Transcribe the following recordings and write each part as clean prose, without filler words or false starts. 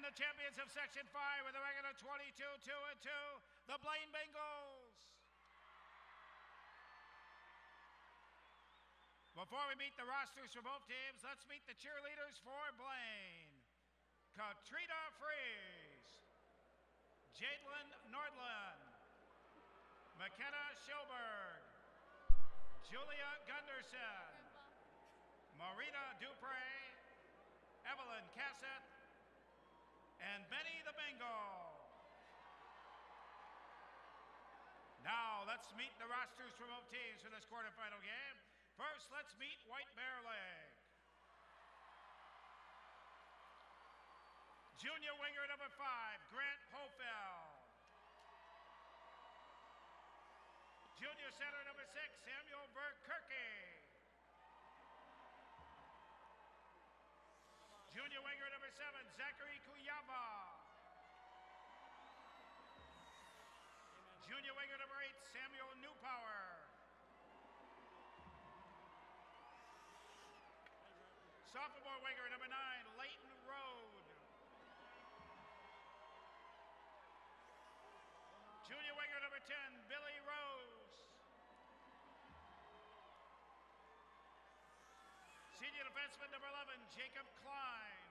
the champions of Section 5 with a record of 22-2-2, the Blaine Bengals. Before we meet the rosters for both teams, let's meet the cheerleaders for Blaine. Katrina Freeze, Jadlyn Nordland, McKenna Schoberg, Julia Gunderson, Marita Dupre, Evelyn Cassett, and Benny the Bengal. Now let's meet the rosters for both teams for this quarterfinal game. First, let's meet White Bear Lake. Junior winger number 5, Grant Hofeld. Junior center number 6, Samuel Burkirky. Junior winger number 7, Zachary Kuyava. Junior winger number 8, Samuel Newpower. Sophomore winger number 9, Leighton Road. Junior winger number 10, Billy Rose. Senior defenseman number 11, Jacob Klein.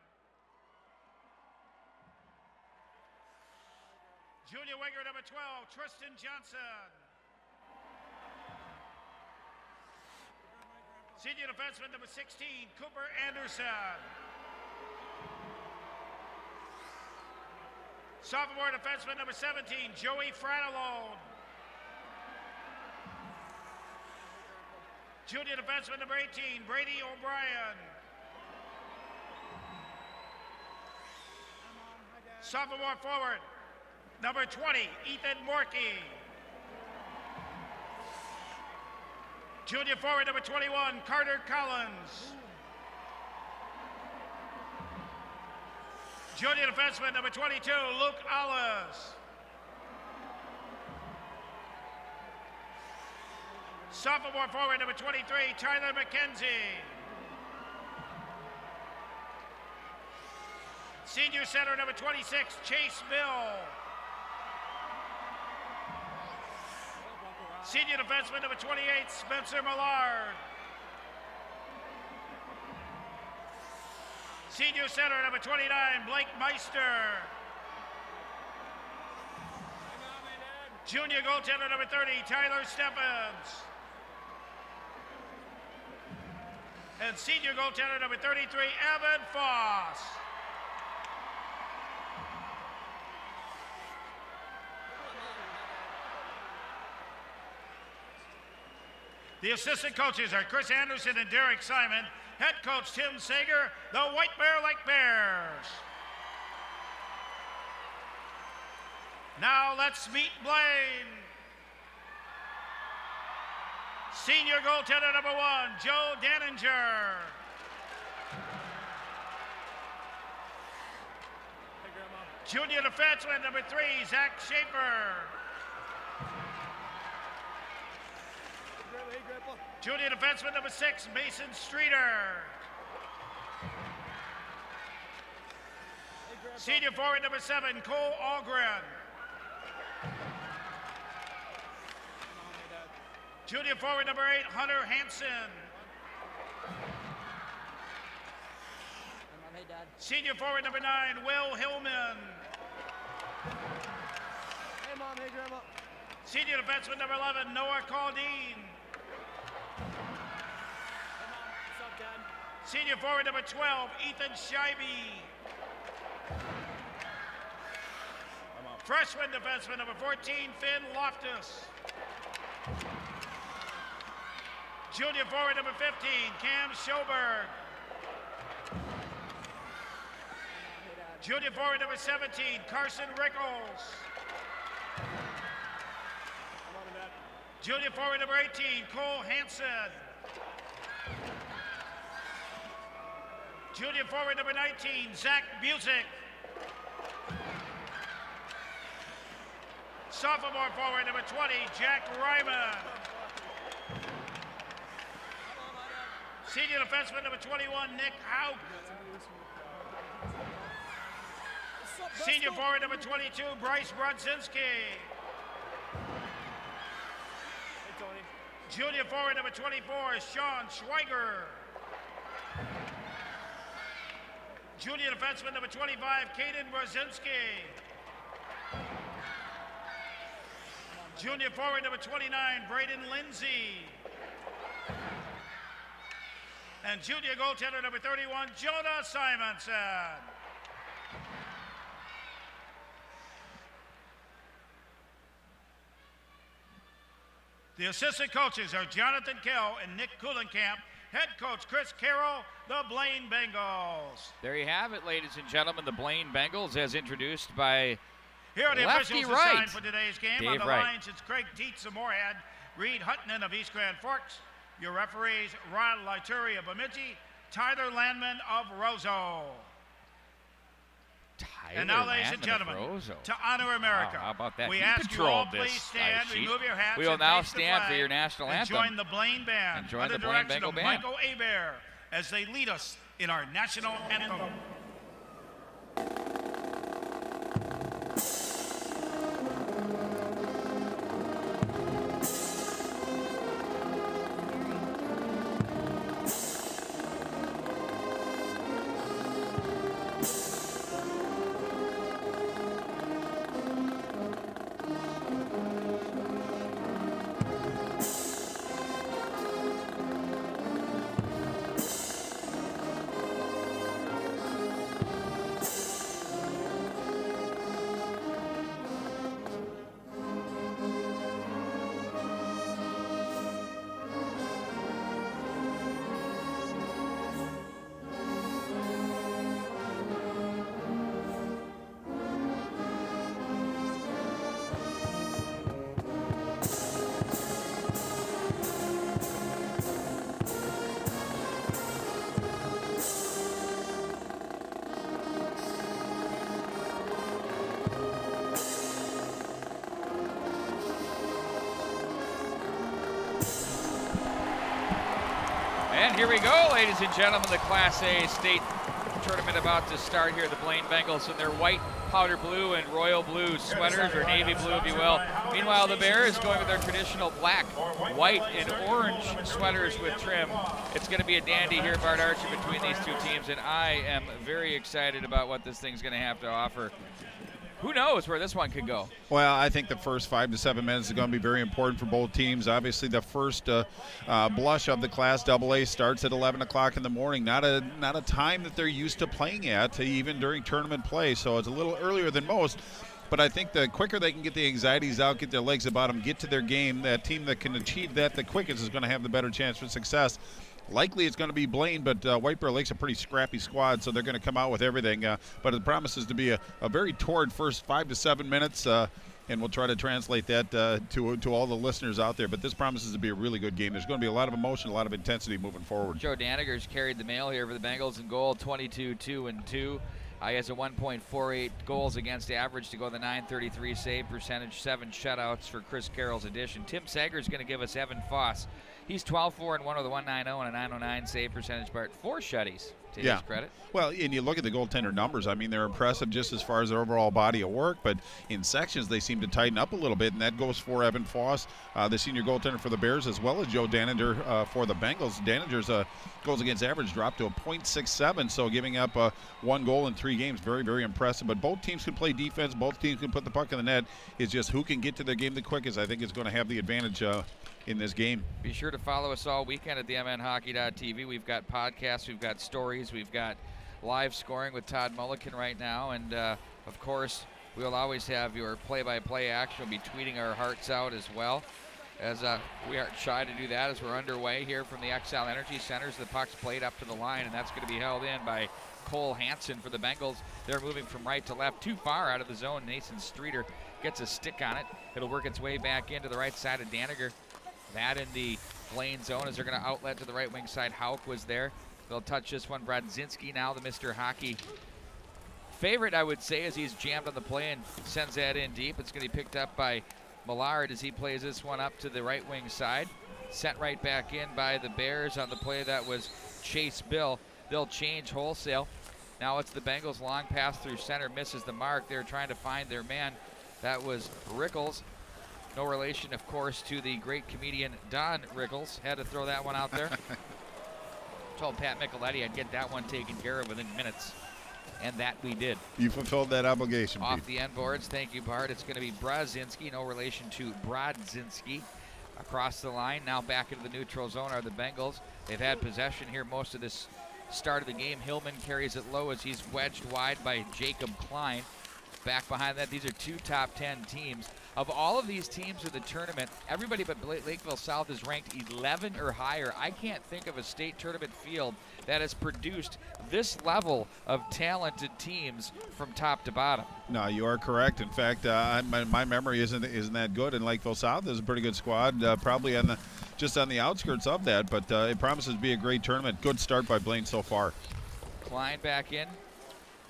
Junior winger number 12, Tristan Johnson. Senior defenseman number 16, Cooper Anderson. Sophomore defenseman number 17, Joey Fratellone. Junior defenseman number 18, Brady O'Brien. Sophomore forward number 20, Ethan Morkey. Junior forward number 21, Carter Collins. Junior defenseman number 22, Luke Allis. Sophomore forward number 23, Tyler McKenzie. Senior center number 26, Chase Bill. Senior defenseman number 28, Spencer Millard. Senior center number 29, Blake Meister. Junior goaltender number 30, Tyler Stephens. And senior goaltender number 33, Evan Foss. The assistant coaches are Chris Anderson and Derek Simon. Head coach Tim Sager, the White Bear Lake Bears. Now let's meet Blaine. Senior goaltender number 1, Joe Daninger. Junior defenseman number 3, Zach Schaefer. Junior defenseman number 6, Mason Streeter. Senior forward number 7, Cole Algren. Junior forward number 8, Hunter Hansen. Senior forward number 9, Will Hillman. Hey, Mom. Hey, Grandma. Senior defenseman number 11, Noah Caldine. Senior forward number 12, Ethan Scheibe. Freshman defenseman number 14, Finn Loftus. Junior forward number 15, Cam Schoberg. Junior forward number 17, Carson Rickles. Junior forward number 18, Cole Hansen. Junior forward number 19, Zach Busick. Sophomore forward number 20, Jack Ryman. Senior defenseman number 21, Nick Haug. Senior forward number 22, Bryce Brodzinski. Junior forward number 24, Sean Schweiger. Junior defenseman number 25, Caden Brzezinski. Junior forward number 29, Braden Lindsay. And junior goaltender number 31, Jonah Simonson. The assistant coaches are Jonathan Kell and Nick Kuhlenkamp. Head coach Chris Carroll, the Blaine Bengals. There you have it, ladies and gentlemen. The Blaine Bengals, as introduced by Here are the Lefty officials Wright. assigned for today's game. Dave On the Wright. lines, it's Craig Dietz of Moorhead, Reed Hutton of East Grand Forks. Your referees, Ron Lituri of Bemidji, Tyler Landman of Roseau. And now, ladies and gentlemen, to honor America, how about that? we You ask you all controlled this please stand, ice sheet. remove your hats, We will and now face the stand for flag your national and anthem. join the Blaine Band And join under the the Blaine direction Bengal of Band. Michael Hebert as they lead us in our national anthem. And here we go, ladies and gentlemen, the Class A state tournament about to start here. The Blaine Bengals in their white, powder blue, and royal blue sweaters, or navy blue, if you will. Meanwhile, the Bears going with their traditional black, white, and orange sweaters with trim. It's going to be a dandy here, Bart Archer, between these two teams, and I am very excited about what this thing's going to have to offer. Who knows where this one could go? Well, I think the first 5 to 7 minutes is going to be very important for both teams. Obviously, the first blush of the Class AA starts at 11 o'clock in the morning. Not a time that they're used to playing at, even during tournament play. So it's a little earlier than most. But I think the quicker they can get the anxieties out, get their legs about them, get to their game, that team that can achieve that the quickest is going to have the better chance for success. Likely it's going to be Blaine, but White Bear Lake's a pretty scrappy squad, so they're going to come out with everything. But it promises to be a very torrid first 5 to 7 minutes, and we'll try to translate that to all the listeners out there. But this promises to be a really good game. There's going to be a lot of emotion, a lot of intensity moving forward. Joe Daniger's carried the mail here for the Bengals in goal, 22-2-2. He has a 1.48 goals against average to go the .933 save percentage, 7 shutouts for Chris Carroll's addition. Tim Sager's going to give us Evan Foss. He's 12-4-1 with a .190 and a .909 save percentage, but 4 shutties to his credit. Well, and you look at the goaltender numbers. I mean, they're impressive just as far as their overall body of work, but in sections they seem to tighten up a little bit, and that goes for Evan Foss, the senior goaltender for the Bears, as well as Joe Daniger for the Bengals. Daniger's goals against average dropped to a .67, so giving up 1 goal in 3 games, very, very impressive. But both teams can play defense. Both teams can put the puck in the net. It's just who can get to their game the quickest, I think, is going to have the advantage in this game. Be sure to follow us all weekend at the mnhockey.tv. We've got podcasts, we've got stories, we've got live scoring with Todd Mulliken right now, and of course we'll always have your play-by-play action. We'll be tweeting our hearts out as well, as we aren't shy to do that as we're underway here from the XL Energy Centers. The puck's played up to the line, and that's going to be held in by Cole Hansen for the Bengals. They're moving from right to left, too far out of the zone. Nathan Streeter gets a stick on it. It'll work its way back into the right side of Daniger. That in the Blaine zone as they're going to outlet to the right wing side. Hauk was there. They'll touch this one. Brodzinski now, the Mr. Hockey favorite, I would say, as he's jammed on the play and sends that in deep. It's going to be picked up by Millard as he plays this one up to the right wing side. Sent right back in by the Bears on the play that was Chase Bill. They'll change wholesale Now it's the Bengals' long pass through center, misses the mark. They're trying to find their man. That was Rickles. No relation, of course, to the great comedian Don Rickles. Had to throw that one out there. Told Pat Micheletti I'd get that one taken care of within minutes. And that we did. You fulfilled that obligation, Off Pete. the end boards, thank you, Bart. It's going to be Brodzinski, no relation to Brodzinski. Across the line, now back into the neutral zone are the Bengals. They've had possession here most of this start of the game. Hillman carries it low as he's wedged wide by Jacob Klein. Back behind that, these are two top 10 teams. Of all of these teams in the tournament, everybody but Lakeville South is ranked 11 or higher. I can't think of a state tournament field that has produced this level of talented teams from top to bottom. No, you are correct. In fact, my memory isn't that good, and Lakeville South is a pretty good squad, probably just on the outskirts of that, but it promises to be a great tournament. Good start by Blaine so far. Klein back in.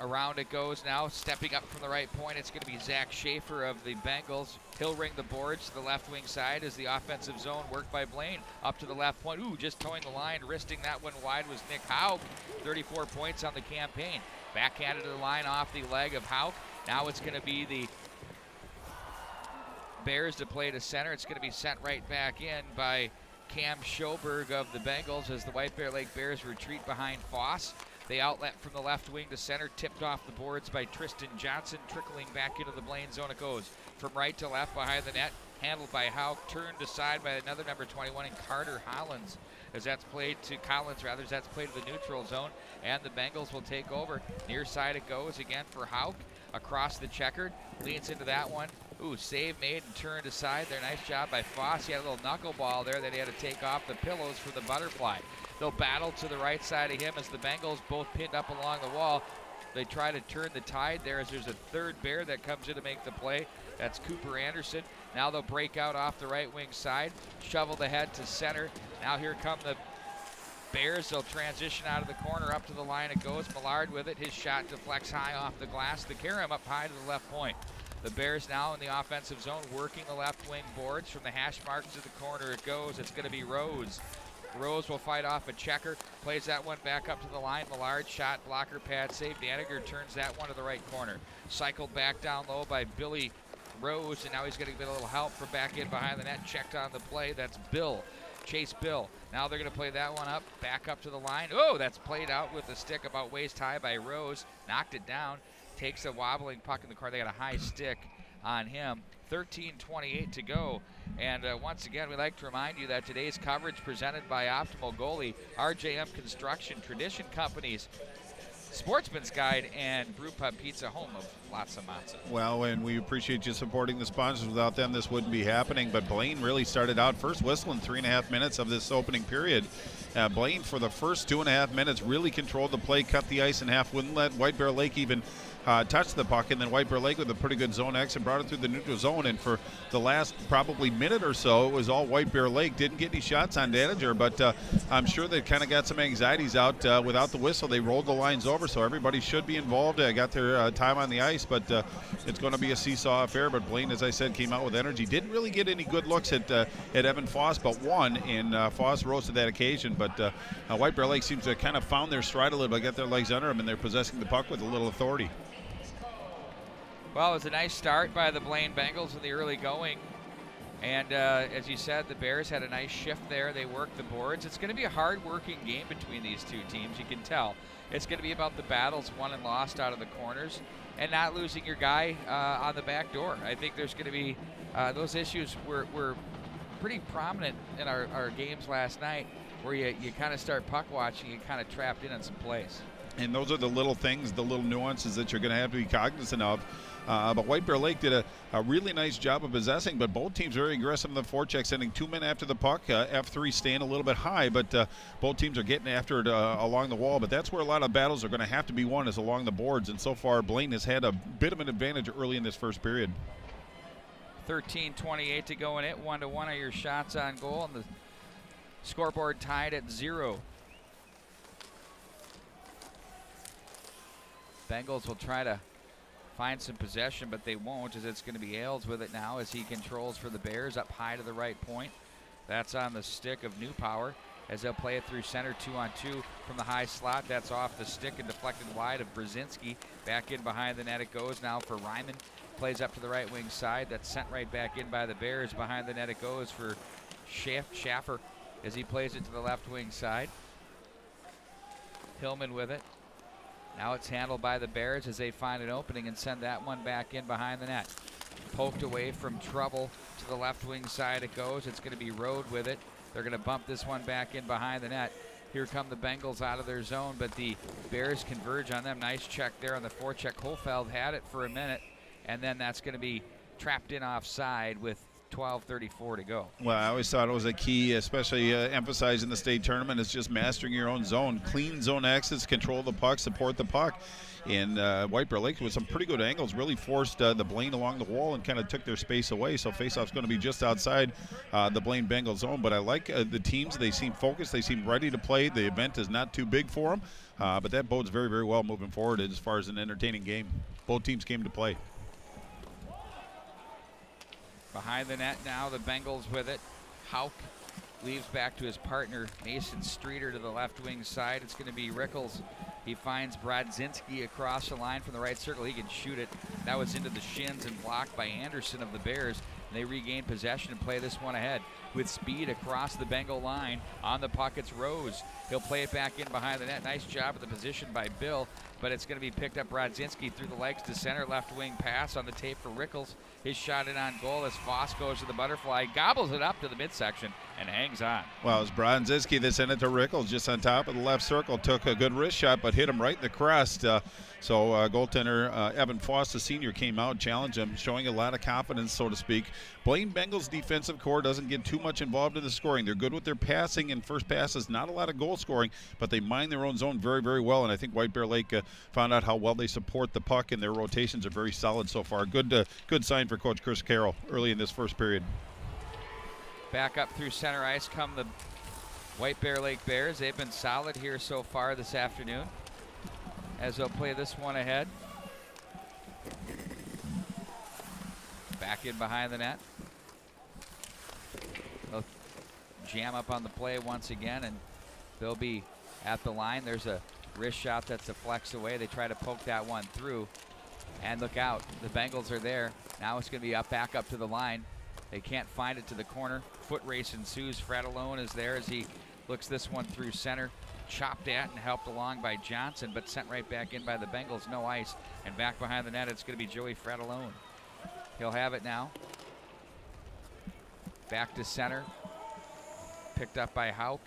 Around it goes now, stepping up from the right point. It's going to be Zach Schaefer of the Bengals. He'll ring the boards to the left wing side as the offensive zone worked by Blaine. Up to the left point. Ooh, just towing the line, wristing that one wide was Nick Hauk. 34 points on the campaign. Backhanded to the line off the leg of Hauk. Now it's going to be the Bears to play to center. It's going to be sent right back in by Cam Schoberg of the Bengals as the White Bear Lake Bears retreat behind Foss. The outlet from the left wing to center, tipped off the boards by Tristan Johnson, trickling back into the Blaine zone it goes. From right to left behind the net, handled by Hauk, turned aside by another number 21 in Carter Hollins. As that's played to Collins, rather, as that's played to the neutral zone, and the Bengals will take over. Near side it goes again for Hauk, across the checkered, leans into that one. Ooh, save made and turned aside there. Nice job by Foss. He had a little knuckleball there that he had to take off the pillows for the butterfly. They'll battle to the right side of him as the Bengals both pinned up along the wall. They try to turn the tide there as there's a third Bear that comes in to make the play. That's Cooper Anderson. Now they'll break out off the right wing side, shovel the head to center. Now here come the Bears. They'll transition out of the corner, up to the line it goes. Millard with it. His shot deflects high off the glass. The Karam up high to the left point. The Bears now in the offensive zone, working the left wing boards. From the hash mark to the corner it goes. It's going to be Rose. Rose will fight off a checker, plays that one back up to the line. Millard shot, blocker pad save. Daniger turns that one to the right corner. Cycled back down low by Billy Rose, and now he's going to get a little help from back in behind the net. Checked on the play. That's Bill. Chase Bill. Now they're going to play that one up, back up to the line. Oh, that's played out with the stick about waist high by Rose. Knocked it down. Takes a wobbling puck in the corner. They got a high stick on him. 13:28 to go. And once again, we'd like to remind you that today's coverage presented by Optimal Goalie, RJM Construction, Tradition Companies, Sportsman's Guide, and Brew Pub Pizza, home of lots of matzo. Well, and we appreciate you supporting the sponsors. Without them, this wouldn't be happening. But Blaine really started out first whistling 3.5 minutes of this opening period. Blaine, for the first 2.5 minutes, really controlled the play, cut the ice in half, wouldn't let White Bear Lake even touched the puck, and then White Bear Lake with a pretty good zone exit brought it through the neutral zone. And for the last probably minute or so, it was all White Bear Lake. Didn't get any shots on Daniger, but I'm sure they kind of got some anxieties out without the whistle. They rolled the lines over, so everybody should be involved. Got their time on the ice, but it's going to be a seesaw affair. But Blaine, as I said, came out with energy. Didn't really get any good looks at Evan Foss, but one, and Foss rose to that occasion. But White Bear Lake seems to have kind of found their stride a little bit, got their legs under them, and they're possessing the puck with a little authority. Well, it was a nice start by the Blaine Bengals in the early going. And as you said, the Bears had a nice shift there. They worked the boards. It's going to be a hard-working game between these two teams. You can tell. It's going to be about the battles won and lost out of the corners and not losing your guy on the back door. I think there's going to be those issues were pretty prominent in our games last night, where you kind of start puck watching, you kind of trapped in on some plays. And those are the little things, the little nuances that you're going to have to be cognizant of. But White Bear Lake did a really nice job of possessing, but both teams very aggressive in the forecheck, sending 2 men after the puck. F3 staying a little bit high, but both teams are getting after it along the wall. But that's where a lot of battles are going to have to be won, is along the boards. And so far, Blaine has had a bit of an advantage early in this first period. 13:28 to go in it. 1-1 are your shots on goal, and the scoreboard tied at 0. Bengals will try to find some possession, but they won't, as it's going to be Ailes with it now as he controls for the Bears up high to the right point. That's on the stick of Newpower as they'll play it through center, 2-on-2 from the high slot. That's off the stick and deflected wide of Brzezinski. Back in behind the net it goes now for Ryman. Plays up to the right wing side. That's sent right back in by the Bears. Behind the net it goes for Schaffer as he plays it to the left wing side. Hillman with it. Now it's handled by the Bears as they find an opening and send that one back in behind the net. Poked away from trouble to the left wing side it goes. It's going to be Rode with it. They're going to bump this one back in behind the net. Here come the Bengals out of their zone, but the Bears converge on them. Nice check there on the forecheck. Holfeld had it for a minute, and then that's going to be trapped in offside with 12:34 to go. Well, I always thought it was a key, especially emphasizing the state tournament, is just mastering your own zone. Clean zone exits, control the puck, support the puck. And White Bear Lake with some pretty good angles really forced the Blaine along the wall and kind of took their space away. So faceoff's going to be just outside the Blaine Bengal zone. But I like the teams. They seem focused. They seem ready to play. The event is not too big for them. But that bodes very, very well moving forward as far as an entertaining game. Both teams came to play. Behind the net now, the Bengals with it. Hauk leaves back to his partner, Mason Streeter, to the left wing side. It's going to be Rickles. He finds Brodzinski across the line from the right circle. He can shoot it. That was into the shins and blocked by Anderson of the Bears. And they regain possession and play this one ahead. With speed across the Bengal line. On the puck, it's Rose. He'll play it back in behind the net. Nice job of the position by Bill. But it's going to be picked up Brodzinski through the legs to center. Left wing pass on the tape for Rickles. His shot in on goal as Foss goes to the butterfly. Gobbles it up to the midsection and hangs on. Well, it was Brodzinski that sent it to Rickles just on top of the left circle. Took a good wrist shot, but hit him right in the crest. Goaltender Evan Foss, the senior, came out, challenged him, showing a lot of confidence, so to speak. Blaine Bengal's defensive core doesn't get too much involved in the scoring. They're good with their passing and first passes, not a lot of goal scoring, but they mind their own zone very, very well. And I think White Bear Lake found out how well they support the puck, and their rotations are very solid so far. Good sign for Coach Chris Carroll early in this first period. Back up through center ice come the White Bear Lake Bears. They've been solid here so far this afternoon as they'll play this one ahead. Back in behind the net. They'll jam up on the play once again, and they'll be at the line. There's a wrist shot that deflects away. They try to poke that one through. And look out, the Bengals are there. Now it's going to be back up to the line. They can't find it to the corner. Foot race ensues. Fratellone is there as he looks this one through center. Chopped at and helped along by Johnson, but sent right back in by the Bengals. No ice. And back behind the net, it's going to be Joey Fratellone. He'll have it now. Back to center. Picked up by Hauk.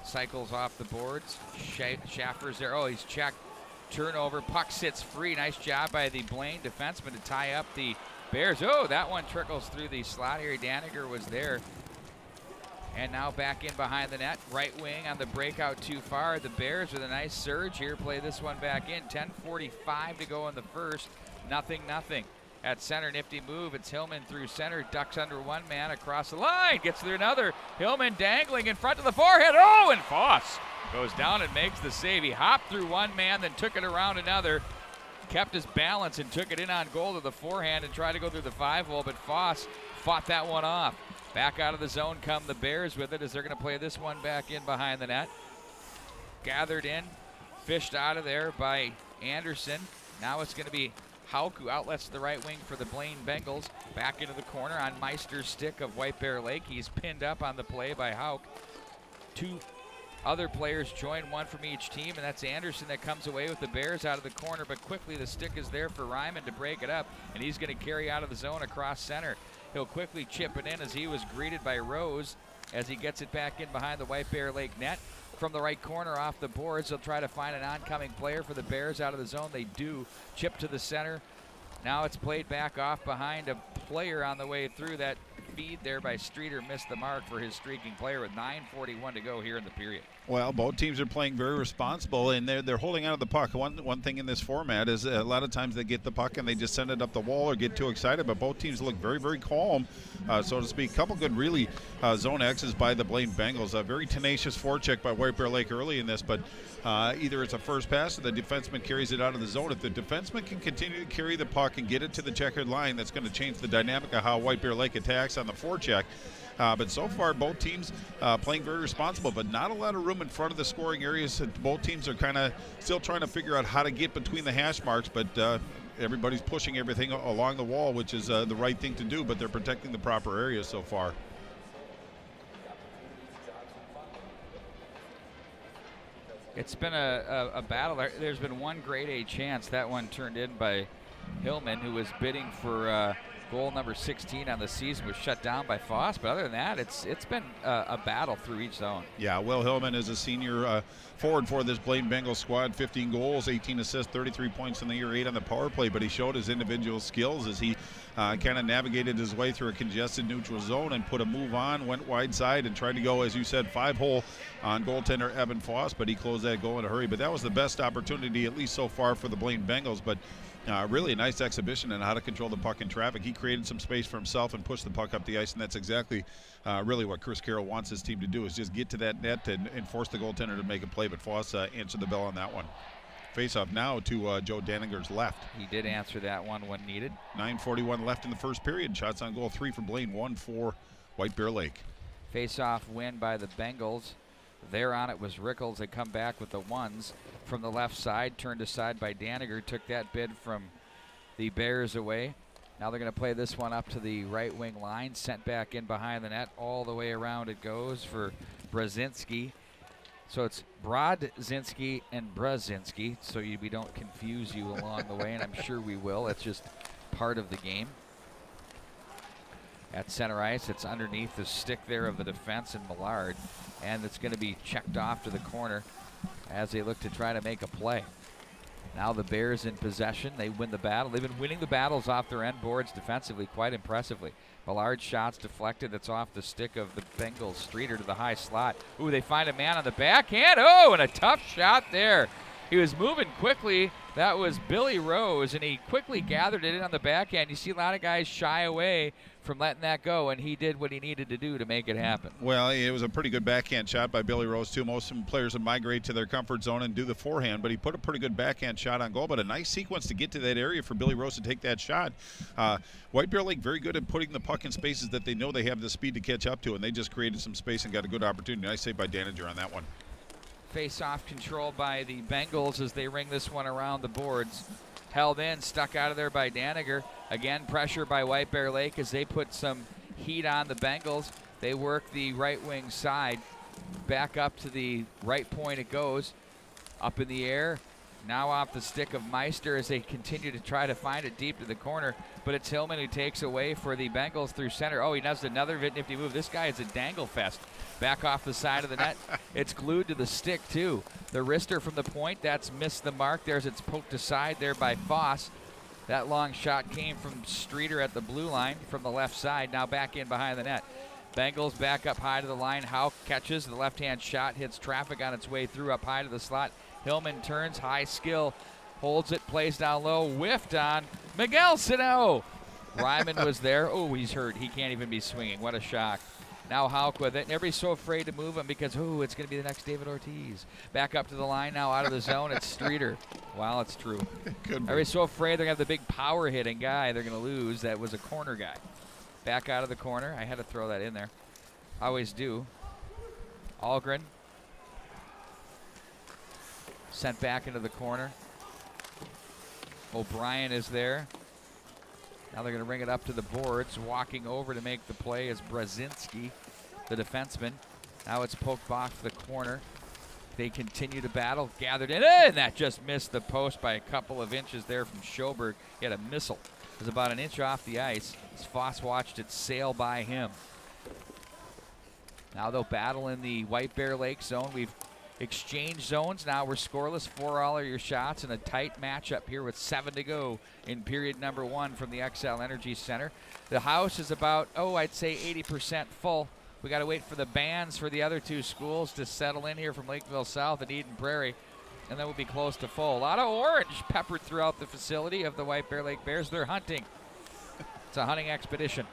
Cycles off the boards. Schaffer's there. Oh, he's checked. Turnover. Puck sits free. Nice job by the Blaine defenseman to tie up the Bears. Oh, that one trickles through the slot here. Daniger was there. And now back in behind the net. Right wing on the breakout too far. The Bears with a nice surge here. Play this one back in. 10:45 to go in the first. Nothing. At center, nifty move. It's Hillman through center. Ducks under one man across the line. Gets through another. Hillman dangling in front of the forehead. Oh, and Foss goes down and makes the save. He hopped through one man, then took it around another. Kept his balance and took it in on goal to the forehand and tried to go through the 5-hole, but Foss fought that one off. Back out of the zone come the Bears with it as they're going to play this one back in behind the net. Gathered in, fished out of there by Anderson. Now it's going to be Hauk, who outlets to the right wing for the Blaine Bengals. Back into the corner on Meister's stick of White Bear Lake. He's pinned up on the play by Hauk. Two other players join, one from each team, and that's Anderson that comes away with the Bears out of the corner, but quickly the stick is there for Ryman to break it up, and he's going to carry out of the zone across center. He'll quickly chip it in as he was greeted by Rose as he gets it back in behind the White Bear Lake net. From the right corner off the boards, they'll try to find an oncoming player for the Bears out of the zone. They do. Chip to the center. Now it's played back off behind a player on the way through. That feed there by Streeter missed the mark for his streaking player with 9:41 to go here in the period. Well, both teams are playing very responsible, and they're holding out of the puck. One thing in this format is a lot of times they get the puck and they just send it up the wall or get too excited, but both teams look very, very calm, so to speak. Couple good really zone X's by the Blaine Bengals. A very tenacious forecheck by White Bear Lake early in this, but either it's a first pass or the defenseman carries it out of the zone. If the defenseman can continue to carry the puck and get it to the checkered line, that's going to change the dynamic of how White Bear Lake attacks on the forecheck. But so far, both teams playing very responsible, but not a lot of room in front of the scoring areas. Both teams are kind of still trying to figure out how to get between the hash marks, but everybody's pushing everything along the wall, which is the right thing to do, but they're protecting the proper areas so far. It's been a battle. There's been one grade A chance. That one turned in by Hillman, who was bidding for goal number 16 on the season, was shut down by Foss. But other than that, it's been a battle through each zone. Yeah, Will Hillman is a senior forward for this Blaine Bengals squad. 15 goals, 18 assists, 33 points in the year, 8 on the power play. But he showed his individual skills as he kind of navigated his way through a congested neutral zone and put a move on, went wide side, and tried to go, as you said, 5-hole on goaltender Evan Foss. But he closed that goal in a hurry. But that was the best opportunity, at least so far, for the Blaine Bengals. But really a nice exhibition on how to control the puck in traffic. He created some space for himself and pushed the puck up the ice, and that's exactly really what Chris Carroll wants his team to do, is just get to that net and force the goaltender to make a play. But Foss answered the bell on that one. Face-off now to Joe Daninger's left. He did answer that one when needed. 9:41 left in the first period. Shots on goal, 3 for Blaine, 1 for White Bear Lake. Face-off win by the Bengals. There on it was Rickles. They come back with the ones from the left side, turned aside by Daniger, took that bid from the Bears away. Now they're going to play this one up to the right wing line, sent back in behind the net. All the way around it goes for Brzezinski. So it's Brodzinski and Brzezinski, so we don't confuse you along the way, and I'm sure we will. It's just part of the game. At center ice, it's underneath the stick there of the defense and Millard, and it's going to be checked off to the corner as they look to try to make a play. Now the Bears in possession. They win the battle. They've been winning the battles off their end boards defensively quite impressively. Millard shots deflected. That's off the stick of the Bengals. Streeter to the high slot. Ooh, they find a man on the backhand. Oh, and a tough shot there. He was moving quickly. That was Billy Rose, and he quickly gathered it in on the backhand. You see a lot of guys shy away from letting that go, and he did what he needed to do to make it happen. Well, it was a pretty good backhand shot by Billy Rose, too. Most players would migrate to their comfort zone and do the forehand, but he put a pretty good backhand shot on goal. But a nice sequence to get to that area for Billy Rose to take that shot. White Bear Lake very good at putting the puck in spaces that they know they have the speed to catch up to, and they just created some space and got a good opportunity. Nice save by Daniger on that one. Face-off control by the Bengals as they ring this one around the boards. Held in, stuck out of there by Daniger. Again, pressure by White Bear Lake as they put some heat on the Bengals. They work the right wing side. Back up to the right point it goes. Up in the air. Now off the stick of Meister as they continue to try to find it deep to the corner. But it's Hillman who takes away for the Bengals through center. Oh, he does another nifty move. This guy is a dangle fest. Back off the side of the net. It's glued to the stick, too. The wrister from the point, that's missed the mark. There's it's poked aside there by Foss. That long shot came from Streeter at the blue line from the left side. Now back in behind the net. Bengals back up high to the line. Houck catches. The left-hand shot hits traffic on its way through up high to the slot. Hillman turns, high skill, holds it, plays down low, whiffed on Miguel Sino. Ryman was there. Oh, he's hurt. He can't even be swinging. What a shock. Now Houck with it, and everybody's so afraid to move him because, oh, it's going to be the next David Ortiz. Back up to the line now, out of the zone. It's Streeter. Wow, it's true. Everybody's so afraid they're going to have the big power-hitting guy they're going to lose. That was a corner guy. Back out of the corner. I had to throw that in there. I always do. Algren. Sent back into the corner. O'Brien is there. Now they're going to bring it up to the boards. Walking over to make the play is Brzezinski, the defenseman. Now it's poked off the corner. They continue to battle. Gathered in, and that just missed the post by a couple of inches there from Schoberg. He had a missile. It was about an inch off the ice as Foss watched it sail by him. Now they'll battle in the White Bear Lake zone. We've exchanged zones. Now we're scoreless for all of your shots in a tight matchup here with 7 to go in period number 1 from the XL Energy Center. The house is about, I'd say 80% full. We got to wait for the bands for the other two schools to settle in here from Lakeville South and Eden Prairie, and then we'll be close to full. A lot of orange peppered throughout the facility of the White Bear Lake Bears. They're hunting. It's a hunting expedition.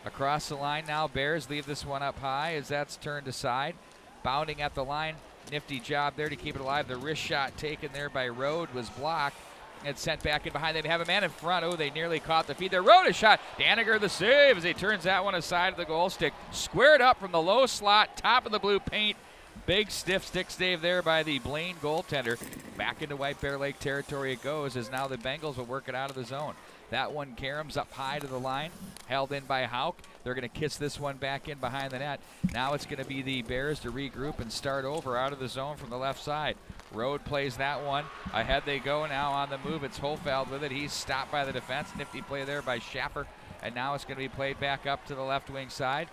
Across the line now, Bears leave this one up high as that's turned aside. Bounding at the line. Nifty job there to keep it alive. The wrist shot taken there by Rode was blocked. It's sent back in behind. They have a man in front. Oh, they nearly caught the feed. They wrote a shot. Daniger the save as he turns that one aside of the goal stick. Squared up from the low slot, top of the blue paint. Big stiff stick save there by the Blaine goaltender. Back into White Bear Lake territory it goes, as now the Bengals will work it out of the zone. That one, Karams up high to the line, held in by Hauk. They're going to kiss this one back in behind the net. Now it's going to be the Bears to regroup and start over out of the zone from the left side. Road plays that one. Ahead they go now on the move. It's Hofeld with it. He's stopped by the defense. Nifty play there by Schaffer. And now it's going to be played back up to the left wing side.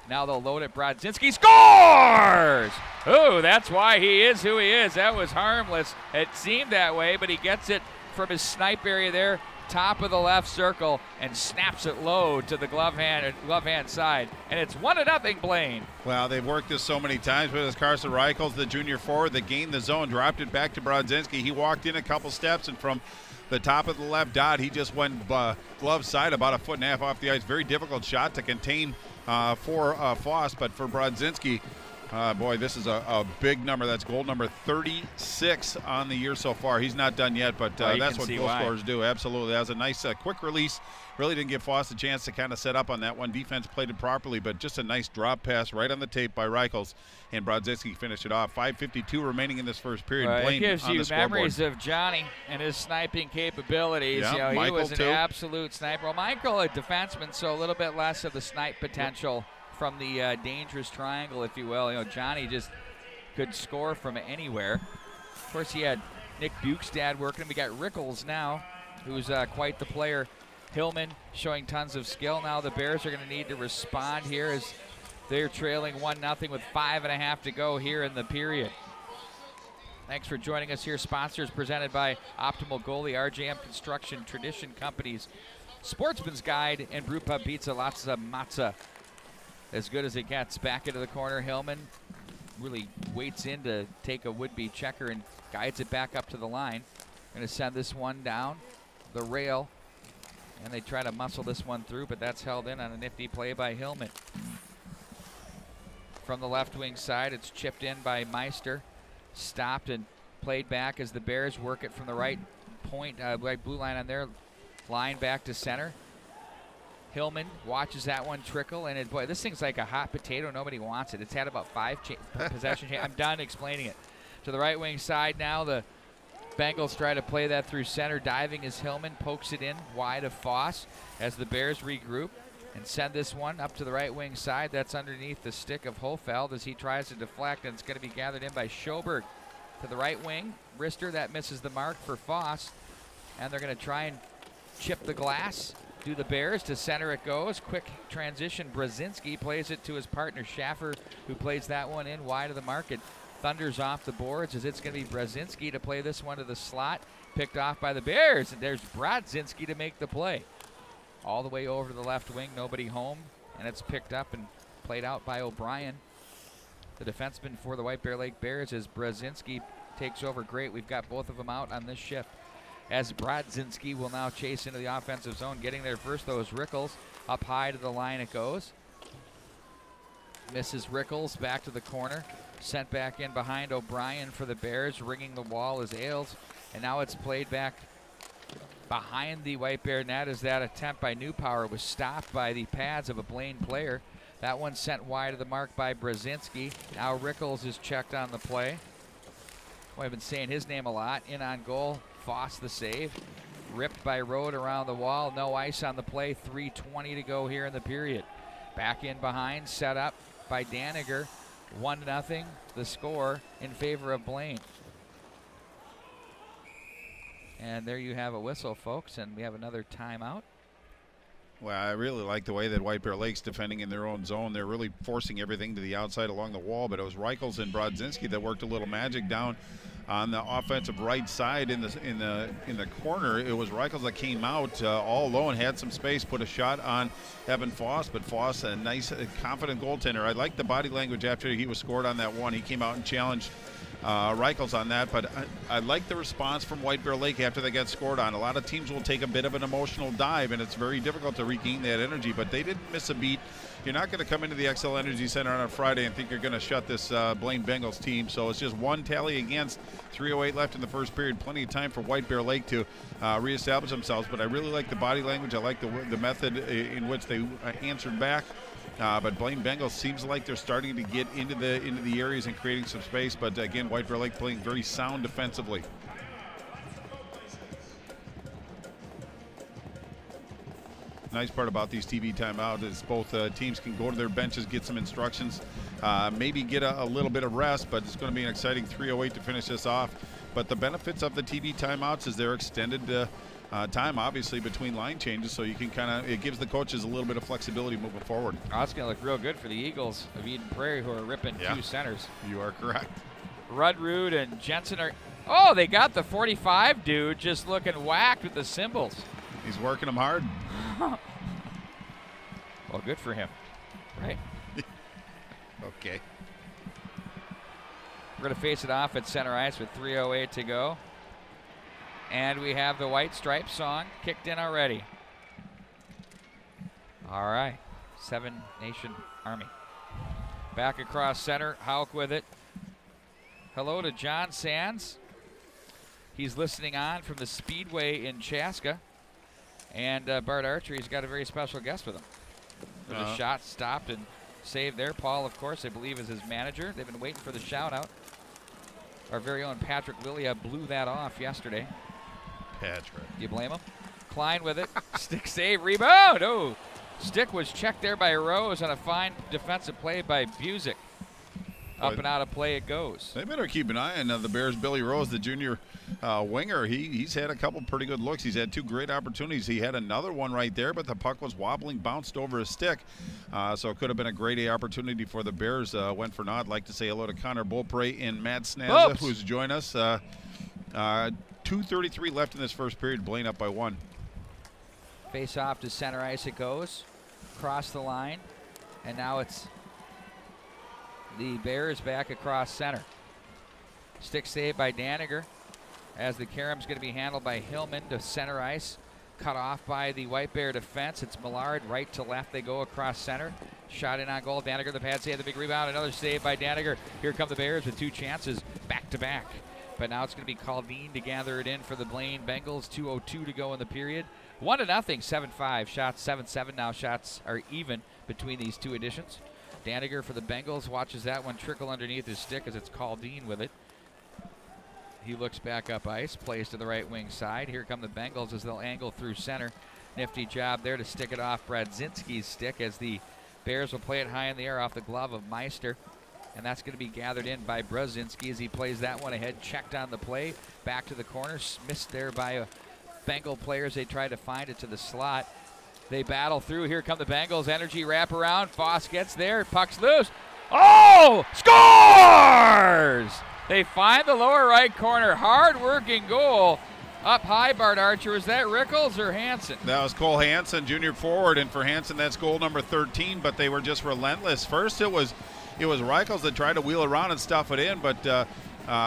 Now they'll load it. Brodzinski scores! Oh, that's why he is who he is. That was harmless. It seemed that way, but he gets it from his snipe area there, top of the left circle, and snaps it low to the glove hand side. And it's 1-0 Blaine. Well, they've worked this so many times, but it's Carson Reichels, the junior forward, that gained the zone, dropped it back to Brodzinski. He walked in a couple steps, and from the top of the left dot, he just went glove side about a foot and a half off the ice. Very difficult shot to contain for Foss, but for Brodzinski, boy, this is a big number. That's goal number 36 on the year so far. He's not done yet, but that's what goal scorers do. Absolutely. That was a nice quick release. Really didn't give Foss a chance to kind of set up on that one. Defense played it properly, but just a nice drop pass right on the tape by Reichels, and Brodzinski finished it off. 5:52 remaining in this first period. Blaine, it gives you memories of Johnny and his sniping capabilities. Yeah, he was an too. Absolute sniper. Well, Michael, a defenseman, so a little bit less of the snipe potential from the dangerous triangle, if you will. Johnny just could score from anywhere. Of course, he had Nick Bukestad working him. We got Rickles now, who's quite the player. Hillman showing tons of skill. Now the Bears are going to need to respond here as they're trailing 1-0 with 5.5 to go here in the period. Thanks for joining us here. Sponsors presented by Optimal Goalie, RJM Construction, Tradition Companies, Sportsman's Guide, and Brewpub Pizza. Lots of matzah. As good as it gets. Back into the corner. Hillman really waits in to take a would-be checker and guides it back up to the line. Going to send this one down the rail. And they try to muscle this one through, but that's held in on a nifty play by Hillman. From the left wing side, it's chipped in by Meister. Stopped and played back as the Bears work it from the right point, right blue line on their line back to center. Hillman watches that one trickle, and boy, this thing's like a hot potato. Nobody wants it. It's had about 5 possession changes. I'm done explaining it. To the right wing side now, the Bengals try to play that through center. Diving as Hillman pokes it in wide of Foss as the Bears regroup and send this one up to the right wing side. That's underneath the stick of Hofeld as he tries to deflect, and it's going to be gathered in by Schoberg to the right wing. Wrister, that misses the mark for Foss, and they're going to try and chip the glass. Do the Bears to center it goes. Quick transition. Brodzinski plays it to his partner Schaffer, who plays that one in wide of the mark. It thunders off the boards as it's going to be Brodzinski to play this one to the slot. Picked off by the Bears, and there's Brodzinski to make the play. All the way over to the left wing, nobody home, and it's picked up and played out by O'Brien, the defenseman for the White Bear Lake Bears, as Brodzinski takes over. Great, we've got both of them out on this shift. As Brodzinski will now chase into the offensive zone. Getting there first, though, is Rickles. Up high to the line it goes. Misses Rickles, back to the corner. Sent back in behind O'Brien for the Bears. Ringing the wall is Ailes. And now it's played back behind the White Bear net as that attempt by Newpower was stopped by the pads of a Blaine player. That one sent wide of the mark by Brodzinski. Now Rickles is checked on the play. Well, I've been saying his name a lot. In on goal, Foss the save. Ripped by Rode around the wall. No ice on the play. 3:20 to go here in the period. Back in behind, set up by Daniger. 1-0, the score in favor of Blaine. And there you have a whistle, folks, and we have another timeout. Well, I really like the way that White Bear Lake's defending in their own zone. They're really forcing everything to the outside along the wall, but it was Reichels and Brodzinski that worked a little magic down on the offensive right side in the corner. It was Reichels that came out all alone, had some space, put a shot on Evan Foss, but Foss, a nice, confident goaltender. I like the body language after he was scored on that one. He came out and challenged Reichels on that, but I like the response from White Bear Lake after they got scored on. A lot of teams will take a bit of an emotional dive, and it's very difficult to regain that energy, but they didn't miss a beat you're not going to come into the XL Energy Center on a Friday and think you're going to shut this Blaine Bengals team. So it's just one tally against, 3:08 left in the first period. Plenty of time for White Bear Lake to reestablish themselves. But I really like the body language. I like the method in which they answered back. But Blaine Bengals seems like they're starting to get into the areas and creating some space. But again, White Bear Lake playing very sound defensively. Nice part about these TV timeouts is both teams can go to their benches, get some instructions, maybe get a little bit of rest, but it's going to be an exciting 3:08 to finish this off. But the benefits of the TV timeouts is they're extended time, obviously, between line changes, so you can it gives the coaches a little bit of flexibility moving forward. Oh, it's going to look real good for the Eagles of Eden Prairie, who are ripping two centers. You are correct. Rudrud and Jensen are, oh, they got the 45 dude just looking whacked with the cymbals. He's working them hard. Well, good for him, right? Okay. We're going to face it off at center ice with 3:08 to go. And we have the White Stripes song kicked in already. All right, Seven Nation Army. Back across center, Hauk with it. Hello to John Sands. He's listening on from the Speedway in Chaska. And Bart Archery's got a very special guest with him. The shot stopped and saved there. Paul, of course, I believe is his manager. They've been waiting for the shout out. Our very own Patrick Lilia blew that off yesterday. Patrick. Do you blame him? Klein with it. Stick save, rebound. Oh, stick was checked there by Rose on a fine defensive play by Busick. Up and out of play it goes. They better keep an eye on the Bears' Billy Rose, the junior winger. He's had a couple pretty good looks. He's had two great opportunities. He had another one right there, but the puck was wobbling, bounced over his stick. So it could have been a great opportunity for the Bears. Went for naught. I'd like to say hello to Connor Beaupre and Matt Snazza, who's joined us. 2:33 left in this first period. Blaine up by 1. Face off to center ice it goes. Across the line. And now it's the Bears back across center. Stick save by Daniger as the caram's going to be handled by Hillman to center ice. Cut off by the White Bear defense. It's Millard right to left. They go across center. Shot in on goal. Daniger, the pad save, the big rebound. Another save by Daniger. Here come the Bears with two chances back to back. But now it's going to be Caldine to gather it in for the Blaine Bengals. 2:02 to go in the period. 1-0, 7-5. Shots 7-7 now. Shots are even between these two additions. Daniger for the Bengals watches that one trickle underneath his stick as it's Caldine with it. He looks back up ice, plays to the right wing side. Here come the Bengals as they'll angle through center. Nifty job there to stick it off Bradzinski's stick as the Bears will play it high in the air off the glove of Meister. And that's going to be gathered in by Bradzinski as he plays that one ahead. Checked on the play. Back to the corner. Missed there by Bengal players. They try to find it to the slot. They battle through. Here come the Bengals. Energy wraparound. Foss gets there. Puck's loose. Oh! Scores! They find the lower right corner. Hard-working goal. Up high, Bart Archer. Was that Rickles or Hansen? That was Cole Hansen, junior forward. And for Hansen, that's goal number 13. But they were just relentless. First, it was Reichels that tried to wheel around and stuff it in. But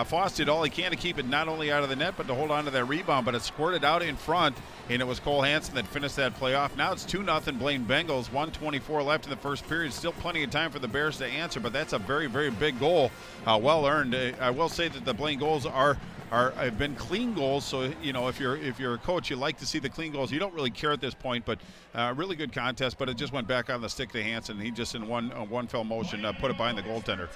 Foss did all he can to keep it not only out of the net, but to hold on to that rebound. But it squirted out in front. And it was Cole Hansen that finished that play off. Now it's 2-0 Blaine Bengals. 1:24 left in the first period. Still plenty of time for the Bears to answer, but that's a very, very big goal. Well earned. I will say that the Blaine goals have been clean goals. So if you're a coach, you like to see the clean goals. You don't really care at this point, but really good contest. But it just went back on the stick to Hansen. He just in one fell motion put it behind the goaltender.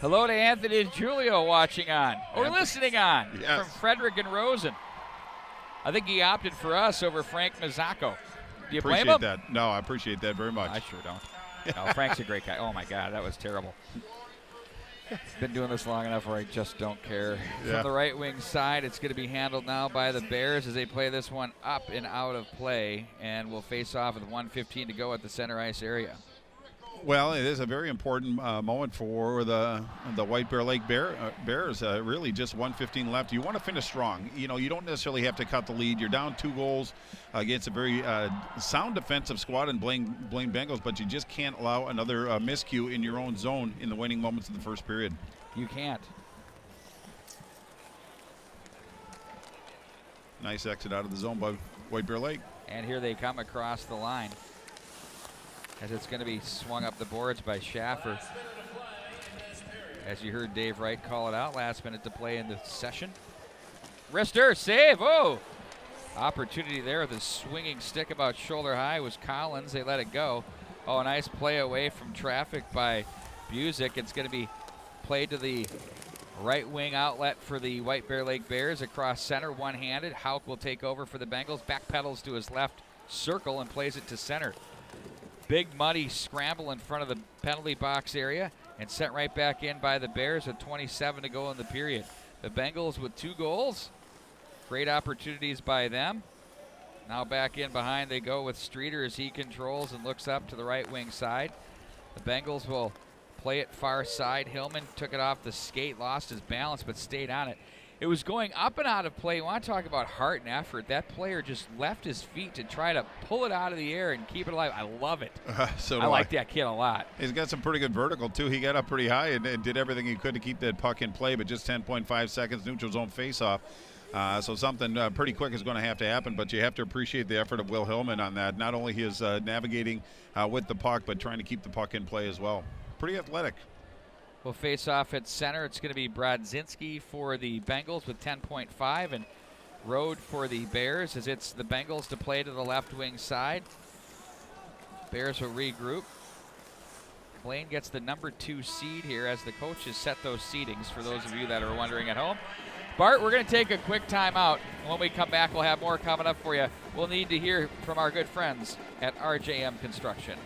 Hello to Anthony and Julio watching on or listening on yes. From Frederick and Rosen. I think he opted for us over Frank Mazzacco. Do you blame him? Appreciate that. No, I appreciate that very much. I sure don't. No, Frank's a great guy. Oh, my God, that was terrible. Been doing this long enough where I just don't care. Yeah. From the right wing side, it's going to be handled now by the Bears as they play this one up and out of play, and will face off with 1:15 to go at the center ice area. Well, it is a very important moment for the White Bear Lake Bears. Really, just 1:15 left. You want to finish strong. You don't necessarily have to cut the lead. You're down 2 goals against a very sound defensive squad in Blaine Bengals, but you just can't allow another miscue in your own zone in the winning moments of the first period. You can't. Nice exit out of the zone by White Bear Lake. And here they come across the line. as it's going to be swung up the boards by Schaffer. As you heard Dave Wright call it out, last minute to play in the session. Wrister, save, oh! Opportunity there with a swinging stick about shoulder high was Collins. They let it go. Oh, nice play away from traffic by Busick. It's going to be played to the right wing outlet for the White Bear Lake Bears across center, one-handed. Hauk will take over for the Bengals. Backpedals to his left circle and plays it to center. Big muddy scramble in front of the penalty box area and sent right back in by the Bears with 27 to go in the period. The Bengals with 2 goals. Great opportunities by them. Now back in behind they go with Streeter as he controls and looks up to the right wing side. The Bengals will play it far side. Hillman took it off the skate, lost his balance, but stayed on it. It was going up and out of play. You want to talk about heart and effort. That player just left his feet to try to pull it out of the air and keep it alive. I love it. I like that kid a lot. He's got some pretty good vertical, too. He got up pretty high and did everything he could to keep that puck in play, but just 10.5 seconds, neutral zone face-off. So something pretty quick is going to have to happen, but you have to appreciate the effort of Will Hillman on that. Not only his navigating with the puck, but trying to keep the puck in play as well. Pretty athletic. We'll face off at center. It's going to be Brodzinski for the Bengals with 10.5 and Rode for the Bears as it's the Bengals to play to the left wing side. Bears will regroup. Blaine gets the number 2 seed here as the coaches set those seedings for those of you that are wondering at home. Bart, we're going to take a quick timeout. When we come back, we'll have more coming up for you. We'll need to hear from our good friends at RJM Construction.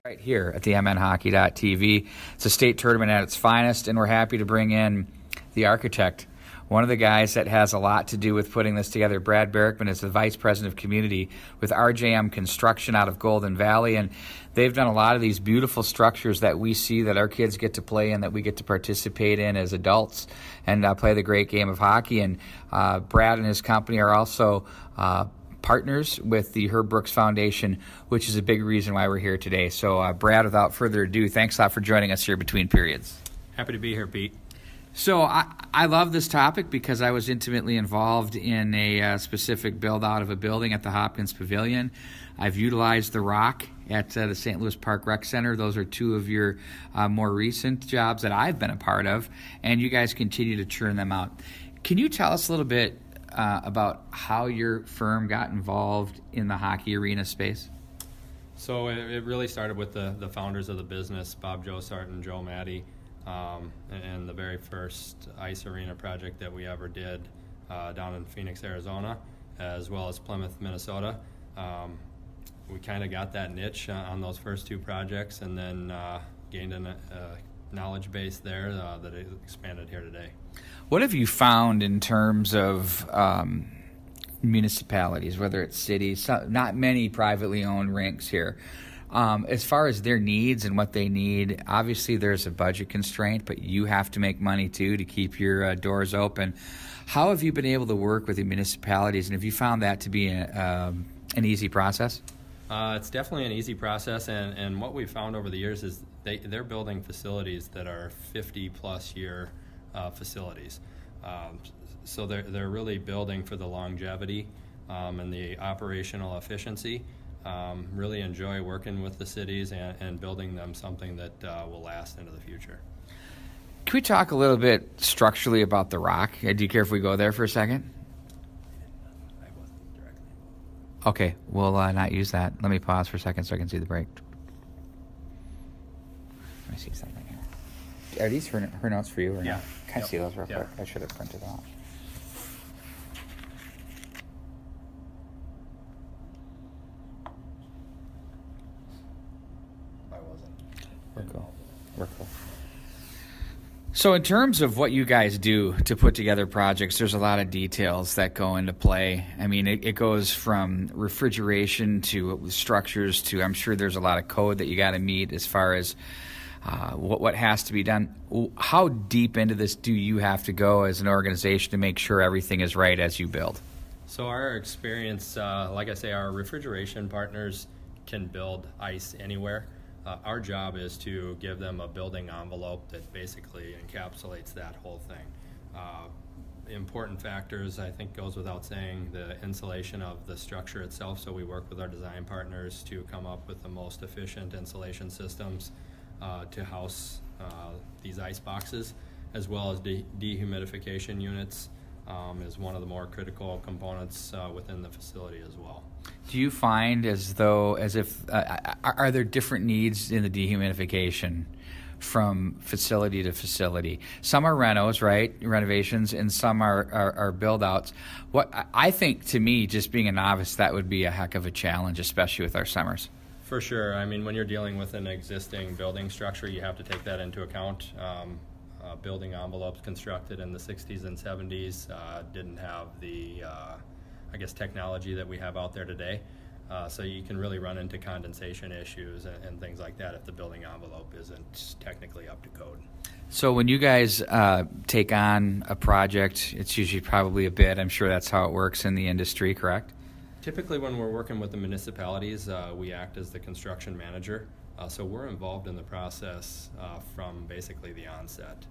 Right here at the MNHockey.tv. It's a state tournament at its finest, and we're happy to bring in the architect, one of the guys that has a lot to do with putting this together. Brad Berrickman is the Vice President of Community with RJM Construction out of Golden Valley, and they've done a lot of these beautiful structures that we see that our kids get to play in, that we get to participate in as adults and play the great game of hockey. And Brad and his company are also partners with the Herb Brooks Foundation, which is a big reason why we're here today. So, Brad, without further ado, thanks a lot for joining us here between periods. Happy to be here, Pete. So I love this topic because I was intimately involved in a specific build-out of a building at the Hopkins Pavilion. I've utilized the rock at the St. Louis Park Rec Center. Those are 2 of your more recent jobs that I've been a part of, and you guys continue to churn them out. Can you tell us a little bit about how your firm got involved in the hockey arena space? So it really started with the founders of the business, Bob Josart and Joe Maddie, and the very first ice arena project that we ever did down in Phoenix, Arizona, as well as Plymouth, Minnesota. We kind of got that niche on those first 2 projects, and then gained a knowledge base there that expanded here today. What have you found in terms of municipalities, whether it's cities, not many privately owned rinks here, as far as their needs and what they need? Obviously, there's a budget constraint, but you have to make money, too, to keep your doors open. How have you been able to work with the municipalities, and have you found that to be an easy process? It's definitely an easy process, and what we've found over the years is they're building facilities that are 50-plus year facilities. So they're really building for the longevity and the operational efficiency. Really enjoy working with the cities and building them something that will last into the future. Can we talk a little bit structurally about the rock? Do you care if we go there for a second? I wasn't directly. Okay, we'll not use that. Let me pause for a second so I can see the break. Let me see something here. Are these her notes for you or Yeah. not? Can I see those real Yeah. quick? I should have printed them out. I wasn't. We're cool. So in terms of what you guys do to put together projects, there's a lot of details that go into play. I mean, it goes from refrigeration to structures to, I'm sure there's a lot of code that you got to meet as far as what has to be done. How deep into this do you have to go as an organization to make sure everything is right as you build? So our experience, like I say, our refrigeration partners can build ice anywhere. Our job is to give them a building envelope that basically encapsulates that whole thing. important factors, I think, goes without saying, the insulation of the structure itself. So we work with our design partners to come up with the most efficient insulation systems to house these ice boxes, as well as dehumidification units is one of the more critical components within the facility as well. Do you find as if are there different needs in the dehumidification from facility to facility? Some are renovations, and some are build-outs. What I think, to me, just being a novice, that would be a heck of a challenge, especially with our summers. For sure. I mean, when you're dealing with an existing building structure, you have to take that into account. Building envelopes constructed in the 60s and 70s didn't have the, technology that we have out there today. So you can really run into condensation issues and things like that if the building envelope isn't technically up to code. So when you guys take on a project, it's usually probably a bid. I'm sure that's how it works in the industry, correct? Typically when we're working with the municipalities, we act as the construction manager. So we're involved in the process from basically the onset.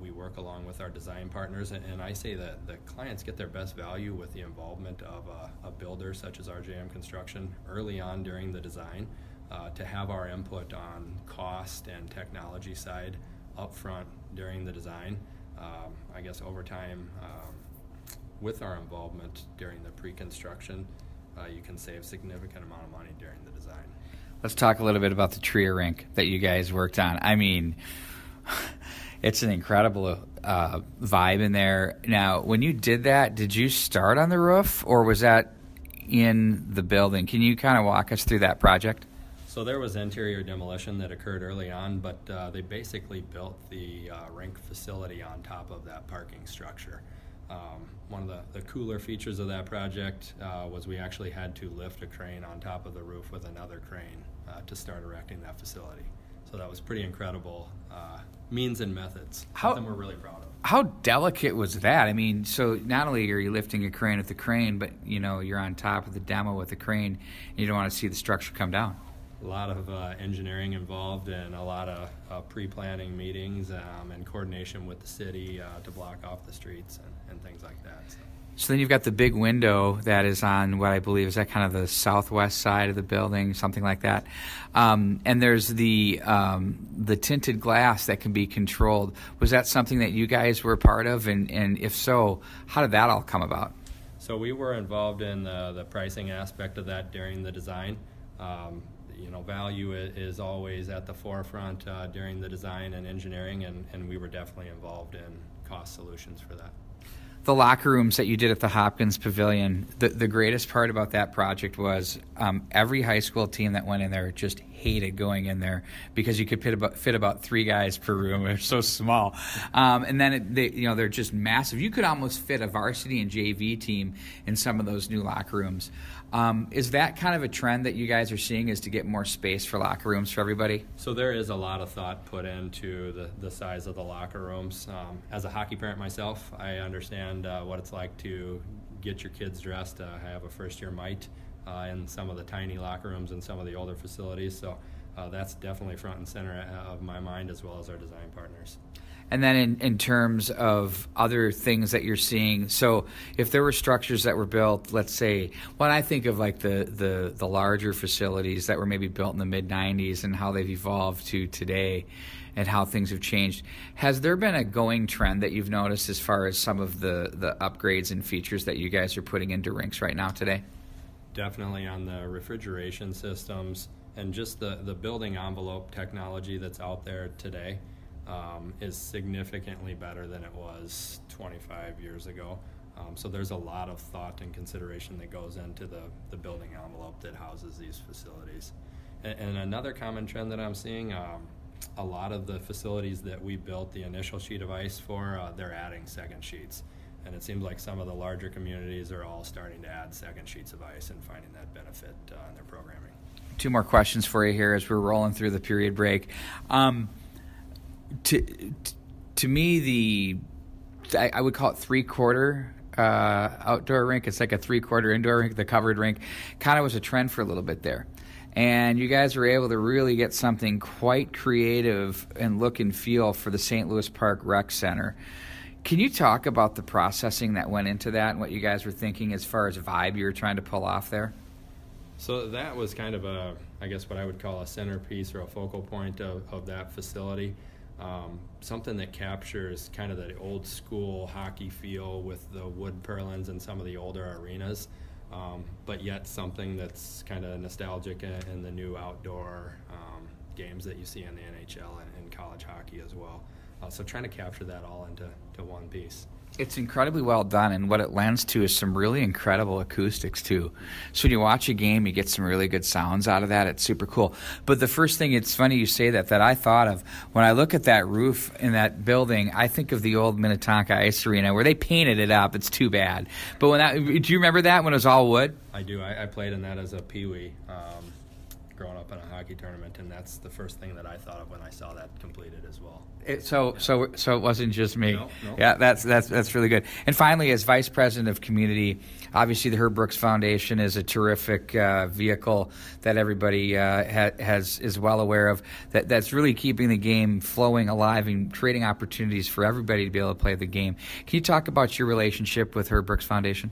We work along with our design partners, and I say that the clients get their best value with the involvement of a builder such as RJM Construction early on during the design, to have our input on cost and technology side up front during the design. Over time, with our involvement during the pre-construction, you can save a significant amount of money during the design. Let's talk a little bit about the tree rink that you guys worked on. I mean, it's an incredible vibe in there. Now, when you did that, did you start on the roof, or was that in the building? Can you kind of walk us through that project? So there was interior demolition that occurred early on, but they basically built the rink facility on top of that parking structure. One of the cooler features of that project was we actually had to lift a crane on top of the roof with another crane to start erecting that facility. So that was pretty incredible means and methods, something we're really proud of. How delicate was that? I mean, so not only are you lifting a crane with the crane, but you're on top of the demo with the crane, and you don't want to see the structure come down. A lot of engineering involved, and a lot of pre-planning meetings and coordination with the city to block off the streets and things like that. So then you've got the big window that is on what I believe is that kind of the southwest side of the building, something like that. And there's the tinted glass that can be controlled. Was that something that you guys were a part of? And if so, how did that all come about? So we were involved in the pricing aspect of that during the design. Value is always at the forefront during the design and engineering, and we were definitely involved in cost solutions for that. The locker rooms that you did at the Hopkins Pavilion, the greatest part about that project was every high school team that went in there just hated going in there because you could fit about 3 guys per room. They're so small. And then they're just massive. You could almost fit a varsity and JV team in some of those new locker rooms. Is that kind of a trend that you guys are seeing, is to get more space for locker rooms for everybody? So there is a lot of thought put into the size of the locker rooms. As a hockey parent myself, I understand what it's like to get your kids dressed. I have a first-year mite in some of the tiny locker rooms in some of the older facilities. So that's definitely front and center of my mind, as well as our design partners. And then in terms of other things that you're seeing, so if there were structures that were built, let's say, when I think of like the larger facilities that were maybe built in the mid-'90s and how they've evolved to today and how things have changed, has there been a going trend that you've noticed as far as some of the upgrades and features that you guys are putting into rinks right now today? Definitely on the refrigeration systems and just the building envelope technology that's out there today. Is significantly better than it was 25 years ago. So there's a lot of thought and consideration that goes into the building envelope that houses these facilities. And another common trend that I'm seeing, a lot of the facilities that we built the initial sheet of ice for, they're adding second sheets. And it seems like some of the larger communities are all starting to add second sheets of ice and finding that benefit in their programming. 2 more questions for you here as we're rolling through the period break. To me, I would call it 3/4 outdoor rink. It's like a 3/4 indoor rink. The covered rink kind of was a trend for a little bit there. And you guys were able to really get something quite creative and look and feel for the St. Louis Park Rec Center. Can you talk about the processing that went into that and what you guys were thinking as far as vibe you were trying to pull off there? So that was kind of I guess what I would call a centerpiece or a focal point of that facility. Something that captures kind of the old school hockey feel with the wood purlins and some of the older arenas, but yet something that's kind of nostalgic in the new outdoor games that you see in the NHL and college hockey as well. So trying to capture that all into one piece. It's incredibly well done, and what it lends to is some really incredible acoustics, too. So when you watch a game, you get some really good sounds out of that. It's super cool. But the first thing, it's funny you say that I thought of, when I look at that roof in that building, I think of the old Minnetonka Ice Arena where they painted it up. It's too bad. But do you remember that when it was all wood? I do. I played in that as a peewee. Growing up in a hockey tournament, and that's the first thing that I thought of when I saw that completed as well. So it wasn't just me. No. Yeah, that's really good. And finally, as Vice President of Community, obviously the Herb Brooks Foundation is a terrific vehicle that everybody is well aware of. That's really keeping the game flowing alive and creating opportunities for everybody to be able to play the game. Can you talk about your relationship with Herb Brooks Foundation?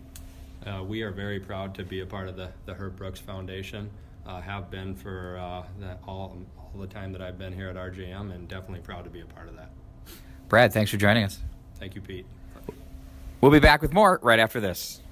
We are very proud to be a part of the Herb Brooks Foundation. Have been for all the time that I've been here at RJM, and definitely proud to be a part of that. Brad, thanks for joining us. Thank you, Pete. We'll be back with more right after this.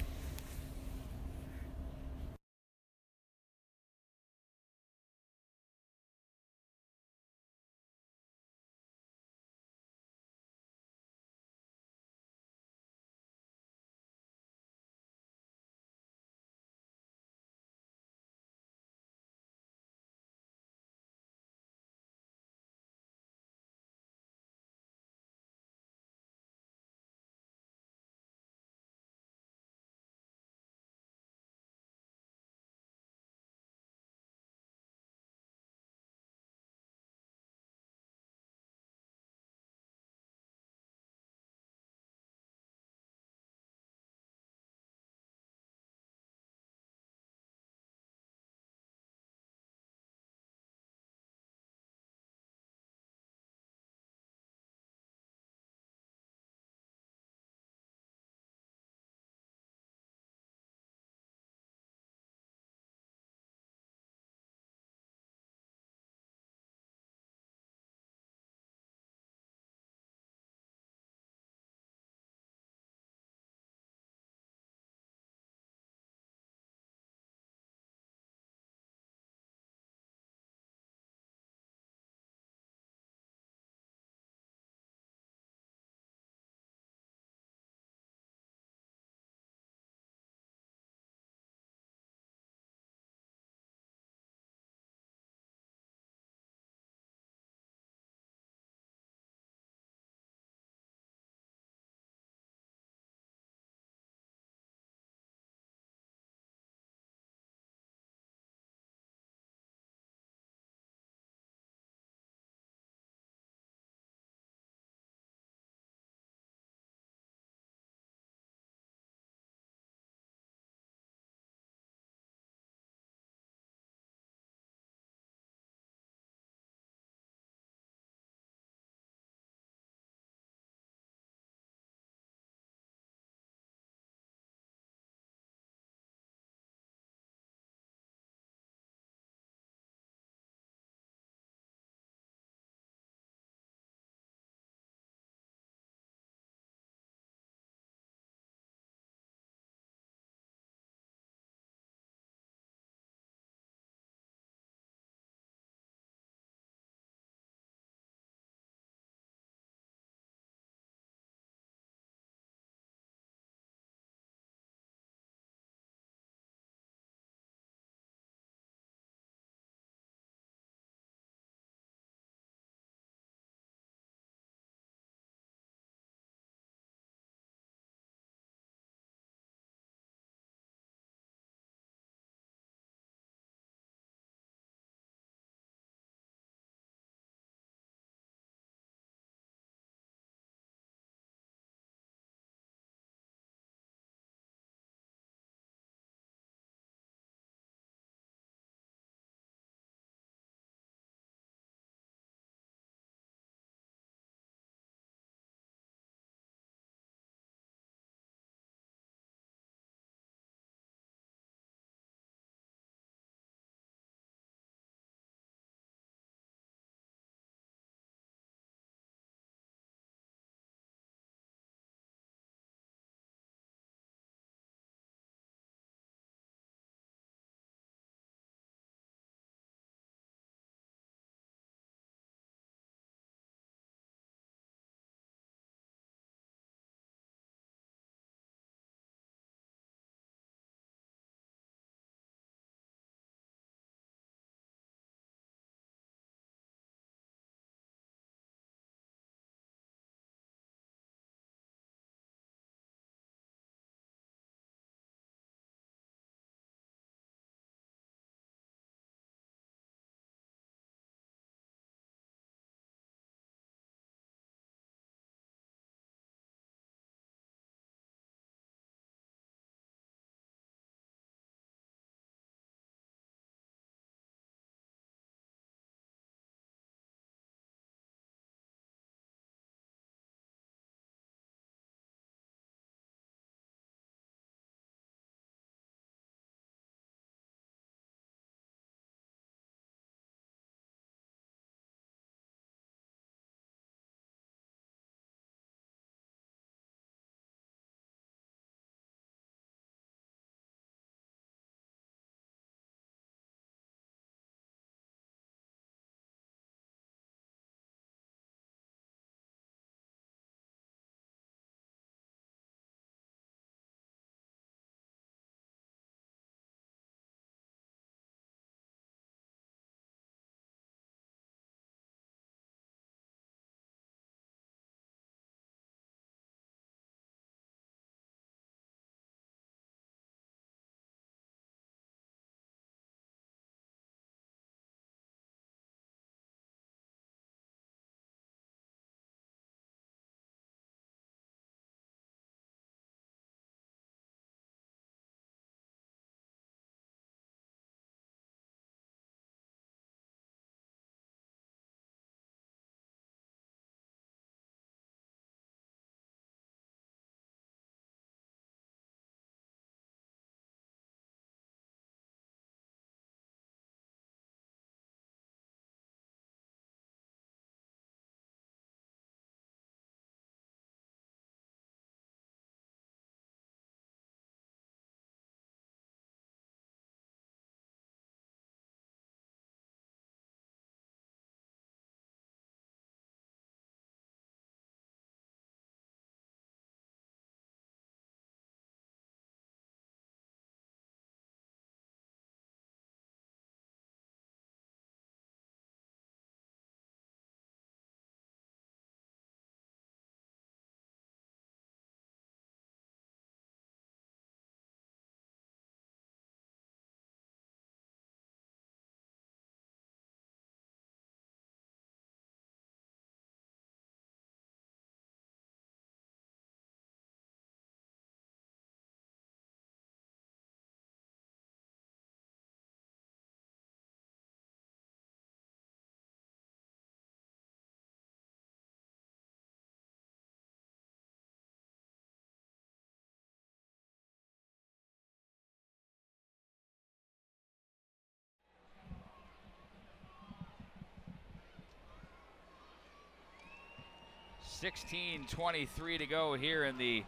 16:23 to go here in the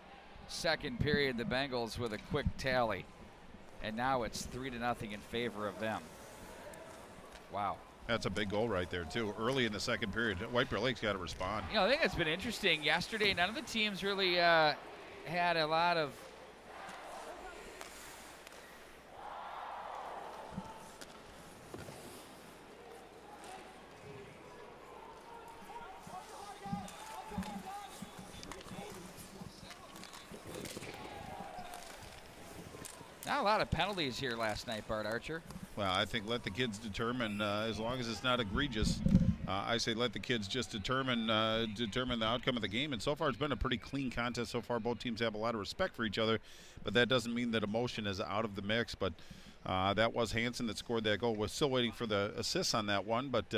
second period. The Bengals with a quick tally. And now it's 3-0 in favor of them. Wow. That's a big goal right there, too. Early in the second period, White Bear Lake's got to respond. You know, I think it's been interesting. Yesterday, none of the teams really had a lot of not a lot of penalties here last night, Bart Archer. Well, I think let the kids determine, as long as it's not egregious. I say let the kids just determine the outcome of the game. And so far, it's been a pretty clean contest so far. Both teams have a lot of respect for each other, but that doesn't mean that emotion is out of the mix. But that was Hansen that scored that goal. We're still waiting for the assists on that one, but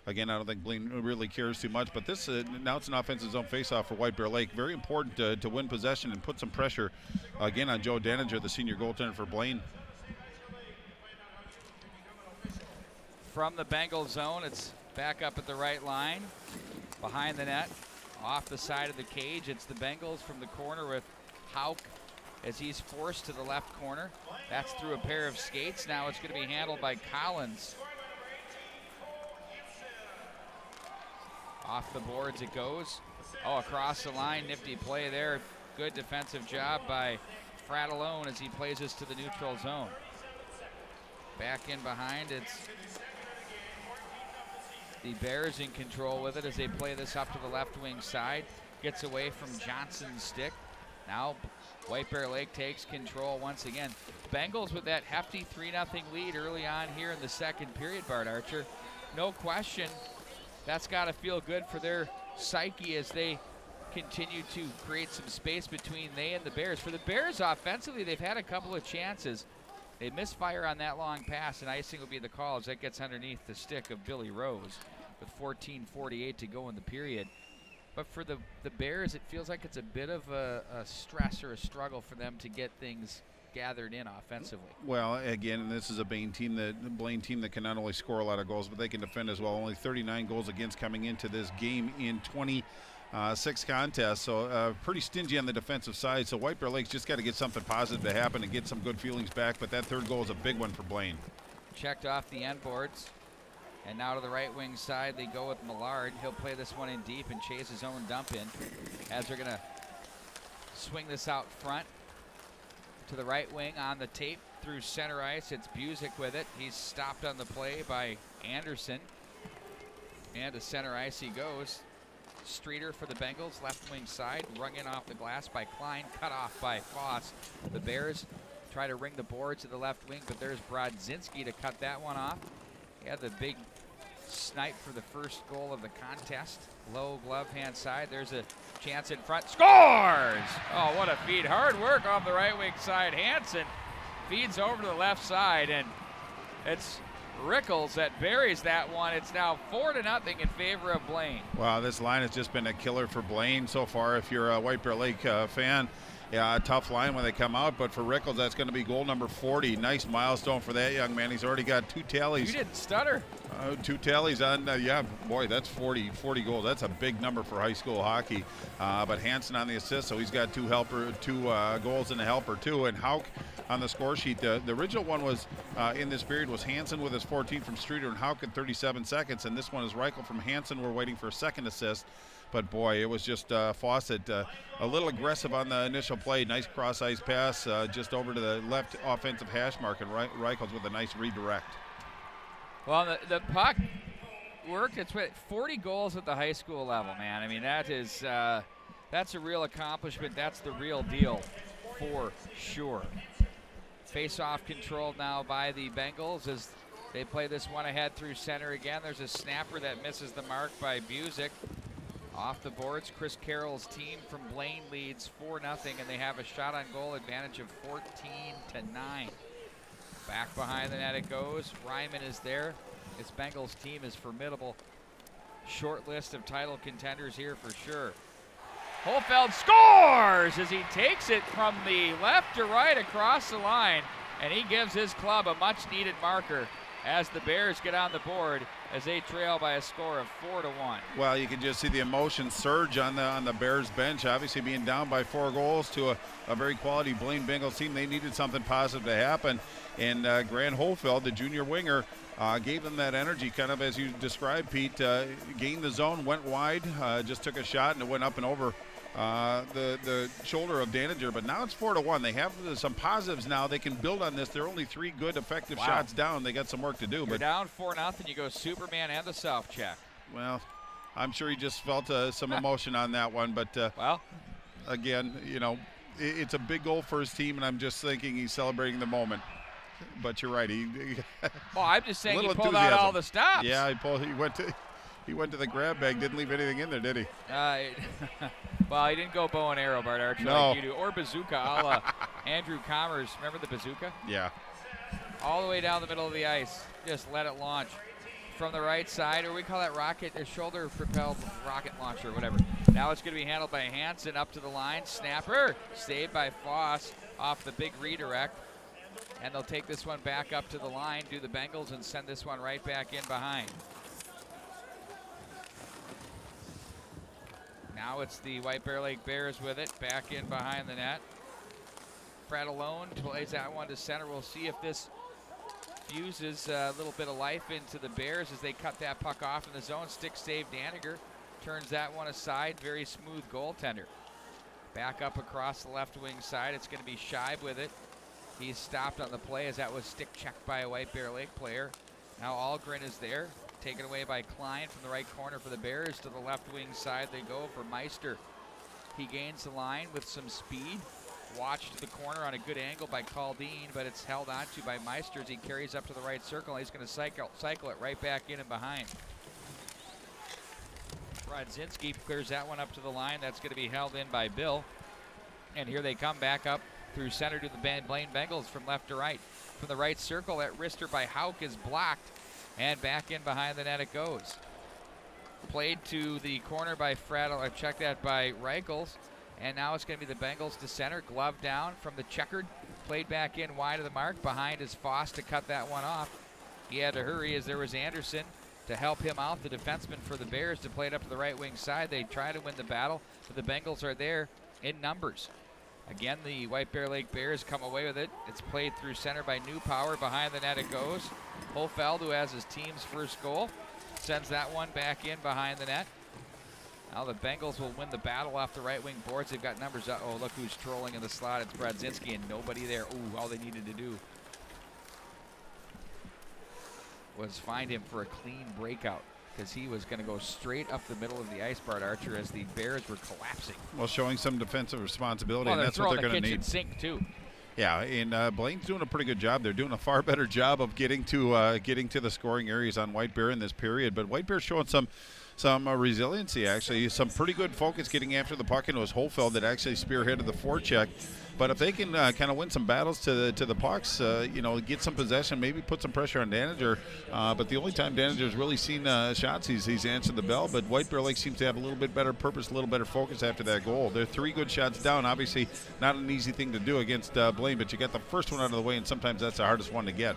again, I don't think Blaine really cares too much. But this now it's an offensive zone faceoff for White Bear Lake. Very important to win possession and put some pressure again on Joe Daniger, the senior goaltender for Blaine. From the Bengal zone, it's back up at the right line, behind the net, off the side of the cage. It's the Bengals from the corner with Hauk as he's forced to the left corner. That's through a pair of skates. Now it's going to be handled by Collins. Off the boards it goes. Oh, across the line, nifty play there. Good defensive job by Fratellone as he plays this to the neutral zone. Back in behind, it's the Bears in control with it as they play this up to the left wing side. Gets away from Johnson's stick. Now White Bear Lake takes control once again. Bengals with that hefty 3-0 lead early on here in the second period, Bart Archer. No question, that's got to feel good for their psyche as they continue to create some space between they and the Bears. For the Bears offensively, they've had a couple of chances. They misfire on that long pass, and icing will be the call as that gets underneath the stick of Billy Rose with 14:48 to go in the period. But for the Bears, it feels like it's a bit of a stress or a struggle for them to get things gathered in offensively. Well, again, this is a Blaine team that can not only score a lot of goals, but they can defend as well. Only 39 goals against coming into this game in 26 contests, so pretty stingy on the defensive side. So White Bear Lake's just got to get something positive to happen and get some good feelings back, but that third goal is a big one for Blaine. Checked off the end boards, and now to the right wing side they go with Millard. He'll play this one in deep and chase his own dump in as they're going to swing this out front to the right wing on the tape through center ice. It's Busick with it. He's stopped on the play by Anderson, and to center ice he goes. Streeter for the Bengals, left wing side, rung in off the glass by Klein, cut off by Foss. The Bears try to ring the boards to the left wing, but there's Brodzinski to cut that one off. He had the big snipe for the first goal of the contest. Low glove hand side, there's a chance in front, scores! Oh, what a feed, hard work off the right wing side. Hansen feeds over to the left side, and it's Rickles that buries that one. It's now 4-0 in favor of Blaine. Wow, this line has just been a killer for Blaine so far. If you're a White Bear Lake fan, yeah, a tough line when they come out, but for Rickles, that's going to be goal number 40. Nice milestone for that young man. He's already got 2 tallies. You didn't stutter. 2 tallies on, yeah, boy, that's 40 goals. That's a big number for high school hockey. But Hansen on the assist, so he's got 2 goals and a helper too. And Hauk on the score sheet. The original one was in this period was Hansen with his 14 from Streeter and Hauk in 37 seconds, and this one is Reichel from Hansen. We're waiting for a second assist. But boy, it was just Fawcett a little aggressive on the initial play. Nice cross-ice pass just over to the left offensive hash mark, and Reichels with a nice redirect. Well, the puck worked. It's 40 goals at the high school level, man. I mean, that's a real accomplishment. That's the real deal for sure. Face-off controlled now by the Bengals as they play this one ahead through center again. There's a snapper that misses the mark by Busick. Off the boards, Chris Carroll's team from Blaine leads 4-0, and they have a shot on goal advantage of 14-9. Back behind the net it goes. Ryman is there. This Bengals team is formidable. Short list of title contenders here for sure. Holfeld scores as he takes it from the left to right across the line, and he gives his club a much-needed marker as the Bears get on the board as they trail by a score of 4-1. Well, you can just see the emotion surge on the Bears bench. Obviously, being down by 4 goals to a very quality Blaine Bengals team, they needed something positive to happen. And Grant Holfeld, the junior winger, gave them that energy, kind of as you described, Pete. Gained the zone, went wide, just took a shot, and it went up and over the shoulder of Daniger. But now it's 4-1. They have some positives now. They can build on this. They're only 3 good, effective shots down. They got some work to do. You're down 4-0. You go Superman and the South check. Well, I'm sure he just felt some emotion on that one. But, well, again, you know, it's a big goal for his team, and I'm just thinking he's celebrating the moment. But you're right. Well, I'm just saying he pulled out all the stops. Yeah, he went to the grab bag. Didn't leave anything in there, did he? Well, he didn't go bow and arrow, Bart Archer, like you do, or bazooka, a la Andrew Commerce. Remember the bazooka? Yeah. All the way down the middle of the ice. Just let it launch from the right side, or we call that rocket, a shoulder-propelled rocket launcher, or whatever. Now it's going to be handled by Hansen up to the line. Snapper saved by Foss off the big redirect. And they'll take this one back up to the line, do the Bengals, and send this one right back in behind. Now it's the White Bear Lake Bears with it, back in behind the net. Fratellone plays that one to center. We'll see if this fuses a little bit of life into the Bears as they cut that puck off in the zone. Stick save Daniger, turns that one aside. Very smooth goaltender. Back up across the left wing side. It's going to be Scheib with it. He's stopped on the play as that was stick checked by a White Bear Lake player. Now Algren is there, taken away by Klein from the right corner for the Bears. To the left wing side they go for Meister. He gains the line with some speed. Watched to the corner on a good angle by Caldine, but it's held onto by Meister as he carries up to the right circle. He's going to cycle it right back in and behind. Brodzinski clears that one up to the line. That's going to be held in by Bill. And here they come back up through center to the Blaine Bengals from left to right. From the right circle, that wrister by Hauk is blocked, and back in behind the net it goes. Played to the corner by Frattel, I checked that by Reichels, and now it's going to be the Bengals to center, glove down from the checkered, played back in wide of the mark. Behind is Foss to cut that one off. He had to hurry as there was Anderson to help him out, the defenseman for the Bears, to play it up to the right wing side. They try to win the battle, but the Bengals are there in numbers. Again, the White Bear Lake Bears come away with it. It's played through center by Newpower. Behind the net it goes. Hofeld, who has his team's first goal, sends that one back in behind the net. Now the Bengals will win the battle off the right wing boards. They've got numbers up. Oh, look who's trolling in the slot. It's Brodzinski and nobody there. Ooh, all they needed to do was find him for a clean breakout, because he was going to go straight up the middle of the ice, Bart Archer, as the Bears were collapsing. Well, showing some defensive responsibility, well, and that's what they're going to need. Sink too. Yeah, and Blaine's doing a pretty good job. They're doing a far better job of getting to the scoring areas on White Bear in this period. But White Bear's showing some resiliency, actually. Some pretty good focus getting after the puck, and it was Holfeld that actually spearheaded the forecheck. But if they can kind of win some battles to the pucks, get some possession, maybe put some pressure on Daniger. But the only time Daniger's really seen shots, he's answered the bell. But White Bear Lake seems to have a little bit better purpose, a little better focus after that goal. They're 3 good shots down. Obviously, not an easy thing to do against Blaine, but you get the first one out of the way, and sometimes that's the hardest one to get.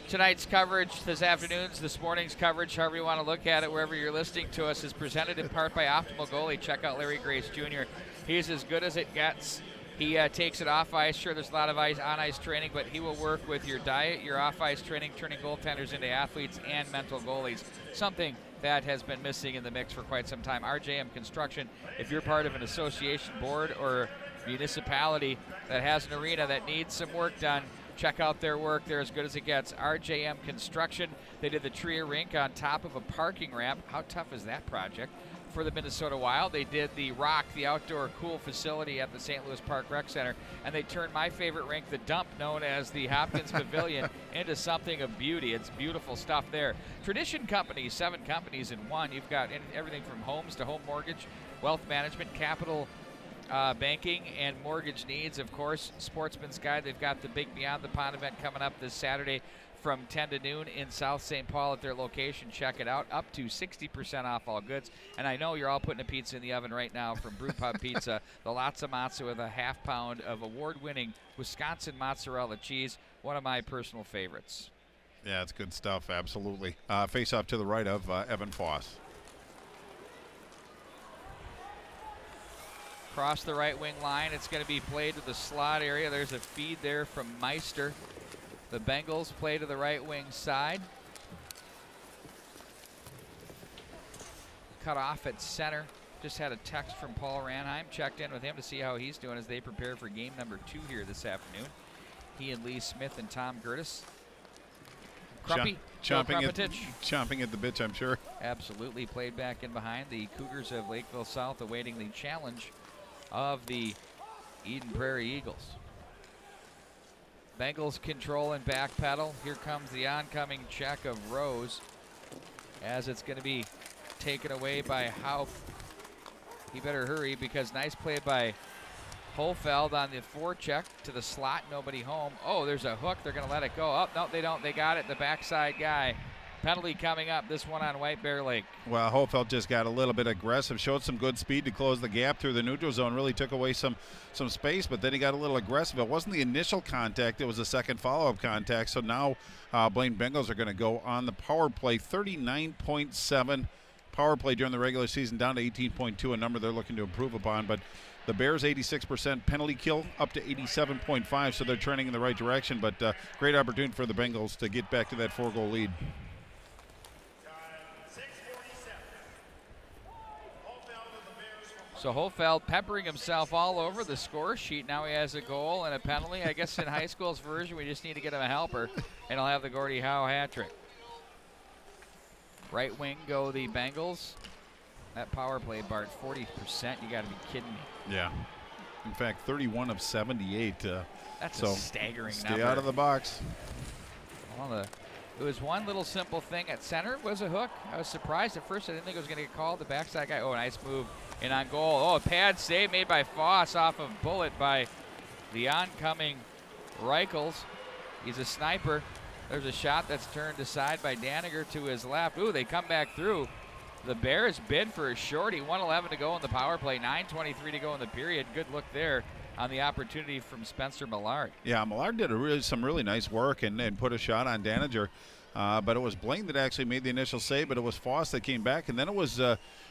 Tonight's coverage, this afternoon's, this morning's coverage, however you want to look at it, wherever you're listening to us, is presented in part by Optimal Goalie. Check out Larry Grace Jr. He's as good as it gets. He takes it off ice. Sure, there's a lot of on-ice training, but he will work with your diet, your off-ice training, turning goaltenders into athletes and mental goalies, something that has been missing in the mix for quite some time. RJM Construction, if you're part of an association board or municipality that has an arena that needs some work done, check out their work. They're as good as it gets. RJM Construction, they did the Trier rink on top of a parking ramp. How tough is that project? For the Minnesota Wild, they did the Rock, the outdoor cool facility at the St. Louis Park Rec Center, and they turned my favorite rink, the Dump, known as the Hopkins Pavilion, into something of beauty. It's beautiful stuff there. Tradition Company, 7 companies in one. You've got everything from homes to home mortgage, wealth management, capital banking, and mortgage needs. Of course, Sportsman's Guide, they've got the big Beyond the Pond event coming up this Saturday from 10 to noon in South St. Paul at their location. Check it out. Up to 60% off all goods. And I know you're all putting a pizza in the oven right now from Brew Pub Pizza. The Latza Matza with a half pound of award-winning Wisconsin mozzarella cheese, one of my personal favorites. Yeah, it's good stuff, absolutely. Face off to the right of Evan Foss. Across the right wing line, it's going to be played to the slot area. There's a feed there from Meister. The Bengals play to the right wing side. Cut off at center. Just had a text from Paul Ranheim. Checked in with him to see how he's doing as they prepare for game number 2 here this afternoon. He and Lee Smith and Tom Gertis. Crumpy, chomping at the bitch, I'm sure. Absolutely. Played back in behind. The Cougars of Lakeville South awaiting the challenge of the Eden Prairie Eagles. Bengals control and back pedal. Here comes the oncoming check of Rose as it's going to be taken away by Haupt. He better hurry because nice play by Holfeld on the forecheck to the slot. Nobody home. Oh, there's a hook. They're going to let it go. Oh, no, they don't. They got it. The backside guy. Penalty coming up. This one on White Bear Lake. Well, Holfeld just got a little bit aggressive. Showed some good speed to close the gap through the neutral zone. Really took away some space, but then he got a little aggressive. It wasn't the initial contact. It was the second follow-up contact. So now Blaine Bengals are going to go on the power play. 39.7 power play during the regular season, down to 18.2, a number they're looking to improve upon. But the Bears 86% penalty kill up to 87.5, so they're trending in the right direction. But great opportunity for the Bengals to get back to that 4-goal lead. So Holfeld peppering himself all over the score sheet. Now he has a goal and a penalty. I guess in high school's version, we just need to get him a helper, and he'll have the Gordie Howe hat trick. Right wing go the Bengals. That power play, Bart, 40%. You got to be kidding me. Yeah. In fact, 31 of 78. That's a staggering number. Stay out of the box. Well, it was one little simple thing at center was a hook. I was surprised at first. I didn't think it was going to get called. The backside guy. Oh, nice move. And on goal. Oh, a pad save made by Foss off of bullet by the oncoming Reichels. He's a sniper. There's a shot that's turned aside by Daniger to his left. Ooh, they come back through. The Bears bid for a shorty. 1:11 to go in the power play. 9:23 to go in the period. Good look there on the opportunity from Spencer Millard. Yeah, Millard did some really nice work and put a shot on Daniger. But it was Blaine that actually made the initial save, but it was Foss that came back. And then it was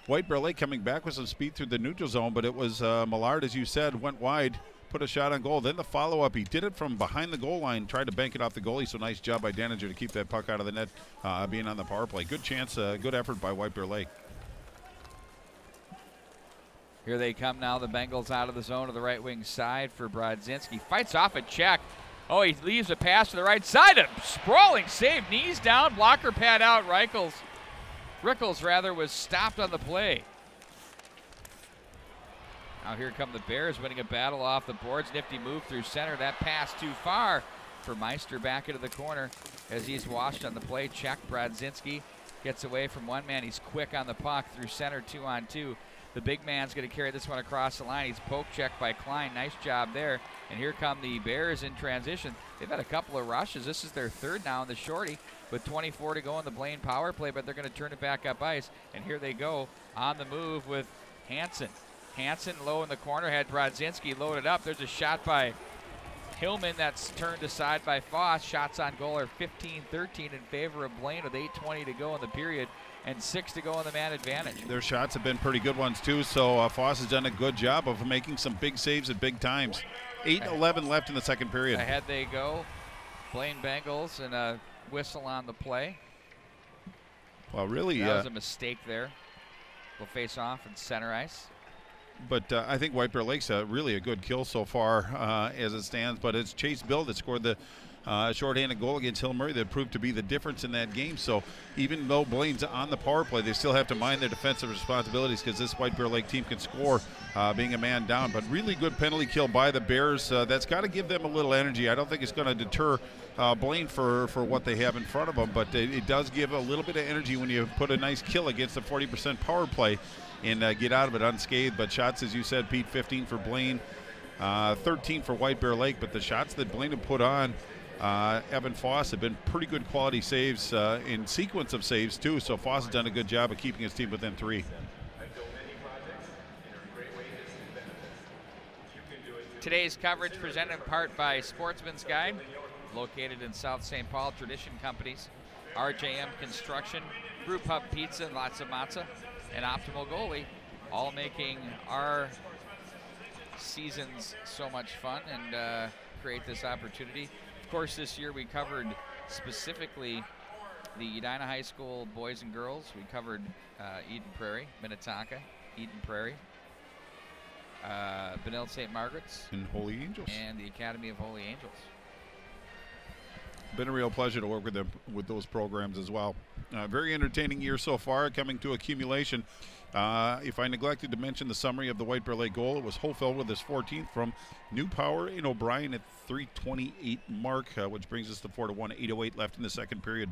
White Bear Lake coming back with some speed through the neutral zone, but it was Millard, as you said, went wide, put a shot on goal. Then the follow-up, he did it from behind the goal line, tried to bank it off the goalie, so nice job by Daniger to keep that puck out of the net, being on the power play. Good chance, good effort by White Bear Lake. Here they come now, the Bengals out of the zone to the right wing side for Brodzinski. Fights off a check. Oh, he leaves a pass to the right side. A sprawling save, knees down, blocker pad out. Rickles was stopped on the play. Now here come the Bears winning a battle off the boards. Nifty move through center. That pass too far for Meister back into the corner as he's washed on the play. Check. Brodzinski gets away from one man. He's quick on the puck through center, 2-on-2. The big man's going to carry this one across the line. He's poke checked by Klein. Nice job there. And here come the Bears in transition. They've had a couple of rushes. This is their third now in the shorty with 24 to go in the Blaine power play, but they're going to turn it back up ice. And here they go on the move with Hansen. Hansen low in the corner, had Brodzinski loaded up. There's a shot by Hillman that's turned aside by Foss. Shots on goal are 15-13 in favor of Blaine with 8:20 to go in the period and 6 to go in the man advantage. Their shots have been pretty good ones too, so Foss has done a good job of making some big saves at big times. 8:11 left in the second period. Ahead they go. Blaine Bengals and a whistle on the play. Well, really, that was a mistake there. We'll face off in center ice. But I think White Bear Lake's really a good kill so far as it stands. But it's Chase Bill that scored the shorthanded goal against Hill Murray that proved to be the difference in that game. So even though Blaine's on the power play, they still have to mind their defensive responsibilities because this White Bear Lake team can score being a man down. But really good penalty kill by the Bears. That's got to give them a little energy. I don't think it's going to deter Blaine for what they have in front of them, but it does give a little bit of energy when you put a nice kill against a 40% power play and get out of it unscathed. But shots, as you said, Pete, 15 for Blaine, 13 for White Bear Lake. But the shots that Blaine have put on Evan Foss have been pretty good quality saves in sequence of saves too. So Foss has done a good job of keeping his team within 3. Today's coverage presented in part by Sportsman's Guide. located in South St. Paul, Tradition Companies, RJM Construction, Brew Pub Pizza, and lots of matzah, and Optimal Goalie, all making our seasons so much fun and create this opportunity. Of course, this year we covered specifically the Edina High School boys and girls. We covered Eden Prairie, Minnetonka, Eden Prairie, Benilde St. Margaret's, and Holy Angels, and the Academy of Holy Angels. Been a real pleasure to work with them with those programs as well. Very entertaining year so far, coming to accumulation. If I neglected to mention the summary of the White Bear Lake goal, it was Hofeld with his 14th from New Power in O'Brien at 3:28 mark, which brings us to 4-1, 8:08 left in the second period.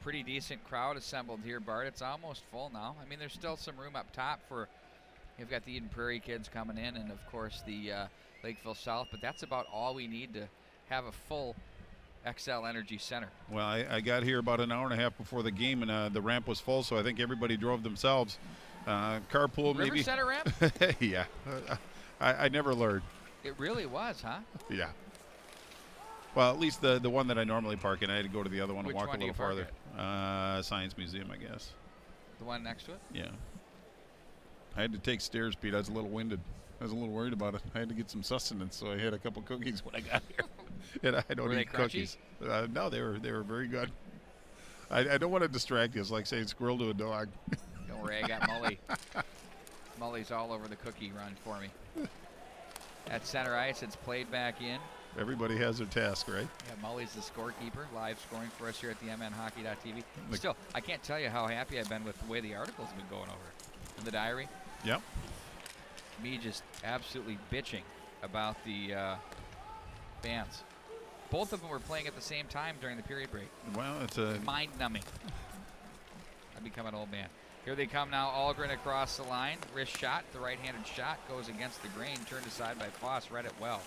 Pretty decent crowd assembled here, Bart. It's almost full now. I mean, there's still some room up top for, you've got the Eden Prairie kids coming in, and of course the Lakeville South, but that's about all we need to have a full XL Energy Center. Well, I got here about an hour and a half before the game, and the ramp was full, so I think everybody drove themselves. Carpool River maybe. Center ramp? Yeah. I never learned. It really was, huh? Yeah. Well, at least the one that I normally park in. I had to go to the other one Which and walk one a do you little park farther. Science Museum, I guess. The one next to it? Yeah. I had to take stairs, Pete. I was a little winded. I was a little worried about it. I had to get some sustenance, so I had a couple cookies when I got here. And I don't Were they eat crunchy? cookies. No, they were very good. I don't want to distract you. It's like saying squirrel to a dog. Don't worry, I got Mully. Mully's all over the cookie run for me. At center ice, it's played back in. Everybody has their task, right? Yeah, Mully's the scorekeeper, live scoring for us here at the MNHockey.tv. Still, I can't tell you how happy I've been with the way the articles have been going over in the diary. Yep. Me just absolutely bitching about the fans. Both of them were playing at the same time during the period break. Well, it's a Mind-numbing. I've become an old man. Here they come now, Algren across the line. Wrist shot, the right-handed shot goes against the grain, turned aside by Foss, read it well.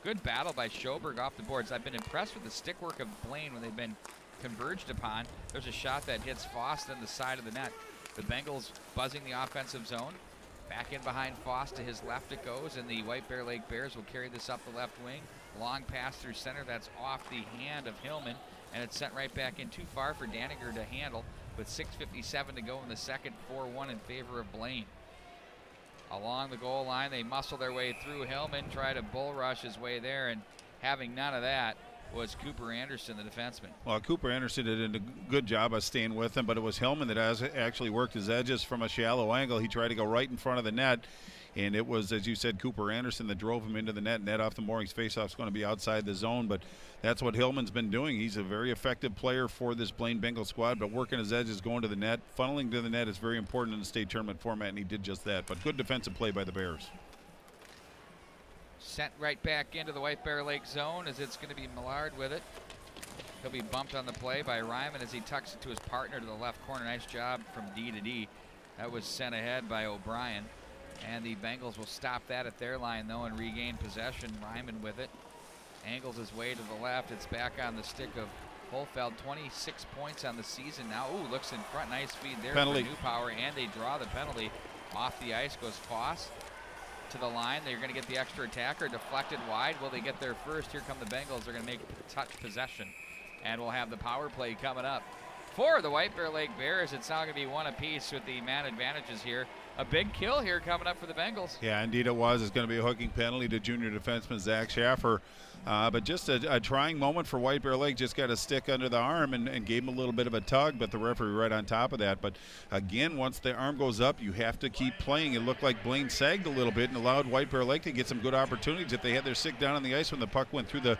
Good battle by Schoberg off the boards. I've been impressed with the stick work of Blaine when they've been converged upon. There's a shot that hits Foss on the side of the net. The Bengals buzzing the offensive zone. Back in behind Foss, to his left it goes, and the White Bear Lake Bears will carry this up the left wing. Long pass through center, that's off the hand of Hillman, and it's sent right back in, too far for Daniger to handle. With 6:57 to go in the second, 4-1 in favor of Blaine. Along the goal line, they muscle their way through. Hillman tried to bull rush his way there, and having none of that was Cooper Anderson, the defenseman. Well, Cooper Anderson did a good job of staying with him, but it was Hillman that actually worked his edges from a shallow angle. He tried to go right in front of the net, and it was, as you said, Cooper Anderson that drove him into the net. Net off the moorings. Faceoff's going to be outside the zone, but that's what Hillman's been doing. He's a very effective player for this Blaine Bengals squad, but working his edges, going to the net, funneling to the net is very important in the state tournament format, and he did just that. But good defensive play by the Bears. Sent right back into the White Bear Lake zone as it's going to be Millard with it. He'll be bumped on the play by Ryman as he tucks it to his partner to the left corner. Nice job from D to D. That was sent ahead by O'Brien. And the Bengals will stop that at their line, though, and regain possession. Ryman with it. Angles his way to the left. It's back on the stick of Holfeld. 26 points on the season now. Ooh, looks in front. Nice feed there Penalty. for New Power, and they draw the penalty. Off the ice goes Foss to the line. They're going to get the extra attacker. Deflected wide. Will they get there first? Here come the Bengals. They're going to make touch possession. And we'll have the power play coming up. For the White Bear Lake Bears, it's now going to be one apiece with the man advantages here. A big kill here coming up for the Bengals. Yeah, indeed it was. It's going to be a hooking penalty to junior defenseman Zach Schaffer. But just a trying moment for White Bear Lake. Just got a stick under the arm and gave him a little bit of a tug, but the referee right on top of that. But again, once the arm goes up, you have to keep playing. It looked like Blaine sagged a little bit and allowed White Bear Lake to get some good opportunities. If they had their stick down on the ice when the puck went through the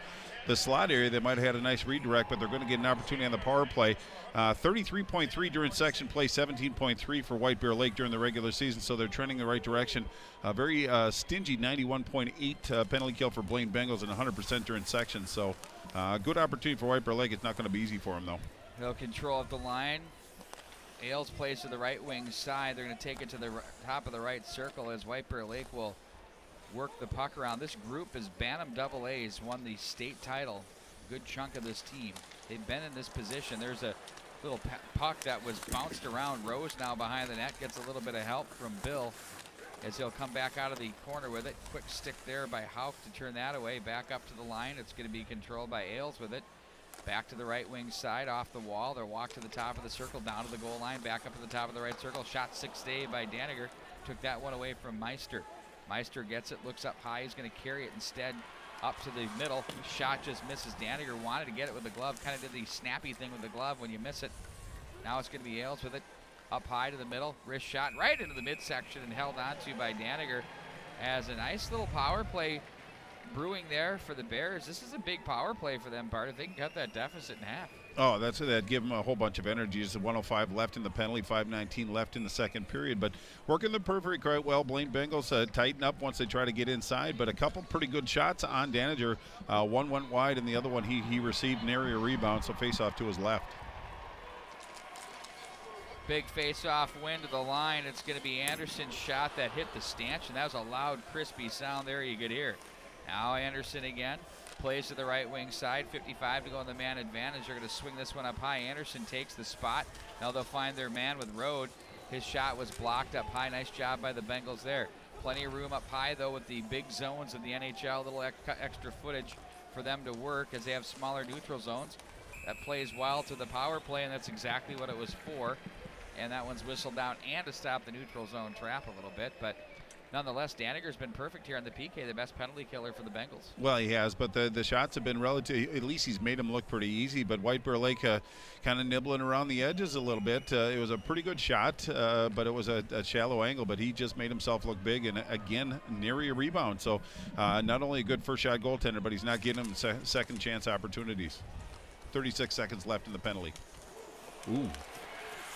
slot area, they might have had a nice redirect, but they're going to get an opportunity on the power play. 33.3 during section play, 17.3 for White Bear Lake during the regular season, so they're trending the right direction. Very stingy 91.8 penalty kill for Blaine Bengals and 100% during section, so good opportunity for White Bear Lake. It's not going to be easy for them, though. They'll control up the line. Ailes plays to the right wing side. They're going to take it to the top of the right circle as White Bear Lake will work the puck around. This group is Bantam Double A's, won the state title. Good chunk of this team. They've been in this position. There's a little puck that was bounced around. Rose now behind the net, gets a little bit of help from Bill. as he'll come back out of the corner with it. Quick stick there by Hauk to turn that away. Back up to the line. It's going to be controlled by Ailes with it. Back to the right wing side, off the wall. They'll walk to the top of the circle, down to the goal line, back up to the top of the right circle. Shot 6-8 by Daniger. Took that one away from Meister. Meister gets it, looks up high. He's going to carry it instead up to the middle. Shot just misses. Daniger wanted to get it with the glove. Kind of did the snappy thing with the glove when you miss it. Now it's going to be Ailes with it. Up high to the middle. Wrist shot right into the midsection and held onto by Daniger. As a nice little power play brewing there for the Bears. This is a big power play for them, Bart. If they can cut that deficit in half. Oh, that's that'd give them a whole bunch of energy. There's 105 left in the penalty, 5:19 left in the second period. But working the periphery quite well. Blaine Bengals tighten up once they try to get inside. But a couple pretty good shots on Daniger. One went wide, and the other one he received an area rebound, so face off to his left. Big face-off win to the line. It's going to be Anderson's shot that hit the stanchion. That was a loud, crispy sound there you could hear. Now Anderson again. Plays to the right wing side. 55 to go on the man advantage. They're going to swing this one up high. Anderson takes the spot. Now they'll find their man with Rode. His shot was blocked up high. Nice job by the Bengals there. Plenty of room up high, though, with the big zones of the NHL. A little extra footage for them to work as they have smaller neutral zones. That plays well to the power play, and that's exactly what it was for. And that one's whistled down and to stop the neutral zone trap a little bit. But nonetheless, Daniger's been perfect here on the PK, the best penalty killer for the Bengals. Well, he has, but the shots have been relative. At least he's made them look pretty easy. But White Bear Lake kind of nibbling around the edges a little bit. It was a pretty good shot, but it was a shallow angle. But he just made himself look big, and again, near a rebound. So not only a good first shot goaltender, but he's not getting him second chance opportunities. 36 seconds left in the penalty. Ooh.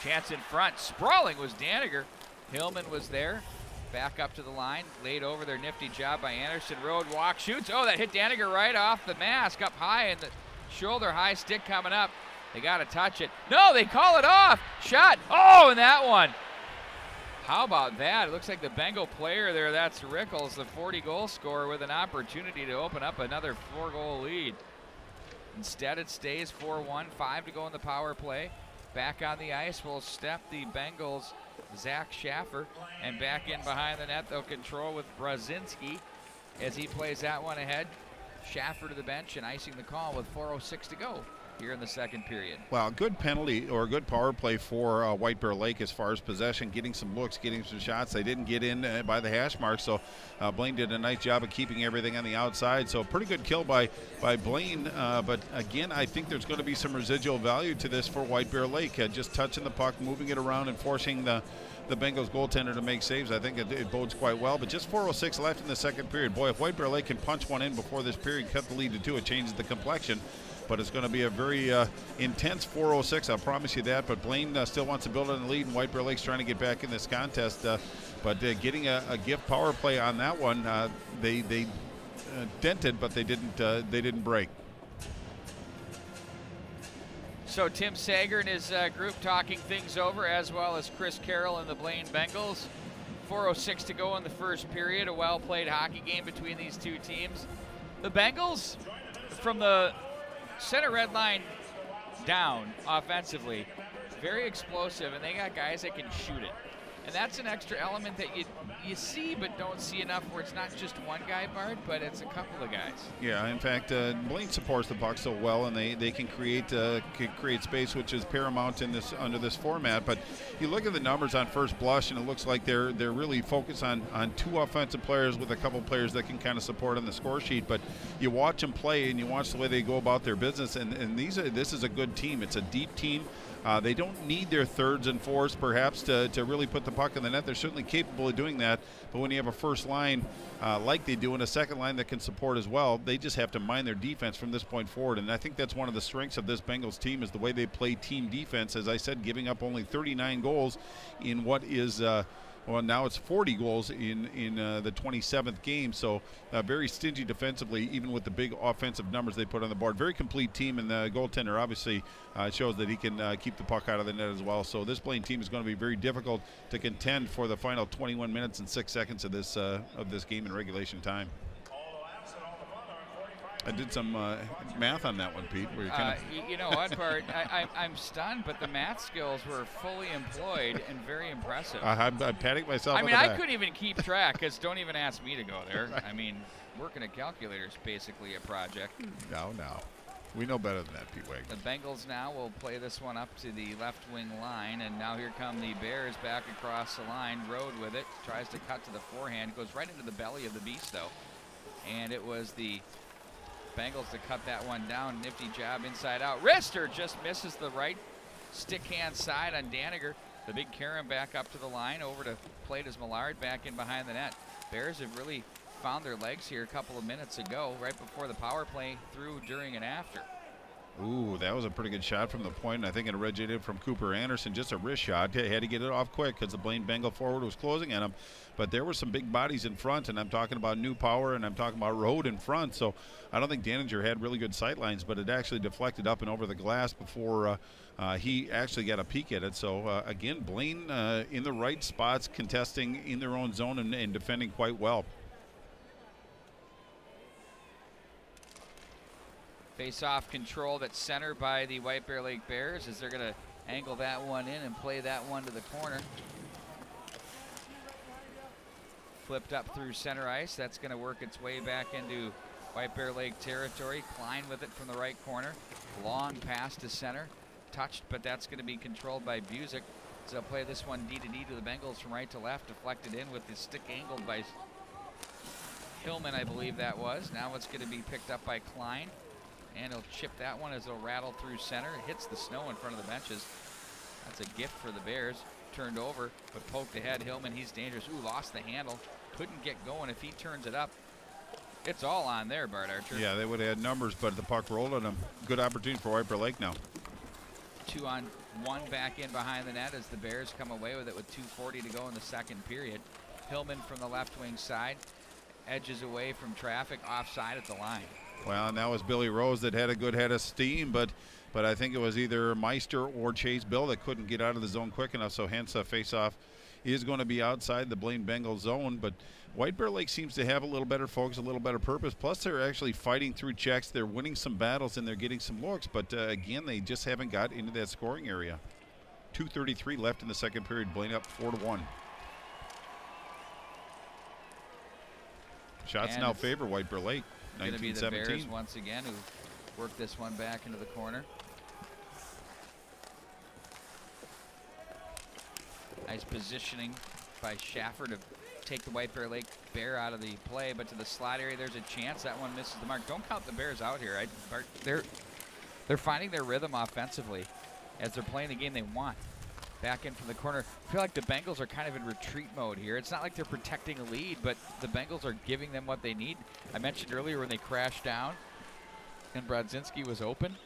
Chance in front. Sprawling was Daniger. Hillman was there. Back up to the line. Laid over their nifty job by Anderson. Road walk, shoots. Oh, that hit Daniger right off the mask. Up high and the shoulder high stick coming up. They got to touch it. No, they call it off. Shot. Oh, and that one. How about that? It looks like the Bengal player there, that's Rickles, the 40-goal scorer, with an opportunity to open up another 4-goal lead. Instead, it stays 4-1. 5 to go in the power play. Back on the ice will step the Bengals, Zach Schaffer, and back in behind the net they'll control with Brazinski as he plays that one ahead. Schaffer to the bench and icing the call with 4:06 to go here in the second period. Well, good penalty or good power play for White Bear Lake as far as possession, getting some looks, getting some shots. They didn't get in by the hash mark, so Blaine did a nice job of keeping everything on the outside. So pretty good kill by Blaine, but again, I think there's going to be some residual value to this for White Bear Lake. Just touching the puck, moving it around, and forcing the Bengals goaltender to make saves. I think it bodes quite well, but just 4:06 left in the second period. Boy, if White Bear Lake can punch one in before this period, cut the lead to 2, it changes the complexion. But it's going to be a very intense 4:06, I'll promise you that. But Blaine still wants to build on the lead, and White Bear Lake's trying to get back in this contest. But getting a gift power play on that one, they dented, but they didn't break. So Tim Sager and his group talking things over, as well as Chris Carroll and the Blaine Bengals. 4:06 to go in the first period. A well-played hockey game between these two teams. The Bengals, from the center red line down offensively, very explosive, and they got guys that can shoot it. And that's an extra element that you see but don't see enough, where it's not just one guy, Bart, but it's a couple of guys. Yeah, in fact, Blaine supports the puck so well, and they can create space, which is paramount in this under this format. But you look at the numbers on first blush, and it looks like they're really focused on 2 offensive players with a couple players that can kind of support on the score sheet. But you watch them play, and you watch the way they go about their business, and this is a good team. It's a deep team. They don't need their thirds and fourths, perhaps, to really put the puck in the net. They're certainly capable of doing that. But when you have a first line like they do, and a second line that can support as well, they just have to mind their defense from this point forward. And I think that's one of the strengths of this Bengals team, is the way they play team defense. As I said, giving up only 39 goals in what is well, now it's 40 goals in the 27th game, so very stingy defensively, even with the big offensive numbers they put on the board. Very complete team, and the goaltender obviously shows that he can keep the puck out of the net as well. So this Blaine team is going to be very difficult to contend for the final 21 minutes and 6 seconds of this game in regulation time. I did some math on that one, Pete. Where you know what, Bart? I'm stunned, but the math skills were fully employed and very impressive. I'm patting myself on the I back. couldn't even keep track, because don't even ask me to go there. Right. I mean, working a calculator is basically a project. No. We know better than that, Pete Wagner. The Bengals now will play this one up to the left wing line, and now here come the Bears back across the line. Road with it, tries to cut to the forehand, goes right into the belly of the beast, though. And it was the Bengals to cut that one down. Nifty job inside out. Wrister just misses the right stick hand side on Daniger. The big Karen back up to the line. Over to plate as Millard back in behind the net. Bears have really found their legs here a couple of minutes ago, right before the power play, through, during, and after. Ooh, that was a pretty good shot from the point, and I think it originated from Cooper Anderson. Just a wrist shot. Had to get it off quick because the Blaine Bengal forward was closing on him. But there were some big bodies in front, and I'm talking about New Power, and I'm talking about Road in front. So I don't think Daninger had really good sight lines, but it actually deflected up and over the glass before he actually got a peek at it. So, again, Blaine in the right spots, contesting in their own zone and defending quite well. Face-off controlled at center by the White Bear Lake Bears as they're going to angle that one in and play that one to the corner. Flipped up through center ice. That's going to work its way back into White Bear Lake territory. Klein with it from the right corner. Long pass to center. Touched, but that's going to be controlled by Busick. So they'll play this one D to D to the Bengals from right to left. Deflected in with the stick angled by Hillman, I believe that was. Now it's going to be picked up by Klein. And he'll chip that one as it'll rattle through center. It hits the snow in front of the benches. That's a gift for the Bears. Turned over, but poked ahead. Hillman, he's dangerous. Ooh, lost the handle. Couldn't get going. If he turns it up, it's all on there, Bart Archer. Yeah, they would have had numbers, but the puck rolled on them. Good opportunity for White Bear Lake now. 2-on-1 back in behind the net as the Bears come away with it with 2:40 to go in the second period. Hillman from the left wing side. Edges away from traffic, offside at the line. Well, and that was Billy Rose that had a good head of steam, but I think it was either Meister or Chase Bill that couldn't get out of the zone quick enough, so hence a face-off is going to be outside the Blaine Bengal zone. But White Bear Lake seems to have a little better focus, a little better purpose, plus they're actually fighting through checks. They're winning some battles, and they're getting some looks, but again, they just haven't got into that scoring area. 2:33 left in the second period, Blaine up 4-1. Shots now favor White Bear Lake. Going to be the Bears once again who work this one back into the corner. Nice positioning by Schaffer to take the White Bear Lake Bear out of the play, but to the slot area there's a chance that one misses the mark. Don't count the Bears out here. They're finding their rhythm offensively as they're playing the game they want. Back in from the corner. I feel like the Bengals are kind of in retreat mode here. It's not like they're protecting a lead, but the Bengals are giving them what they need. I mentioned earlier when they crashed down and Brodzinski was open.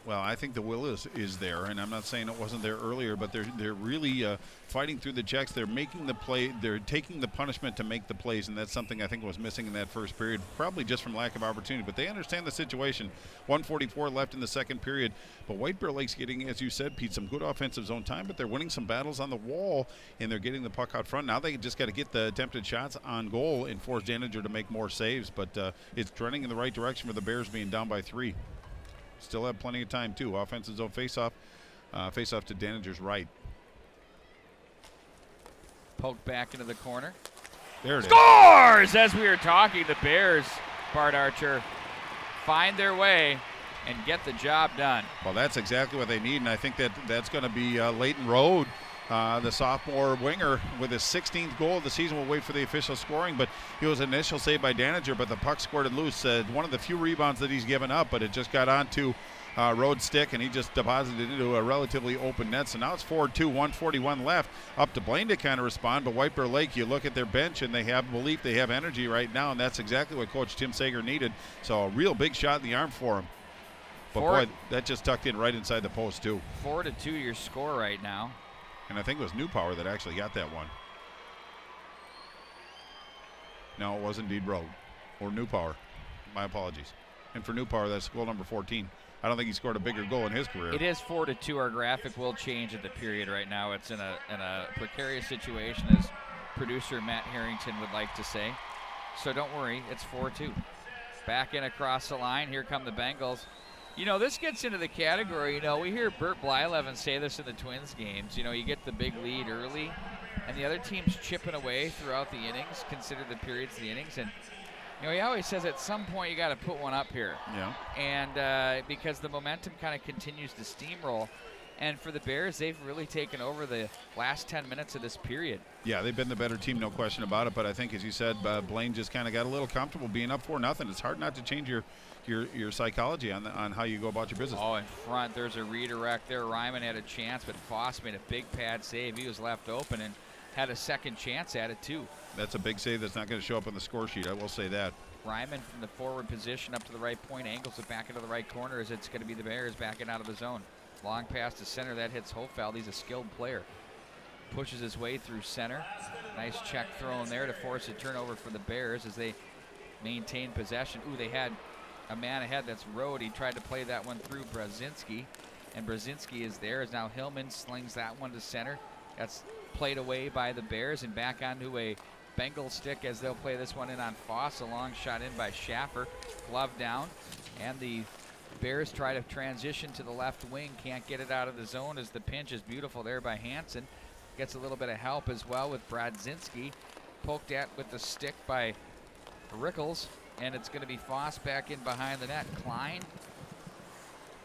Well, I think the will is there, and I'm not saying it wasn't there earlier, but they're really fighting through the checks. They're making the play. They're taking the punishment to make the plays, and that's something I think was missing in that first period, probably just from lack of opportunity. But they understand the situation. 1:44 left in the second period. But White Bear Lake's getting, as you said, Pete, some good offensive zone time, but they're winning some battles on the wall, and they're getting the puck out front. Now they just got to get the attempted shots on goal and force Daninger to make more saves. But it's trending in the right direction for the Bears being down by 3. Still have plenty of time, too. Offensive zone face-off to Daninger's right. Poked back into the corner. There it is. Scores! As we were talking, the Bears, Bart Archer, find their way and get the job done. Well, that's exactly what they need, and I think that's going to be Leighton Road, the sophomore winger, with his 16th goal of the season. We'll wait for the official scoring, but he was an initial save by Daninger, but the puck squirted loose. One of the few rebounds that he's given up, but it just got onto Road's stick, and he just deposited it into a relatively open net. So now it's 4-2, 1:41 left. Up to Blaine to kind of respond, but White Bear Lake, you look at their bench, and they have belief, they have energy right now, and that's exactly what Coach Tim Sager needed. So a real big shot in the arm for him. But boy, that just tucked in right inside the post, too. 4-2 your score right now. And I think it was New Power that actually got that one. No, it was indeed Road or New Power. My apologies. And for New Power, that's goal number 14. I don't think he scored a bigger goal in his career. It is 4-2. Our graphic will change at the period right now. It's in a precarious situation, as producer Matt Harrington would like to say. So don't worry, it's 4-2. Back in across the line. Here come the Bengals. You know, this gets into the category, you know, we hear Bert Blyleven say this in the Twins games. You know, you get the big lead early, and the other team's chipping away throughout the innings, consider the periods of the innings. And, you know, he always says at some point you got to put one up here. Yeah. And because the momentum kind of continues to steamroll. And for the Bears, they've really taken over the last 10 minutes of this period. Yeah, they've been the better team, no question about it. But I think, as you said, Blaine just kind of got a little comfortable being up 4-0. It's hard not to change your psychology on how you go about your business. Oh, in front, there's a redirect there. Ryman had a chance, but Foss made a big pad save. He was left open and had a second chance at it, too. That's a big save that's not going to show up on the score sheet, I will say that. Ryman from the forward position up to the right point, angles it back into the right corner as it's going to be the Bears backing out of the zone. Long pass to center, that hits Hofeld. He's a skilled player. Pushes his way through center. Nice check thrown there to force a turnover for the Bears as they maintain possession. Ooh, they had a man ahead, that's Rode. He tried to play that one through Brzezinski, and Brzezinski is there as now Hillman slings that one to center. That's played away by the Bears and back onto a Bengal stick as they'll play this one in on Foss. A long shot in by Schaffer, glove down, and the Bears try to transition to the left wing, can't get it out of the zone as the pinch is beautiful there by Hansen. Gets a little bit of help as well with Brodzinski. Poked at with the stick by Rickles, and it's going to be Foss back in behind the net. Klein,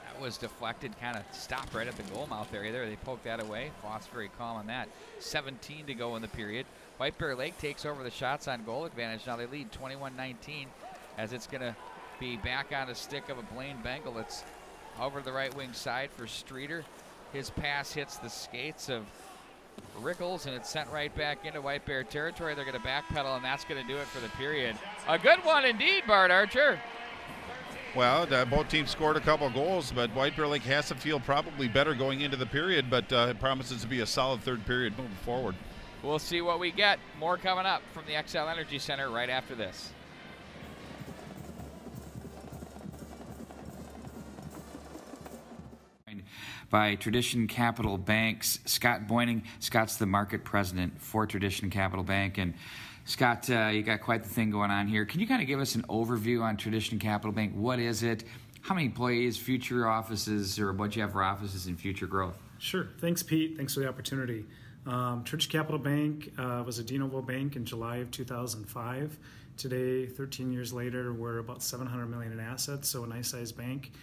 that was deflected, kind of stopped right at the goal mouth area there. They poked that away. Foss very calm on that. 17 to go in the period. White Bear Lake takes over the shots on goal advantage. Now they lead 21-19 as it's going to be back on a stick of a Blaine Bengal. It's over the right wing side for Streeter. His pass hits the skates of Rickles, and it's sent right back into White Bear territory. They're going to backpedal, and that's going to do it for the period. A good one indeed, Bart Archer. Well, both teams scored a couple goals, but White Bear Lake has to feel probably better going into the period, but it promises to be a solid third period moving forward. We'll see what we get. More coming up from the XL Energy Center right after this. By Tradition Capital Bank's Scott Boyning. Scott's the market president for Tradition Capital Bank. And Scott, you got quite the thing going on here. Can you kind of give us an overview on Tradition Capital Bank? What is it? How many employees, future offices, or what you have for offices and future growth? Sure. Thanks, Pete. Thanks for the opportunity. Tradition Capital Bank was a de novo bank in July of 2005. Today, 13 years later, we're about $700 million in assets, so a nice-sized bank.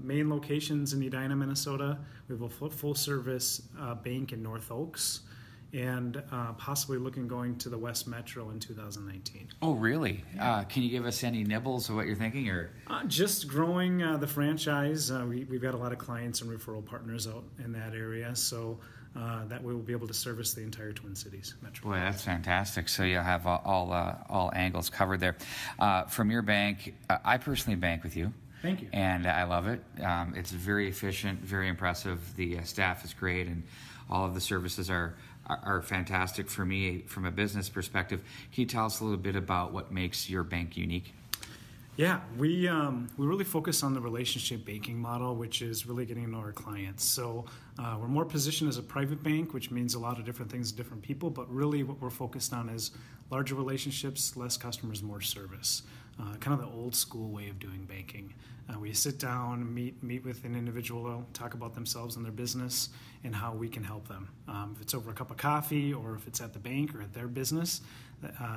Main locations in Edina, Minnesota. We have a full-service bank in North Oaks, and possibly looking going to the West Metro in 2019. Oh, really? Can you give us any nibbles of what you're thinking, or just growing the franchise? We've got a lot of clients and referral partners out in that area, so that we will be able to service the entire Twin Cities metro. Boy, that's fantastic. So you'll have all angles covered there. From your bank, I personally bank with you. Thank you. And I love it. It's very efficient, very impressive. The staff is great, and all of the services are fantastic for me from a business perspective. Can you tell us a little bit about what makes your bank unique? Yeah, we really focus on the relationship banking model, which is really getting to know our clients. So we're more positioned as a private bank, which means a lot of different things to different people, but really what we're focused on is larger relationships, less customers, more service. Kind of the old school way of doing banking. We sit down, meet with an individual, talk about themselves and their business and how we can help them. If it's over a cup of coffee or if it's at the bank or at their business,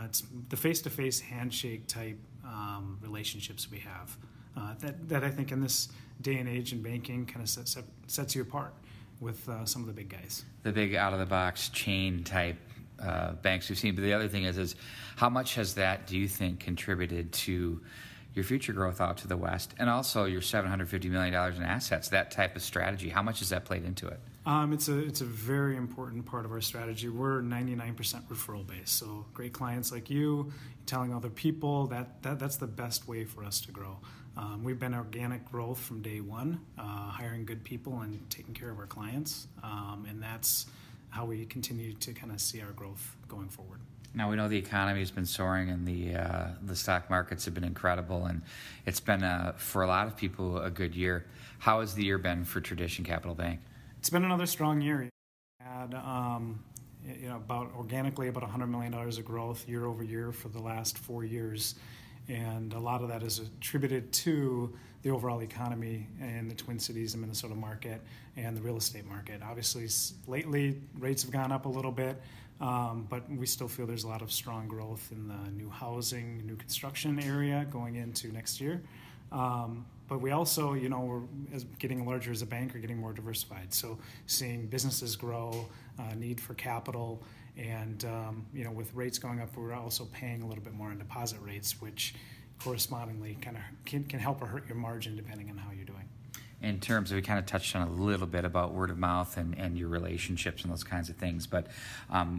it's the face-to-face handshake type relationships we have. That I think in this day and age in banking kind of sets you apart with some of the big guys. The big out-of-the-box chain type banks we've seen. But the other thing is how much has that, do you think, contributed to your future growth out to the West, and also your $750 million in assets, that type of strategy? How much has that played into it? It's a very important part of our strategy. We're 99% referral based, so great clients like you, telling other people, that's the best way for us to grow. We've been organic growth from day one, hiring good people and taking care of our clients, and that's how we continue to kind of see our growth going forward. Now, we know the economy has been soaring and the stock markets have been incredible, and it's been, for a lot of people, a good year. How has the year been for Tradition Capital Bank? It's been another strong year. We had about organically about $100 million of growth year over year for the last 4 years. And a lot of that is attributed to the overall economy in the Twin Cities and Minnesota market and the real estate market. Obviously, lately rates have gone up a little bit, but we still feel there's a lot of strong growth in the new housing, new construction area going into next year. But we also, we're getting larger as a bank, we're getting more diversified. So seeing businesses grow, need for capital, and with rates going up, we're also paying a little bit more on deposit rates, which correspondingly kind of can help or hurt your margin depending on how you're doing. In terms of, we kind of touched on a little bit about word of mouth and your relationships and those kinds of things, but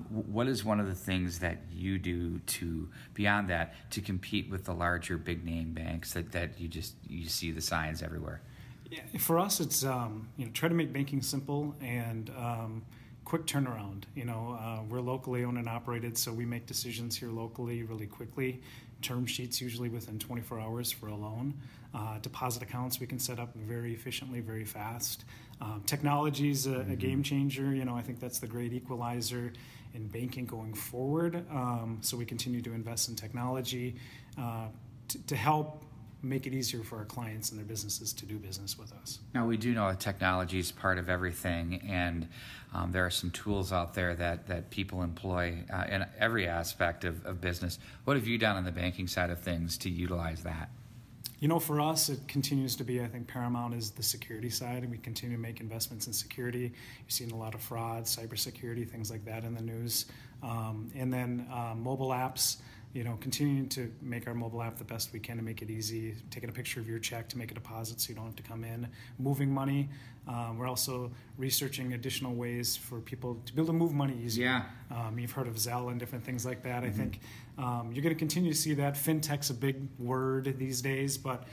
what is one of the things that you do to, beyond that, to compete with the larger big name banks that you see the signs everywhere? Yeah, for us, it's try to make banking simple and quick turnaround. We're locally owned and operated, so we make decisions here locally really quickly. Term sheets usually within 24 hours for a loan. Deposit accounts we can set up very efficiently, very fast. Technology is a game changer. I think that's the great equalizer in banking going forward. So we continue to invest in technology to help make it easier for our clients and their businesses to do business with us. Now, we do know that technology is part of everything, and there are some tools out there that people employ in every aspect of business. What have you done on the banking side of things to utilize that? For us, it continues to be, I think, paramount is the security side, and we continue to make investments in security. You're seeing a lot of fraud, cybersecurity, things like that in the news. And then mobile apps, continuing to make our mobile app the best we can to make it easy, taking a picture of your check to make a deposit so you don't have to come in, moving money. We're also researching additional ways for people to be able to move money easier. Yeah. You've heard of Zelle and different things like that. I think you're going to continue to see that. Fintech's a big word these days, but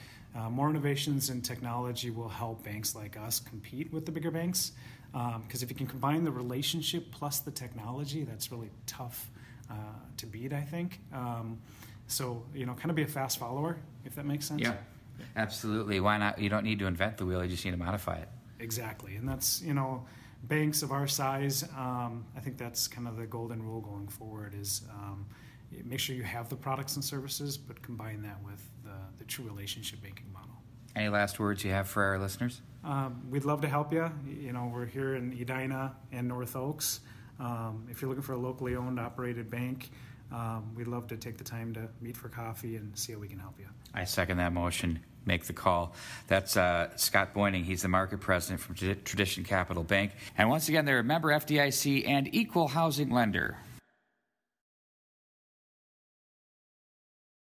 more innovations in technology will help banks like us compete with the bigger banks. Because if you can combine the relationship plus the technology, that's really tough to beat, I think. So, kind of be a fast follower, if that makes sense. Yeah, absolutely. Why not? You don't need to invent the wheel, you just need to modify it. Exactly. And that's, banks of our size, I think that's kind of the golden rule going forward is make sure you have the products and services, but combine that with the true relationship banking model. Any last words you have for our listeners? We'd love to help you. We're here in Edina and North Oaks. If you're looking for a locally owned, operated bank, we'd love to take the time to meet for coffee and see how we can help you. I second that motion. Make the call. That's Scott Boyning. He's the market president from Tradition Capital Bank. And once again, they're a member FDIC and equal housing lender.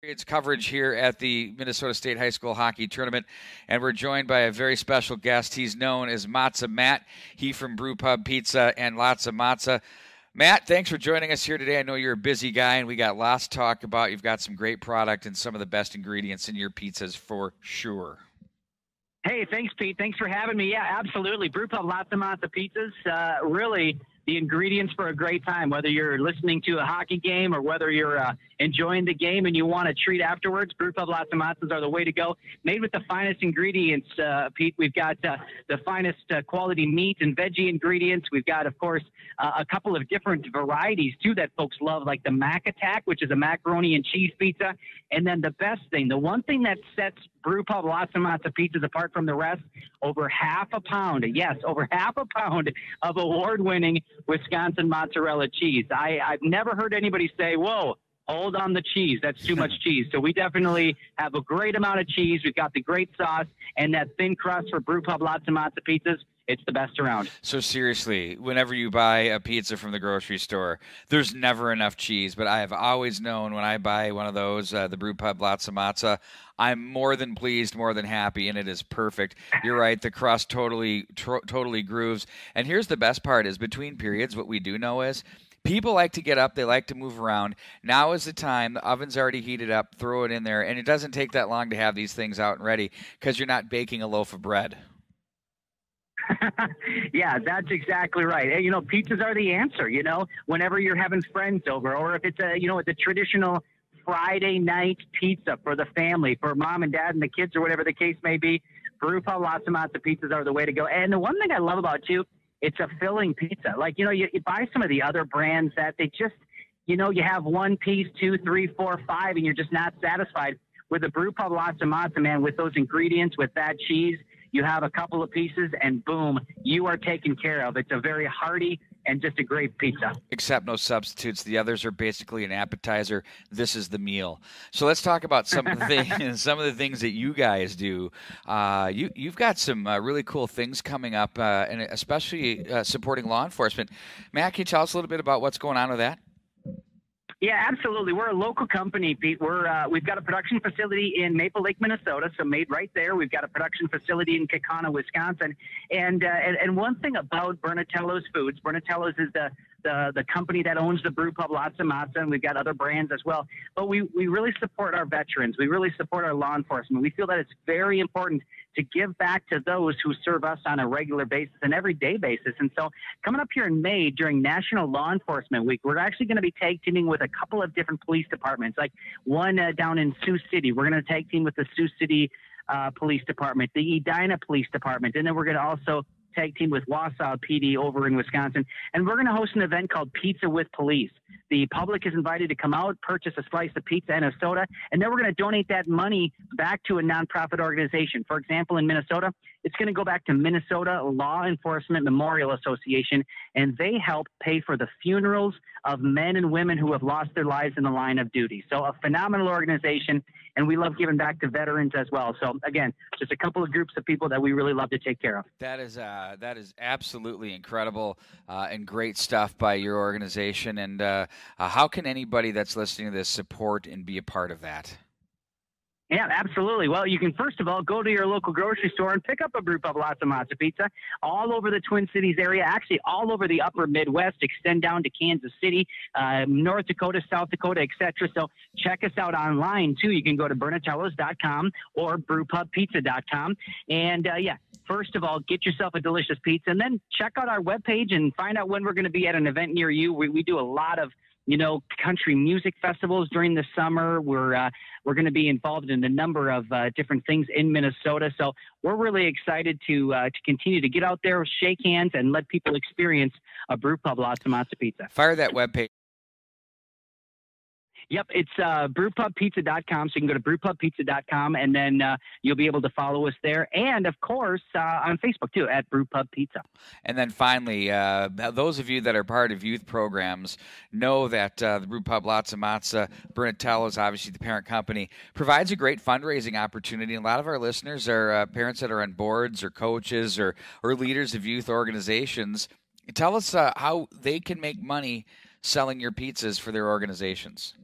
It's coverage here at the Minnesota State High School Hockey Tournament, and we're joined by a very special guest. He's known as Matza Matt. He from Brew Pub Pizza and Lots of Matza. Matt, thanks for joining us here today. I know you're a busy guy, and we got lots to talk about. You've got some great product and some of the best ingredients in your pizzas for sure. Hey, thanks, Pete. Thanks for having me. Yeah, absolutely. Brew Pub Lots of Matza Pizzas. Really, the ingredients for a great time, whether you're listening to a hockey game or whether you're enjoying the game and you want a treat afterwards, Brew Pub Lots of Matzas are the way to go. Made with the finest ingredients, Pete. We've got the finest quality meat and veggie ingredients. We've got, of course, a couple of different varieties, too, that folks love, like the Mac Attack, which is a macaroni and cheese pizza. And then the best thing, the one thing that sets Brew Pub Lots of Matza pizzas apart from the rest, over half a pound of award-winning Wisconsin mozzarella cheese. I've never heard anybody say, whoa, hold on the cheese. That's too much cheese. So we definitely have a great amount of cheese. We've got the great sauce and that thin crust for Brew Pub Lots of Matza pizzas. It's the best around. So seriously, whenever you buy a pizza from the grocery store, there's never enough cheese. But I have always known when I buy one of those, the Brew Pub Lots of Matza, I'm more than pleased, more than happy, and it is perfect. You're right, the crust totally grooves. And here's the best part is between periods, what we do know is people like to get up. They like to move around. Now is the time. The oven's already heated up. Throw it in there. And it doesn't take that long to have these things out and ready because you're not baking a loaf of bread. Yeah, that's exactly right. Hey, pizzas are the answer, whenever you're having friends over, or if it's the traditional Friday night pizza for the family, for mom and dad and the kids or whatever the case may be, Brew Pub Lots of Matza pizzas are the way to go. And the one thing I love about too, it's a filling pizza. Like, you buy some of the other brands that they just, you have one piece, 2, 3, 4, 5, and you're just not satisfied. with the Brew Pub Lots of Matzo, man, with those ingredients, with that cheese, you have a couple of pieces, and boom, you are taken care of. It's a very hearty and just a great pizza. Except no substitutes. The others are basically an appetizer. This is the meal. So let's talk about some of the things, some of the things that you guys do. You've got some really cool things coming up, and especially supporting law enforcement. Matt, can you tell us a little bit about what's going on with that? Yeah, absolutely. We're a local company, Pete. We've got a production facility in Maple Lake, Minnesota, so made right there. We've got a production facility in Kaukauna, Wisconsin. And one thing about Bernatello's Foods, Bernatello's is the company that owns the Brew Pub Lots of Matzo, and we've got other brands as well. But we really support our veterans. We really support our law enforcement. We feel that it's very important to give back to those who serve us on a regular basis, an everyday basis. And so coming up here in May during National Law Enforcement Week, we're actually going to be tag teaming with a couple of different police departments, like one down in Sioux City. We're going to tag team with the Sioux City Police Department, the Edina Police Department, and then we're going to also tag team with Wausau PD over in Wisconsin. And we're going to host an event called Pizza with Police. The public is invited to come out, purchase a slice of pizza and a soda, and then we're going to donate that money back to a nonprofit organization. For example, in Minnesota, it's going to go back to Minnesota Law Enforcement Memorial Association, and they help pay for the funerals of men and women who have lost their lives in the line of duty. So a phenomenal organization, and we love giving back to veterans as well. So again, just a couple of groups of people that we really love to take care of. That is absolutely incredible and great stuff by your organization. And how can anybody that's listening to this support and be a part of that? Yeah, absolutely. Well, you can first of all go to your local grocery store and pick up a Brew Pub Lots of Matzo pizza all over the Twin Cities area, actually all over the upper Midwest, extend down to Kansas City, North Dakota, South Dakota, etc. So check us out online too. You can go to bernatellos.com or brewpubpizza.com. And first of all, get yourself a delicious pizza, and then check out our webpage and find out when we're going to be at an event near you. We do a lot of country music festivals during the summer. We're going to be involved in a number of different things in Minnesota. So we're really excited to continue to get out there, shake hands, and let people experience a Brew Pub Lots of Matzo pizza. Fire that webpage. Yep, it's brewpubpizza.com. So you can go to brewpubpizza.com, and then you'll be able to follow us there. And, of course, on Facebook, too, at Brewpub Pizza. And then finally, those of you that are part of youth programs know that the Brewpub Lots of Matzo, Bernatello's, obviously the parent company, provides a great fundraising opportunity. And a lot of our listeners are parents that are on boards or coaches or leaders of youth organizations. Tell us how they can make money selling your pizzas for their organizations.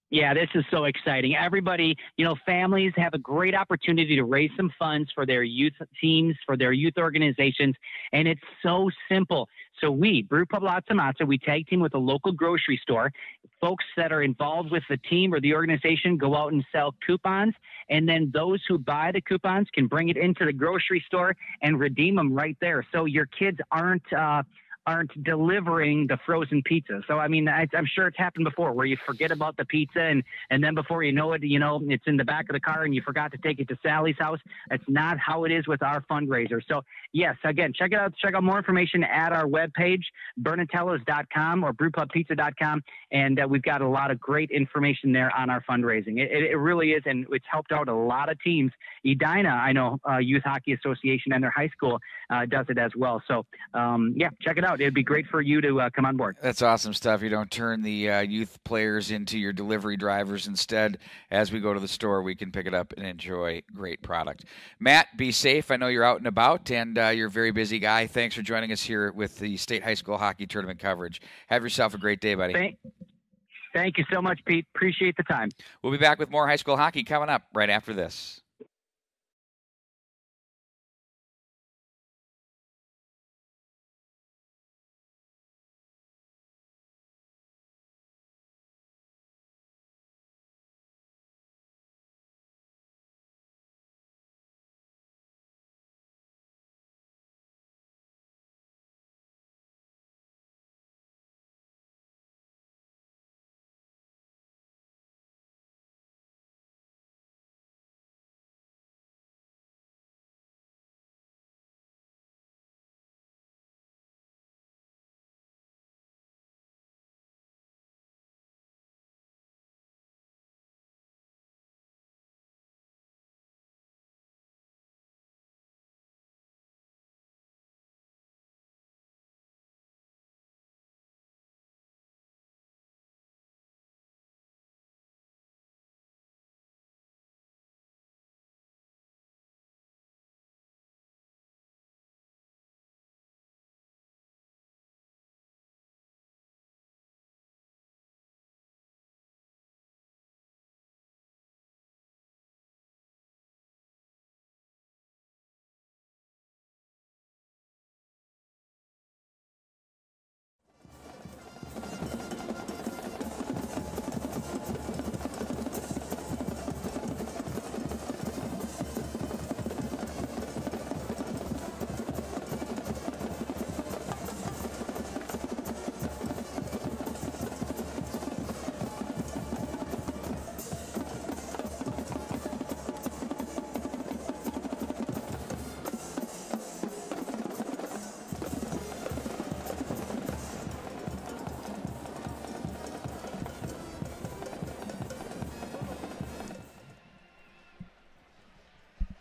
Yeah, this is so exciting. Everybody, families have a great opportunity to raise some funds for their youth teams, for their youth organizations, and it's so simple. So we, Brew Pub Lots of Matzo, we tag team with a local grocery store. Folks that are involved with the team or the organization go out and sell coupons, and then those who buy the coupons can bring it into the grocery store and redeem them right there. So your kids aren't delivering the frozen pizza. So, I mean, I'm sure it's happened before where you forget about the pizza and then before you know it, it's in the back of the car and you forgot to take it to Sally's house. That's not how it is with our fundraiser. So, yes, again, check it out. Check out more information at our webpage, bernatellos.com or brewpubpizza.com. And we've got a lot of great information there on our fundraising. It really is, and it's helped out a lot of teams. Edina, I know, Youth Hockey Association and their high school does it as well. So, check it out. It'd be great for you to come on board. That's awesome stuff. You don't turn the youth players into your delivery drivers. Instead, as we go to the store, we can pick it up and enjoy great product. Matt, be safe. I know you're out and about, and you're a very busy guy. Thanks for joining us here with the State High School Hockey Tournament coverage. Have yourself a great day, buddy. Thank you so much, Pete. Appreciate the time. We'll be back with more high school hockey coming up right after this.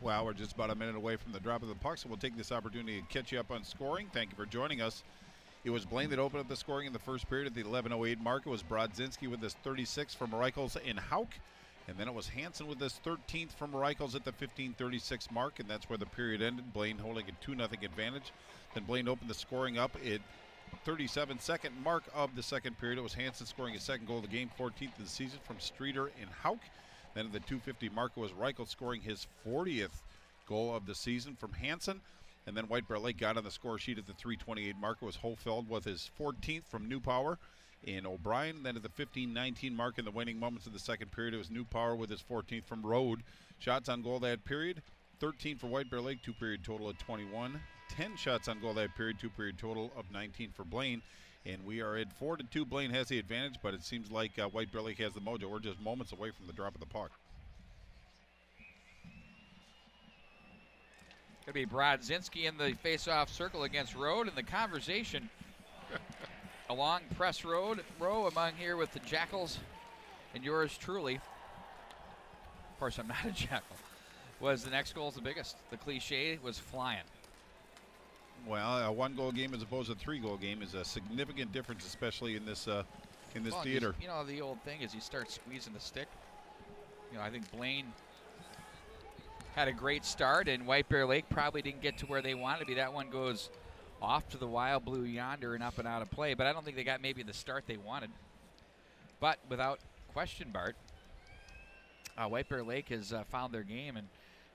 Well, we're just about a minute away from the drop of the puck, so we'll take this opportunity to catch you up on scoring. Thank you for joining us. It was Blaine that opened up the scoring in the first period at the 11:08 mark. It was Brodzinski with his 36 from Reichels and Hauk. And then it was Hansen with his 13th from Reichels at the 15:36 mark, and that's where the period ended. Blaine holding a 2-0 advantage. Then Blaine opened the scoring up at 37-second mark of the second period. It was Hansen scoring his second goal of the game, 14th of the season from Streeter and Hauk. Then at the 2:50 mark, it was Reichels scoring his 40th goal of the season from Hansen. And then White Bear Lake got on the score sheet at the 3:28 mark. It was Hofeld with his 14th from New Power and O'Brien. Then at the 15:19 mark in the waning moments of the second period, it was New Power with his 14th from Rode. Shots on goal that period, 13 for White Bear Lake, 2-period total of 21. 10 shots on goal that period, 2-period total of 19 for Blaine. And we are at 4-2. Blaine has the advantage, but it seems like White Bear Lake has the mojo. We're just moments away from the drop of the puck. Going to be Brodzinski in the face-off circle against Rode, and the conversation along press row among here with the Jackals and yours truly. Of course, I'm not a Jackal. Was the next goal the biggest? The cliche was flying. Well, a one-goal game as opposed to a three-goal game is a significant difference, especially in this theater. You know, the old thing is you start squeezing the stick. You know, I think Blaine had a great start, and White Bear Lake probably didn't get to where they wanted to be. That one goes off to the wild blue yonder and up and out of play, but I don't think they got maybe the start they wanted. But without question, Bart, White Bear Lake has found their game, and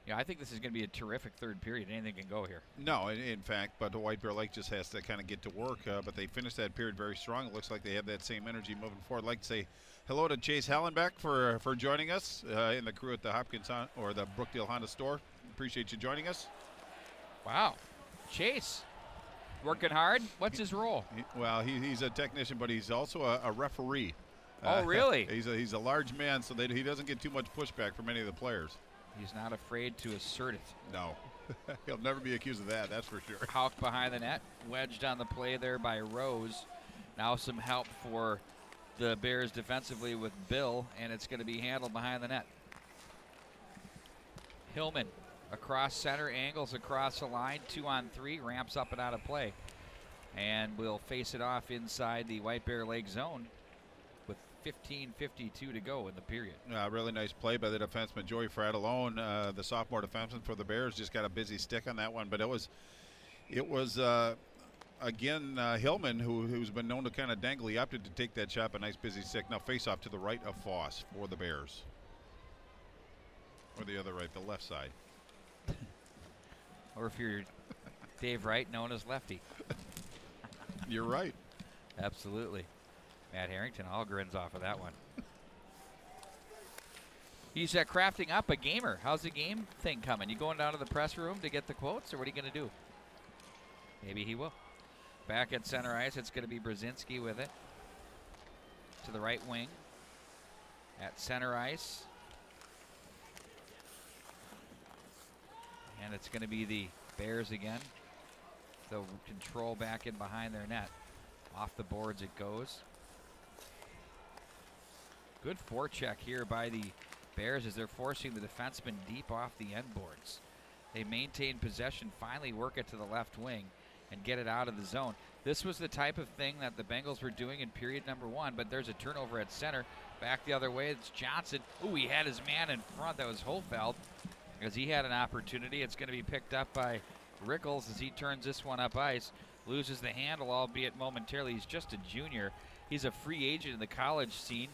you know, I think this is going to be a terrific third period. Anything can go here. No, in fact, but the White Bear Lake just has to kind of get to work, but they finished that period very strong. It looks like they have that same energy moving forward. I'd like to say hello to Chase Hallenbeck for joining us in the crew at the Hopkins or the Brookdale Honda store. Appreciate you joining us. Wow. Chase, working hard. What's his role? He's a technician, but he's also a referee. Oh, really? He's a large man, so he doesn't get too much pushback from any of the players. He's not afraid to assert it. No. He'll never be accused of that, that's for sure. Hauk behind the net, wedged on the play there by Rose. Now some help for the Bears defensively with Bill, and it's going to be handled behind the net. Hillman across center, angles across the line, 2-on-3, ramps up and out of play. And will face it off inside the White Bear Lake zone with 15:52 to go in the period. Really nice play by the defenseman, Joey Fratellone, the sophomore defenseman for the Bears. Just got a busy stick on that one, but it was again, Hillman, who's been known to kind of dangle. He opted to take that shot, a nice busy stick. Now face off to the right of Foss for the Bears. Or the other right, the left side. Or if you're Dave Wright, known as Lefty. You're right. Absolutely. Matt Harrington all grins off of that one. He's crafting up a gamer. How's the game thing coming? You going down to the press room to get the quotes, or what are you going to do? Maybe he will. Back at center ice, it's going to be Brzezinski with it. To the right wing. At center ice. And it's going to be the Bears again. They'll control back in behind their net. Off the boards it goes. Good forecheck here by the Bears as they're forcing the defenseman deep off the end boards. They maintain possession, finally work it to the left wing and get it out of the zone. This was the type of thing that the Bengals were doing in period number one, but there's a turnover at center. Back the other way, it's Johnson. Ooh, he had his man in front. That was Hofeld as he had an opportunity. It's going to be picked up by Rickles as he turns this one up ice. Loses the handle, albeit momentarily. He's just a junior. He's a free agent in the college scene.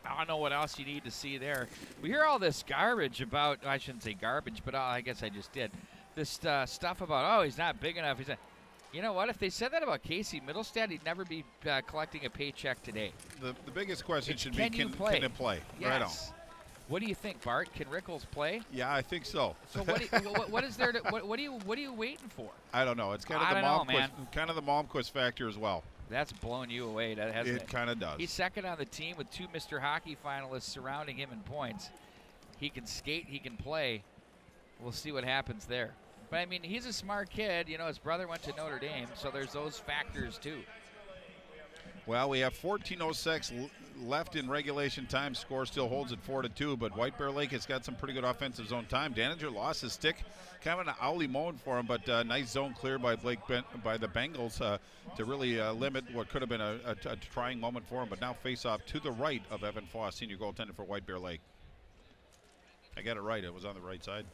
I don't know what else you need to see there. We hear all this garbage about, I shouldn't say garbage, but I guess I just did. This stuff about, he's not big enough. He's not. You know what? If they said that about Casey Middlestad, he'd never be collecting a paycheck today. The biggest question should be, can it play? Yes. Right on. What do you think, Bart? Can Rickles play? Yeah, I think so. So what is there? What are you waiting for? I don't know. It's kind of the Malmquist factor as well. That's blown you away, hasn't it? It kind of does. He's second on the team with two Mr. Hockey finalists surrounding him in points. He can skate. He can play. We'll see what happens there. But, I mean, he's a smart kid. You know, his brother went to Notre Dame, so there's those factors, too. Well, we have 14:06 left in regulation time. Score still holds at 4-2, but White Bear Lake has got some pretty good offensive zone time. Daniger lost his stick, kind of an owly moment for him, but nice zone clear by by the Bengals to really limit what could have been a trying moment for him. But now face off to the right of Evan Foss, senior goaltender for White Bear Lake. I got it right. It was on the right side.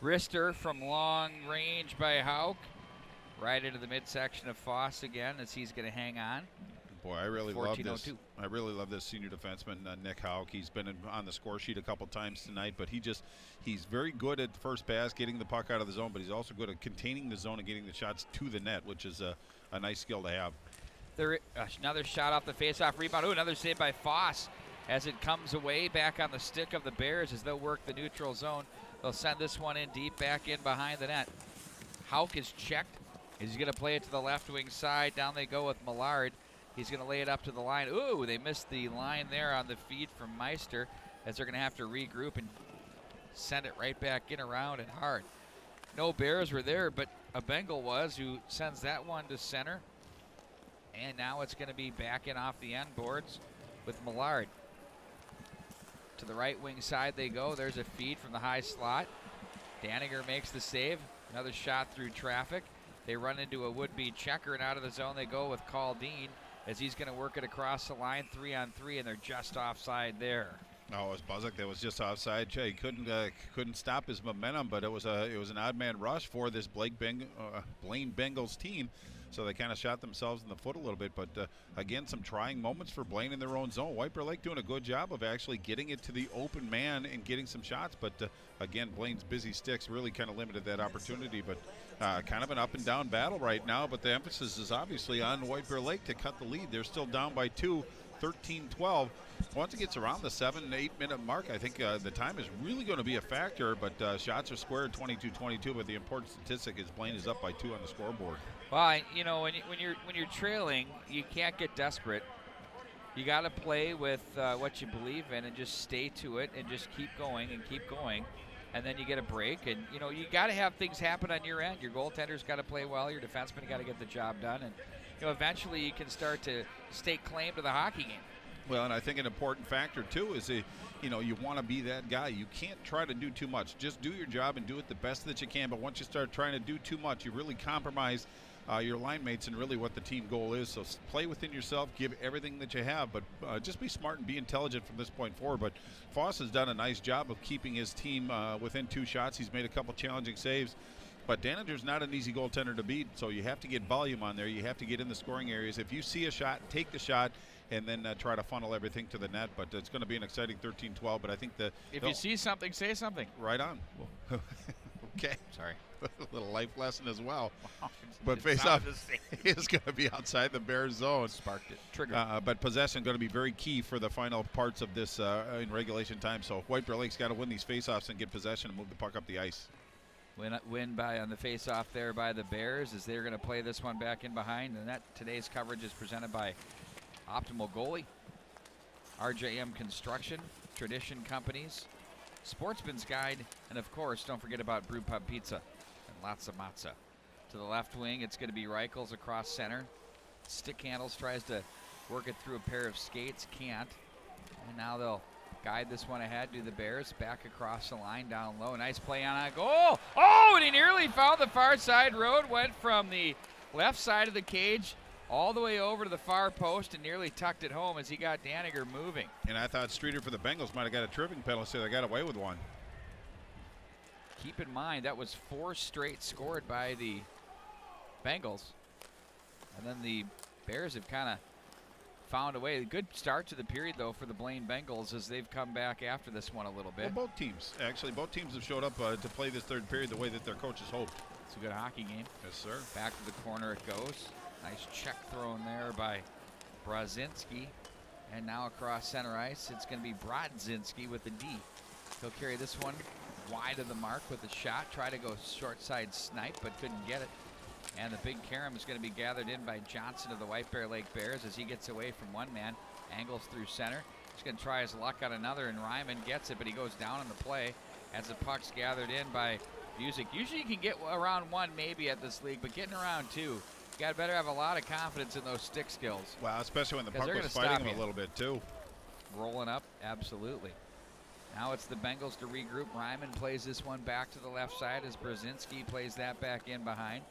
Rister from long range by Hauk. Right into the midsection of Foss again as he's going to hang on. Boy, I really love this. I really love this senior defenseman, Nick Hauk. He's been on the score sheet a couple times tonight, but he's very good at the first pass, getting the puck out of the zone, but he's also good at containing the zone and getting the shots to the net, which is a nice skill to have. There, another shot off the faceoff rebound. Ooh, another save by Foss as it comes away back on the stick of the Bears as they'll work the neutral zone. They'll send this one in deep, back in behind the net. Hauk is checked. He's going to play it to the left wing side. Down they go with Millard. He's going to lay it up to the line. Ooh, they missed the line there on the feed from Meister as they're going to have to regroup and send it right back in around and hard. No Bears were there, but a Bengal was, who sends that one to center. And now it's going to be back in off the end boards with Millard. To the right wing side they go. There's a feed from the high slot. Daniger makes the save. Another shot through traffic. They run into a would-be checker, and out of the zone they go with Caldine as he's going to work it across the line 3-on-3, and they're just offside there. Oh, it was Buzik that was just offside. He couldn't stop his momentum, but it was an odd man rush for this Blaine Bengals team. So they kind of shot themselves in the foot a little bit. But again, some trying moments for Blaine in their own zone. White Bear Lake doing a good job of actually getting it to the open man and getting some shots. But again, Blaine's busy sticks really kind of limited that opportunity. But kind of an up and down battle right now. But the emphasis is obviously on White Bear Lake to cut the lead. They're still down by 2. 13-12. Once it gets around the 7-8 minute mark, I think the time is really going to be a factor, but shots are squared 22-22, but the important statistic is Blaine is up by 2 on the scoreboard. Well, you know, when you're trailing, you can't get desperate. You got to play with what you believe in and just stay to it and just keep going, and then you get a break. And, you know, you got to have things happen on your end. Your goaltender's got to play well. Your defenseman got to get the job done. And, you know, eventually you can start to stake claim to the hockey game. Well, and I think an important factor, too, is, you know, you want to be that guy. You can't try to do too much. Just do your job and do it the best that you can. But once you start trying to do too much, you really compromise your line mates and really what the team goal is. So play within yourself, give everything that you have, but just be smart and be intelligent from this point forward. But Foss has done a nice job of keeping his team within 2 shots. He's made a couple challenging saves. But Daniger's not an easy goaltender to beat, so you have to get volume on there. You have to get in the scoring areas. If you see a shot, take the shot, and then try to funnel everything to the net. But it's going to be an exciting 13-12. But I think if you see something, say something. Right on. Okay. Sorry. A little life lesson as well. But face-off is going to be outside the Bears zone. Sparked it. Trigger. But possession going to be very key for the final parts of this in regulation time. So White Bear Lake's got to win these face-offs and get possession and move the puck up the ice. Win by on the face-off there by the Bears as they're going to play this one back in behind. And today's coverage is presented by Optimal Goalie, RJM Construction, Tradition Companies, Sportsman's Guide, and of course, don't forget about Brew Pub Pizza and lots of matzah. To the left wing, it's going to be Reichels across center. Stick handles, tries to work it through a pair of skates, can't. And now they'll guide this one ahead to the Bears, back across the line, down low. Nice play on a goal. Oh, and he nearly found the far side road, went from the left side of the cage all the way over to the far post and nearly tucked it home as he got Daniger moving. And I thought Streeter for the Bengals might have got a tripping penalty, so they got away with one. Keep in mind, that was 4 straight scored by the Bengals. And then the Bears have kind of found a way. A good start to the period, though, for the Blaine Bengals as they've come back after this one a little bit. Well, both teams. Actually, both teams have showed up to play this third period the way that their coaches hoped. It's a good hockey game. Yes, sir. Back to the corner it goes. Nice check thrown there by Brazinski. And now across center ice, it's going to be Brodzinski with the D. He'll carry this one wide of the mark with a shot. Try to go short side snipe, but couldn't get it. And the big carom is going to be gathered in by Johnson of the White Bear Lake Bears as he gets away from one man, angles through center. He's going to try his luck on another, and Ryman gets it, but he goes down in the play as the puck's gathered in by Buzik. Usually you can get around 1 maybe at this league, but getting around 2 You got to better have a lot of confidence in those stick skills. Wow, especially when the puck they're was gonna fighting stop him a little bit too. Rolling up, absolutely. Now it's the Bengals to regroup. Ryman plays this one back to the left side as Brzezinski plays that back in behind.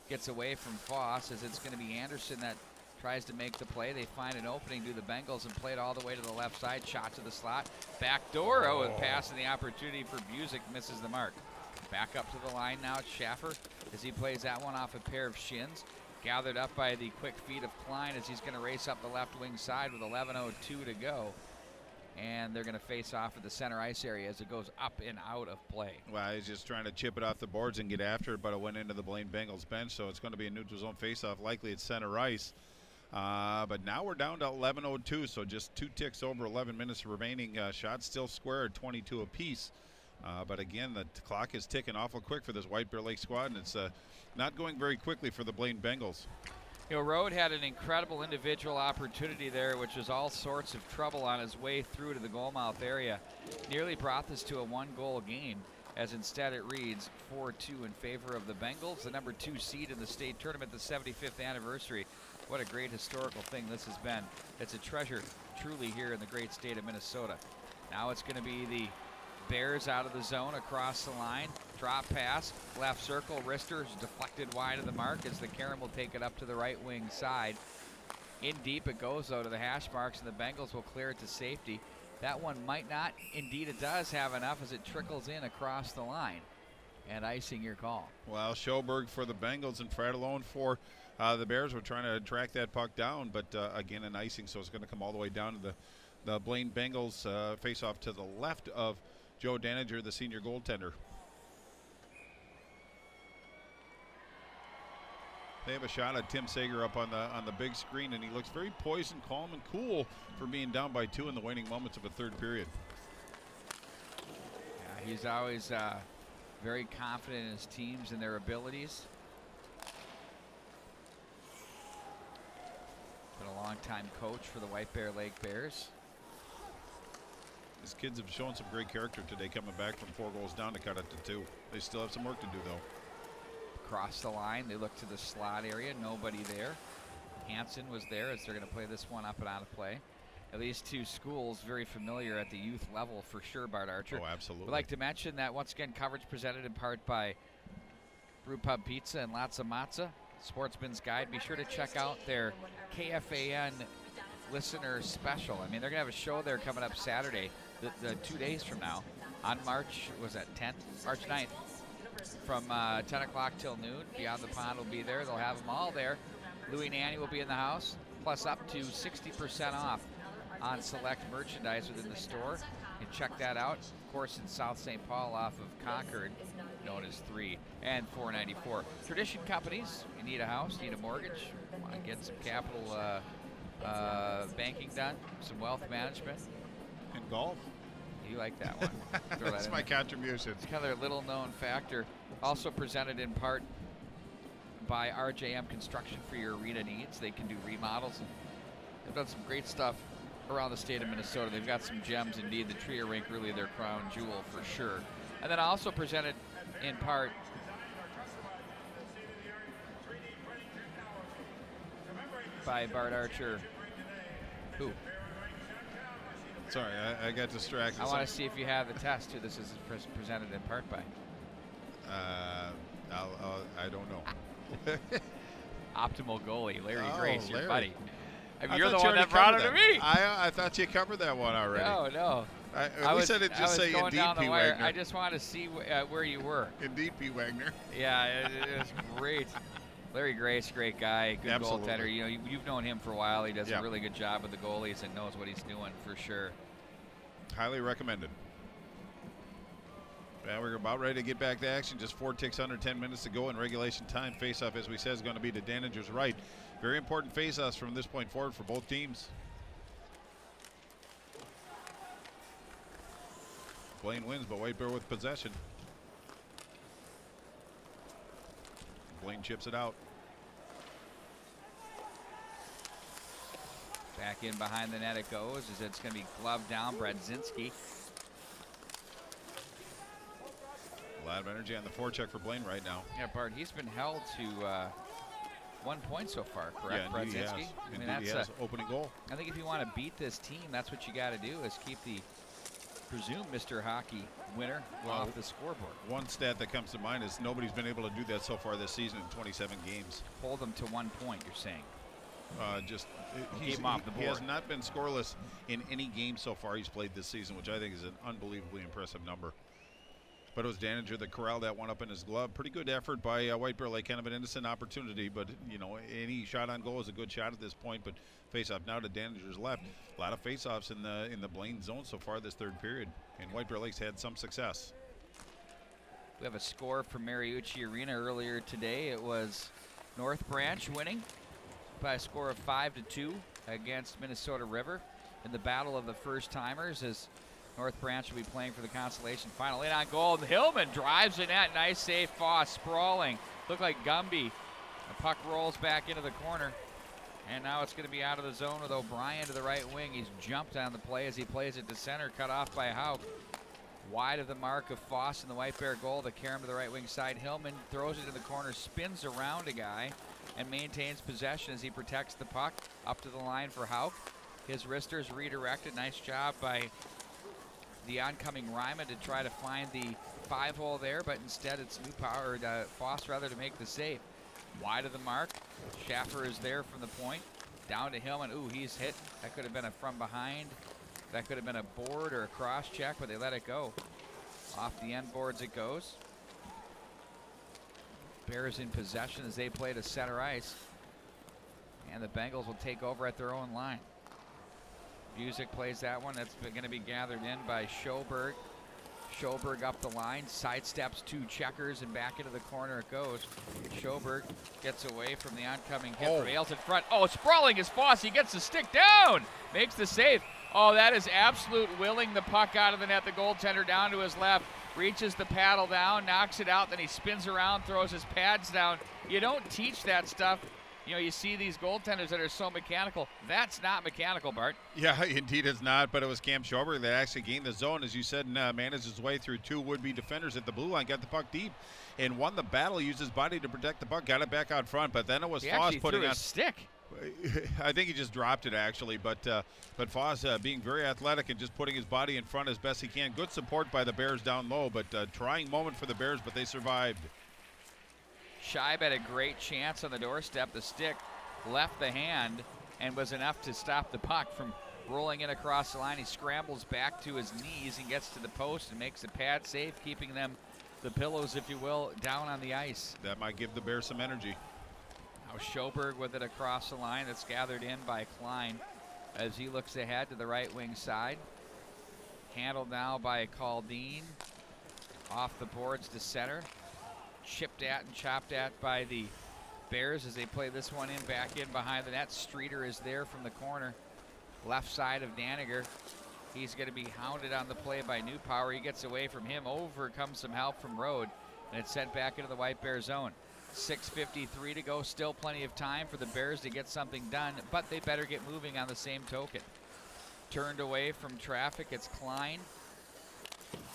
Gets away from Foss as it's going to be Anderson that tries to make the play. They find an opening to the Bengals and play it all the way to the left side. Shot to the slot. Back door. Oh, and pass and the opportunity for Busick misses the mark. Back up to the line now. It's Schaffer as he plays that one off a pair of shins. Gathered up by the quick feet of Klein as he's going to race up the left wing side with 11:02 to go. And they're going to face off at the center ice area as it goes up and out of play. Well, he's just trying to chip it off the boards and get after it, but it went into the Blaine Bengals bench, so it's going to be a neutral zone faceoff, likely at center ice. But now we're down to 11:02, so just 2 ticks over 11 minutes remaining. Shots still square at 22 apiece. But again, the clock is ticking awful quick for this White Bear Lake squad, and it's not going very quickly for the Blaine Bengals. You know, Rode had an incredible individual opportunity there, which was all sorts of trouble on his way through to the goal mouth area. Nearly brought this to a 1-goal game, as instead it reads 4-2 in favor of the Bengals, the number 2 seed in the state tournament, the 75th anniversary. What a great historical thing this has been. It's a treasure, truly, here in the great state of Minnesota. Now it's going to be the Bears out of the zone across the line. Drop pass, left circle. Rister's deflected wide of the mark as the Karen will take it up to the right wing side. In deep it goes, though, to the hash marks, and the Bengals will clear it to safety. That one might not. Indeed, it does have enough as it trickles in across the line. And icing your call. Well, Schoberg for the Bengals and Fratellone for the Bears. We're trying to track that puck down, but again, an icing, so it's going to come all the way down to the Blaine Bengals face-off to the left of Joe Daniger, the senior goaltender. They have a shot at Tim Sager up on the big screen, and he looks very poised and calm and cool for being down by 2 in the waning moments of a third period. Yeah, he's always very confident in his teams and their abilities. Been a long-time coach for the White Bear Lake Bears. His kids have shown some great character today, coming back from 4 goals down to cut it to 2. They still have some work to do, though. Across the line, they look to the slot area. Nobody there. Hansen was there as they're going to play this one up and out of play. At least 2 schools very familiar at the youth level for sure, Bart Archer. Oh, absolutely. We'd like to mention that once again, coverage presented in part by Brew Pub Pizza and Lots of Matza, Sportsman's Guide. Be sure to check out their KFAN listener special. I mean, they're going to have a show there coming up Saturday, the 2 days from now, on March 9th, from 10 o'clock till noon. Beyond the Pond will be there. They'll have them all there. Louie Nanny will be in the house, plus up to 60% off on select merchandise within the store. You can check that out. Of course, in South St. Paul off of Concord, known as 3 and 494. Tradition Companies, you need a house, need a mortgage, want to get some capital banking done, some wealth management. And golf. You like that one. That's my contribution. It's kind of their little-known factor. Also presented in part by RJM Construction for your arena needs. They can do remodels. They've done some great stuff around the state of Minnesota. They've got some gems indeed. The Tria Rink, really their crown jewel for sure. And then also presented in part by Bart Archer. Who? Sorry, I got distracted. I want to see if you have the test who this is presented in part by. I don't know. Optimal goalie, Larry Grace, your Larry. buddy. I mean, I you're the thought you one that already brought it covered to me. I thought you covered that one already. No. We said it just say going Indeed, down the P. wire. Wagner. I just wanted to see where you were. Indeed, P. Wagner. Yeah, it was great. Larry Grace, great guy, good Absolutely. goaltender. You know, you've known him for a while. He does Yeah. a really good job with the goalies and knows what he's doing for sure. Highly recommended. Yeah, we're about ready to get back to action. Just 4 ticks under 10 minutes to go in regulation time. Face-off, as we said, is going to be to Daniger's right. Very important face-offs from this point forward for both teams. Blaine wins, but White Bear with possession. Blaine chips it out. Back in behind the net it goes as it's going to be gloved down. Bradzinski. A lot of energy on the forecheck for Blaine right now. Yeah, Bart, he's been held to 1 point so far, correct, Yeah, indeed he has. Brodzinski? I mean, Indeed he has. Opening goal. I think if you want to beat this team, that's what you got to do, is keep the presumed Mr. Hockey winner off the scoreboard. One stat that comes to mind is nobody's been able to do that so far this season in 27 games. Hold them to 1 point, you're saying? He's off the board. He has not been scoreless in any game so far he's played this season, which I think is an unbelievably impressive number. But it was Daniger that corralled that one up in his glove. Pretty good effort by White Bear Lake. Kind of an innocent opportunity, but you know, any shot on goal is a good shot at this point. But face-off now to Daniger's left. A lot of face-offs in the Blaine zone so far this third period, and White Bear Lake's had some success. We have a score from Mariucci Arena earlier today. It was North Branch winning by a score of 5-2 against Minnesota River in the battle of the first-timers, as North Branch will be playing for the consolation final. In on goal, Hillman drives the net. Nice save. Foss sprawling. Looked like Gumby. The puck rolls back into the corner. And now it's going to be out of the zone with O'Brien to the right wing. He's jumped on the play as he plays it to center. Cut off by Hauk. Wide of the mark of Foss in the White Bear goal. The Karam to the right wing side. Hillman throws it in the corner, spins around a guy, and maintains possession as he protects the puck. Up to the line for Hauk. His wristers redirected. Nice job by the oncoming Ryman to try to find the 5-hole there, but instead it's Foss rather to make the save. Wide of the mark. Schaffer is there from the point. Down to Hillman. Ooh, he's hit. That could have been a from behind. That could have been a board or a cross check, but they let it go. Off the end boards it goes. Bears in possession as they play to center ice. And the Bengals will take over at their own line. Busick plays that one. That's going to be gathered in by Schoberg. Schoberg up the line, sidesteps 2 checkers, and back into the corner it goes. Schoberg gets away from the oncoming hit. Prevails in front. Oh, sprawling is Foss. He gets the stick down. Makes the save. Oh, that is absolute willing the puck out of the net. The goaltender down to his left. Reaches the paddle down, knocks it out, then he spins around, throws his pads down. You don't teach that stuff. You know, you see these goaltenders that are so mechanical. That's not mechanical, Bart. Yeah, indeed it's not, but it was Cam Schoberg that actually gained the zone, as you said, and managed his way through 2 would-be defenders at the blue line, got the puck deep, and won the battle, used his body to protect the puck, got it back out front, but then it was Foss putting on his stick. I think he just dropped it, actually, but Foss being very athletic and just putting his body in front as best he can. Good support by the Bears down low, but trying moment for the Bears, but they survived. Scheib had a great chance on the doorstep. The stick left the hand and was enough to stop the puck from rolling in across the line. He scrambles back to his knees and gets to the post and makes the pad save, keeping them, the pillows, if you will, down on the ice. That might give the Bears some energy. Now Schoberg with it across the line. That's gathered in by Klein as he looks ahead to the right wing side. Handled now by Caldine. Off the boards to center. Chipped at and chopped at by the Bears as they play this one in, back in behind the net. Streeter is there from the corner, left side of Daniger. He's going to be hounded on the play by Newpower. He gets away from him. Over comes some help from Rode, and it's sent back into the White Bear zone. 6:53 to go. Still plenty of time for the Bears to get something done, but they better get moving on the same token. Turned away from traffic. It's Klein.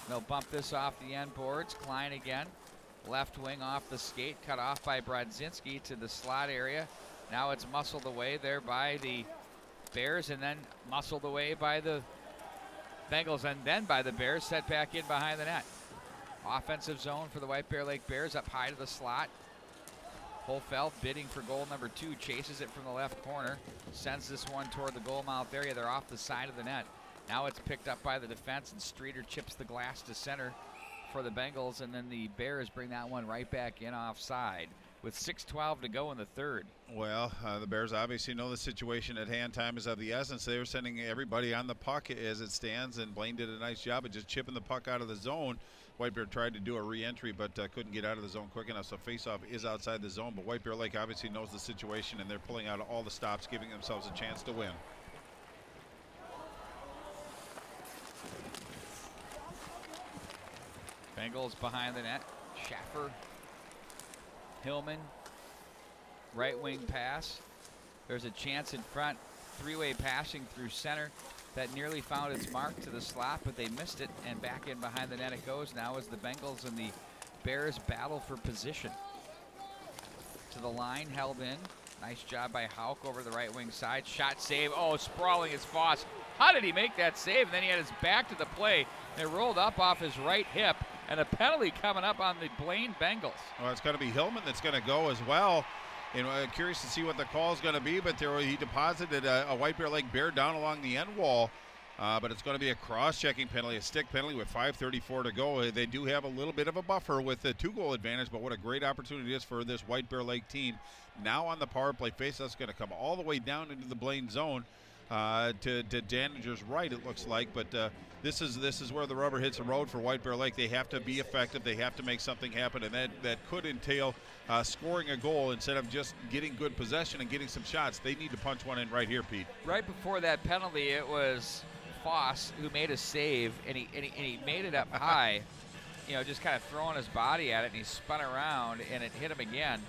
They'll bump this off the end boards. Klein again. Left wing off the skate, cut off by Brodzinski to the slot area. Now it's muscled away there by the Bears, and then muscled away by the Bengals, and then by the Bears, set back in behind the net. Offensive zone for the White Bear Lake Bears, up high to the slot. Holfeld bidding for goal number 2, chases it from the left corner, sends this one toward the goal mouth area. They're off the side of the net. Now it's picked up by the defense, and Streeter chips the glass to center for the Bengals, and then the Bears bring that one right back in offside with 6:12 to go in the third. Well, the Bears obviously know the situation at hand. Time is of the essence. They were sending everybody on the puck as it stands, and Blaine did a nice job of just chipping the puck out of the zone. White Bear tried to do a re-entry, but couldn't get out of the zone quick enough, so face-off is outside the zone. But White Bear Lake obviously knows the situation, and they're pulling out all the stops, giving themselves a chance to win. Bengals behind the net. Schaffer, Hillman, right wing pass. There's a chance in front. 3-way passing through center that nearly found its mark to the slot, but they missed it, and back in behind the net it goes. Now as the Bengals and the Bears battle for position. To the line, held in Nice job by Hauk over the right wing side. Shot save. Oh, sprawling is Foss. How did he make that save? And then he had his back to the play. It rolled up off his right hip. And a penalty coming up on the Blaine Bengals. Well, it's going to be Hillman that's going to go as well. And curious to see what the call is going to be, but he deposited a White Bear Lake Bear down along the end wall. But it's going to be a cross-checking penalty, a stick penalty with 5:34 to go. They do have a little bit of a buffer with the 2-goal advantage, but what a great opportunity it is for this White Bear Lake team. Now on the power play, faceoff's going to come all the way down into the Blaine zone to Daniger's right, it looks like. But this is where the rubber hits the road for White Bear Lake. They have to be effective. They have to make something happen, and that could entail scoring a goal instead of just getting good possession and getting some shots. They need to punch one in right here, Pete. Right before that penalty, it was Foss who made a save, and he made it up high, just kind of throwing his body at it, and he spun around, and it hit him again.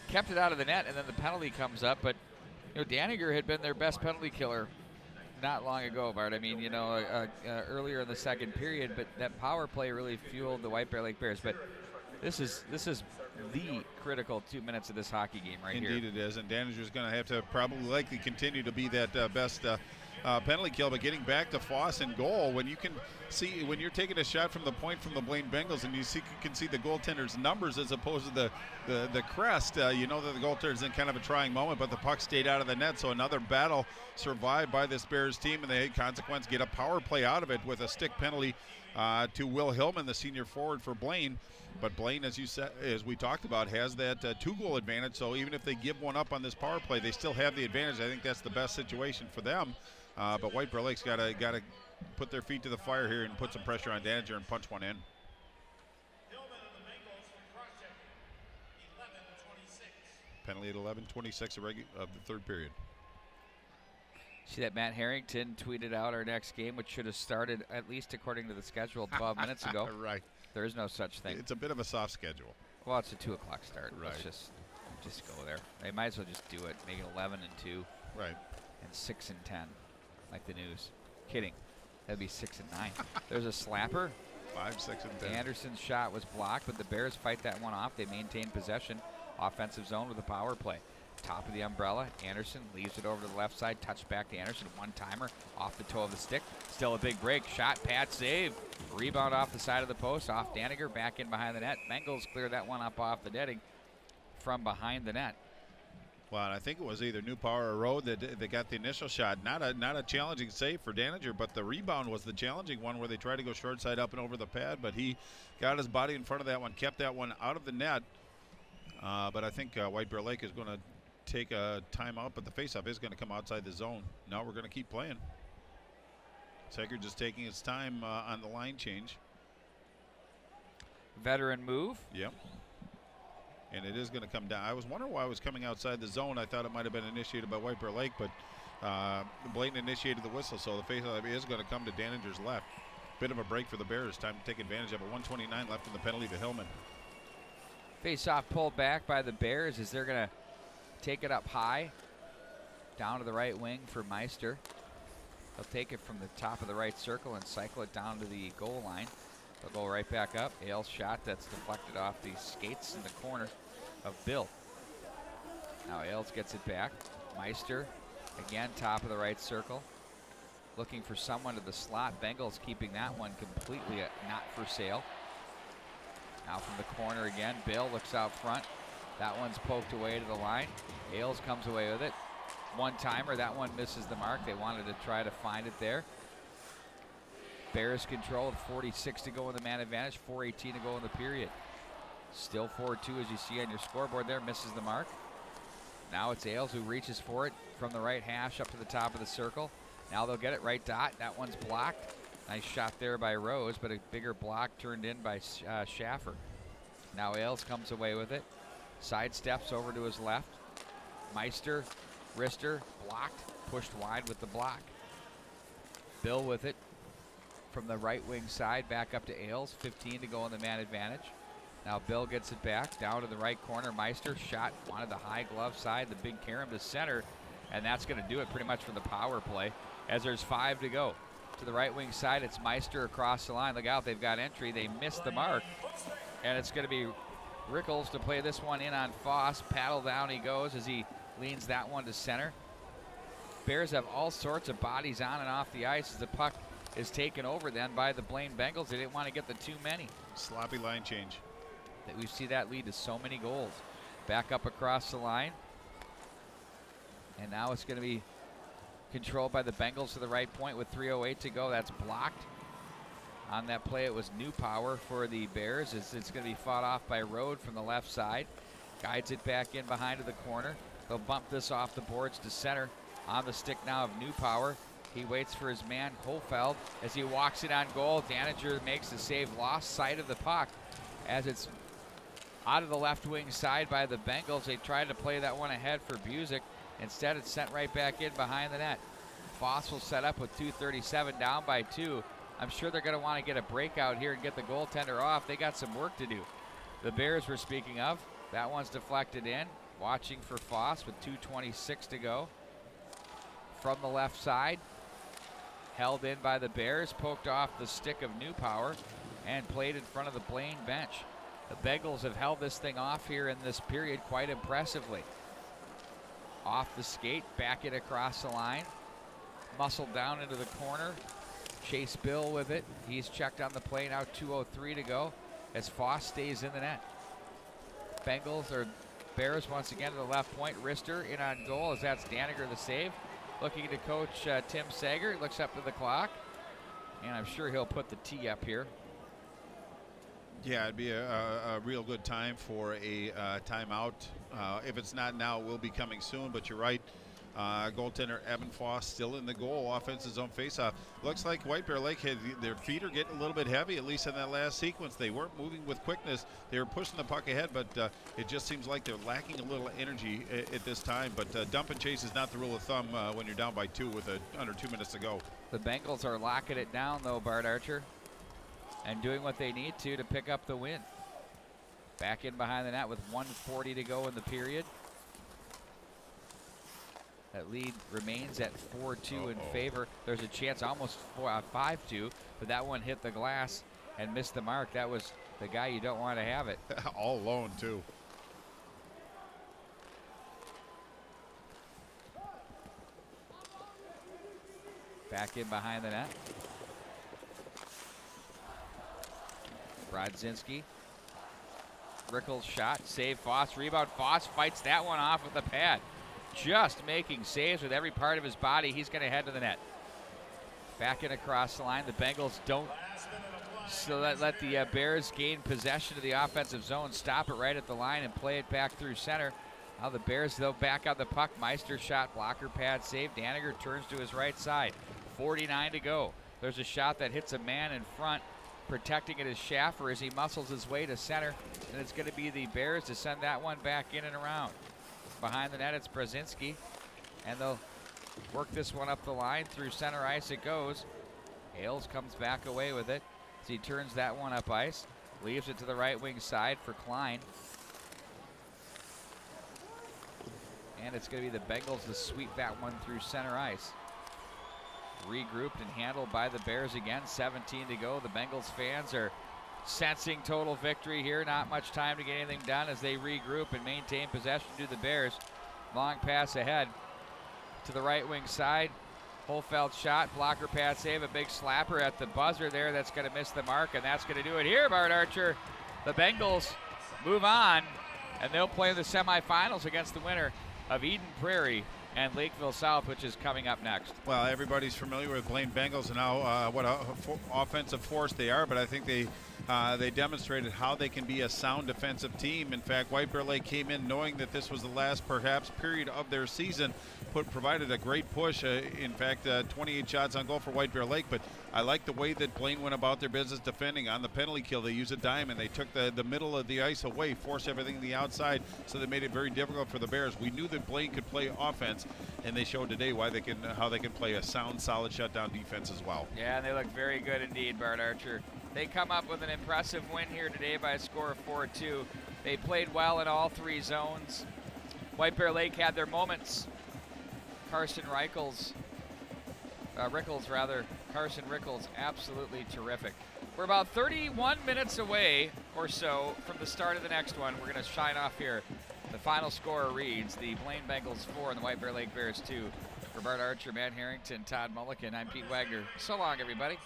Kept it out of the net, and then the penalty comes up, but Daniger had been their best penalty killer not long ago, Bart. I mean, earlier in the second period, but that power play really fueled the White Bear Lake Bears. But this is the critical 2 minutes of this hockey game right here. Indeed it is, and Daniger's going to have to probably likely continue to be that best penalty kill. But getting back to Foss and goal, when you're taking a shot from the point from the Blaine Bengals and you can see the goaltender's numbers as opposed to the crest, you know that the goaltender's in kind of a trying moment, but the puck stayed out of the net. So another battle survived by this Bears team, and they, in consequence, get a power play out of it with a stick penalty to Will Hillman, the senior forward for Blaine. But Blaine, as we talked about, has that 2-goal advantage. So even if they give one up on this power play, they still have the advantage. I think that's the best situation for them. But White Bear Lake's got to put their feet to the fire here and put some pressure on Daniger and punch one in. Penalty at 11:26 of the third period. See that Matt Harrington tweeted out our next game, which should have started, at least according to the schedule, 12 minutes ago. Right. There is no such thing. It's a bit of a soft schedule. Well, it's a 2 o'clock start. Right. Let's just go there. They might as well just do it. Make it 11 and 2. Right. And 6 and 10, like the news. Kidding. That'd be 6 and 9. There's a slapper. 5, 6, and 10. Anderson's shot was blocked, but the Bears fight that one off. They maintain possession. Offensive zone with a power play. Top of the umbrella. Anderson leaves it over to the left side. Touch back to Anderson. One-timer off the toe of the stick. Still a big break. Shot, pad, save. Rebound off the side of the post. Off Daniger. Back in behind the net. Bengals clear that one up off the netting from behind the net. Well, and I think it was either New Power or Road that got the initial shot. Not a challenging save for Daniger, but the rebound was the challenging one where they tried to go short side up and over the pad, but he got his body in front of that one, kept that one out of the net. But I think White Bear Lake is going to take a timeout, but the faceoff is going to come outside the zone. Now we're going to keep playing. Seger just taking his time on the line change. Veteran move. Yep. And it is going to come down. I was wondering why it was coming outside the zone. I thought it might have been initiated by White Bear Lake, but Blaine initiated the whistle, so the faceoff is going to come to Daniger's left. Bit of a break for the Bears. Time to take advantage of it. 1:29 left in the penalty to Hillman. Face-off pulled back by the Bears as they're going to take it up high. Down to the right wing for Meister. They'll take it from the top of the right circle and cycle it down to the goal line. They'll go right back up. Ailes' shot that's deflected off the skates in the corner of Bill. Now Ailes gets it back. Meister, again, top of the right circle. Looking for someone to the slot. Bengals keeping that one completely not for sale. Now from the corner again, Bill looks out front. That one's poked away to the line. Ailes comes away with it. One-timer, that one misses the mark. They wanted to try to find it there. Bears control with 46 to go in the man advantage, 4:18 to go in the period. Still 4-2 as you see on your scoreboard there, misses the mark. Now it's Ailes who reaches for it from the right hash up to the top of the circle. Now they'll get it right dot. That one's blocked. Nice shot there by Rose, but a bigger block turned in by Schaffer. Now Ailes comes away with it. Side steps over to his left. Meister, wrister, blocked, pushed wide with the block. Bill with it from the right wing side back up to Ailes. 15 to go in the man advantage. Now Bill gets it back down to the right corner. Meister shot, wanted the high glove side, the big carom to center, and that's going to do it pretty much for the power play as there's 5 to go. To the right wing side, it's Meister across the line. Look out, they've got entry. They missed the mark, and it's going to be Rickles to play this one in on Foss. Paddle down he goes as he leans that one to center. Bears have all sorts of bodies on and off the ice as the puck is taken over then by the Blaine Bengals. They didn't want to get the too many. Sloppy line change. That we see that lead to so many goals. Back up across the line. And now it's going to be controlled by the Bengals to the right point with 3:08 to go. That's blocked. On that play, it was New Power for the Bears. It's going to be fought off by Rode from the left side. Guides it back in behind to the corner. They'll bump this off the boards to center. On the stick now of New Power. He waits for his man, Holfeld, as he walks it on goal. Daniger makes the save, lost sight of the puck as it's out of the left wing side by the Bengals. They tried to play that one ahead for Busick. Instead, it's sent right back in behind the net. Foss will set up with 2:37 down by 2. I'm sure they're going to want to get a breakout here and get the goaltender off. They got some work to do. The Bears we're speaking of, that one's deflected in. Watching for Foss with 2:26 to go. From the left side, held in by the Bears, poked off the stick of New Power, and played in front of the Blaine bench. The Bengals have held this thing off here in this period quite impressively. Off the skate, back it across the line, muscled down into the corner. Chase Bill with it. He's checked on the play now, 2:03 to go as Foss stays in the net. Bears once again to the left point. Rister in on goal as that's Daniger the save. Looking to coach Tim Sager. Looks up to the clock, and I'm sure he'll put the tee up here. Yeah, it'd be a real good time for a timeout. If it's not now, it will be coming soon, but you're right. Goaltender Evan Foss still in the goal. Offense's own faceoff. Looks like White Bear Lake their feet are getting a little bit heavy, at least in that last sequence. They weren't moving with quickness. They were pushing the puck ahead, but it just seems like they're lacking a little energy at this time. But dump and chase is not the rule of thumb when you're down by 2 with under 2 minutes to go. The Bengals are locking it down, though, Bart Archer, and doing what they need to pick up the win. Back in behind the net with 1:40 to go in the period. That lead remains at 4-2 in favor. There's a chance almost 5-2, but that one hit the glass and missed the mark. That was the guy you don't want to have it. All alone, too. Back in behind the net. Brodzinski. Rickles shot, save Foss, rebound. Foss fights that one off with the pad. Just making saves with every part of his body. He's going to head to the net. Back in across the line. The Bengals don't let the Bears gain possession of the offensive zone. Stop it right at the line and play it back through center. Now the Bears, though, back on the puck. Meister shot, blocker pad save. Daniger turns to his right side. 49 to go. There's a shot that hits a man in front. Protecting it is Schaffer as he muscles his way to center. And it's going to be the Bears to send that one back in and around. Behind the net, it's Brodzinski, and they'll work this one up the line. Through center ice it goes. Hales comes back away with it as he turns that one up ice. Leaves it to the right wing side for Klein. And it's going to be the Bengals to sweep that one through center ice. Regrouped and handled by the Bears again. 17 to go. The Bengals fans are sensing total victory here. Not much time to get anything done as they regroup and maintain possession to the Bears. Long pass ahead to the right wing side. Holfeld shot, blocker pass save, a big slapper at the buzzer there. That's going to miss the mark, and that's going to do it here, Bart Archer. The Bengals move on, and they'll play the semifinals against the winner of Eden Prairie and Lakeville South, which is coming up next. Well, everybody's familiar with Blaine Bengals and how what offensive force they are, but I think they demonstrated how they can be a sound defensive team. In fact, White Bear Lake came in knowing that this was the last, perhaps, period of their season, provided a great push. In fact, 28 shots on goal for White Bear Lake, but I like the way that Blaine went about their business defending. On the penalty kill, they used a diamond. They took the middle of the ice away, forced everything to the outside, so they made it very difficult for the Bears. We knew that Blaine could play offense, and they showed today how they can play a sound, solid shutdown defense as well. Yeah, and they look very good indeed, Bart Archer. They come up with an impressive win here today by a score of 4-2. They played well in all three zones. White Bear Lake had their moments. Carson Rickles Carson Rickles, absolutely terrific. We're about 31 minutes away or so from the start of the next one. We're going to shine off here. The final score reads the Blaine Bengals 4 and the White Bear Lake Bears 2. For Bart Archer, Matt Harrington, Todd Mulliken, I'm Pete Wagner. So long, everybody.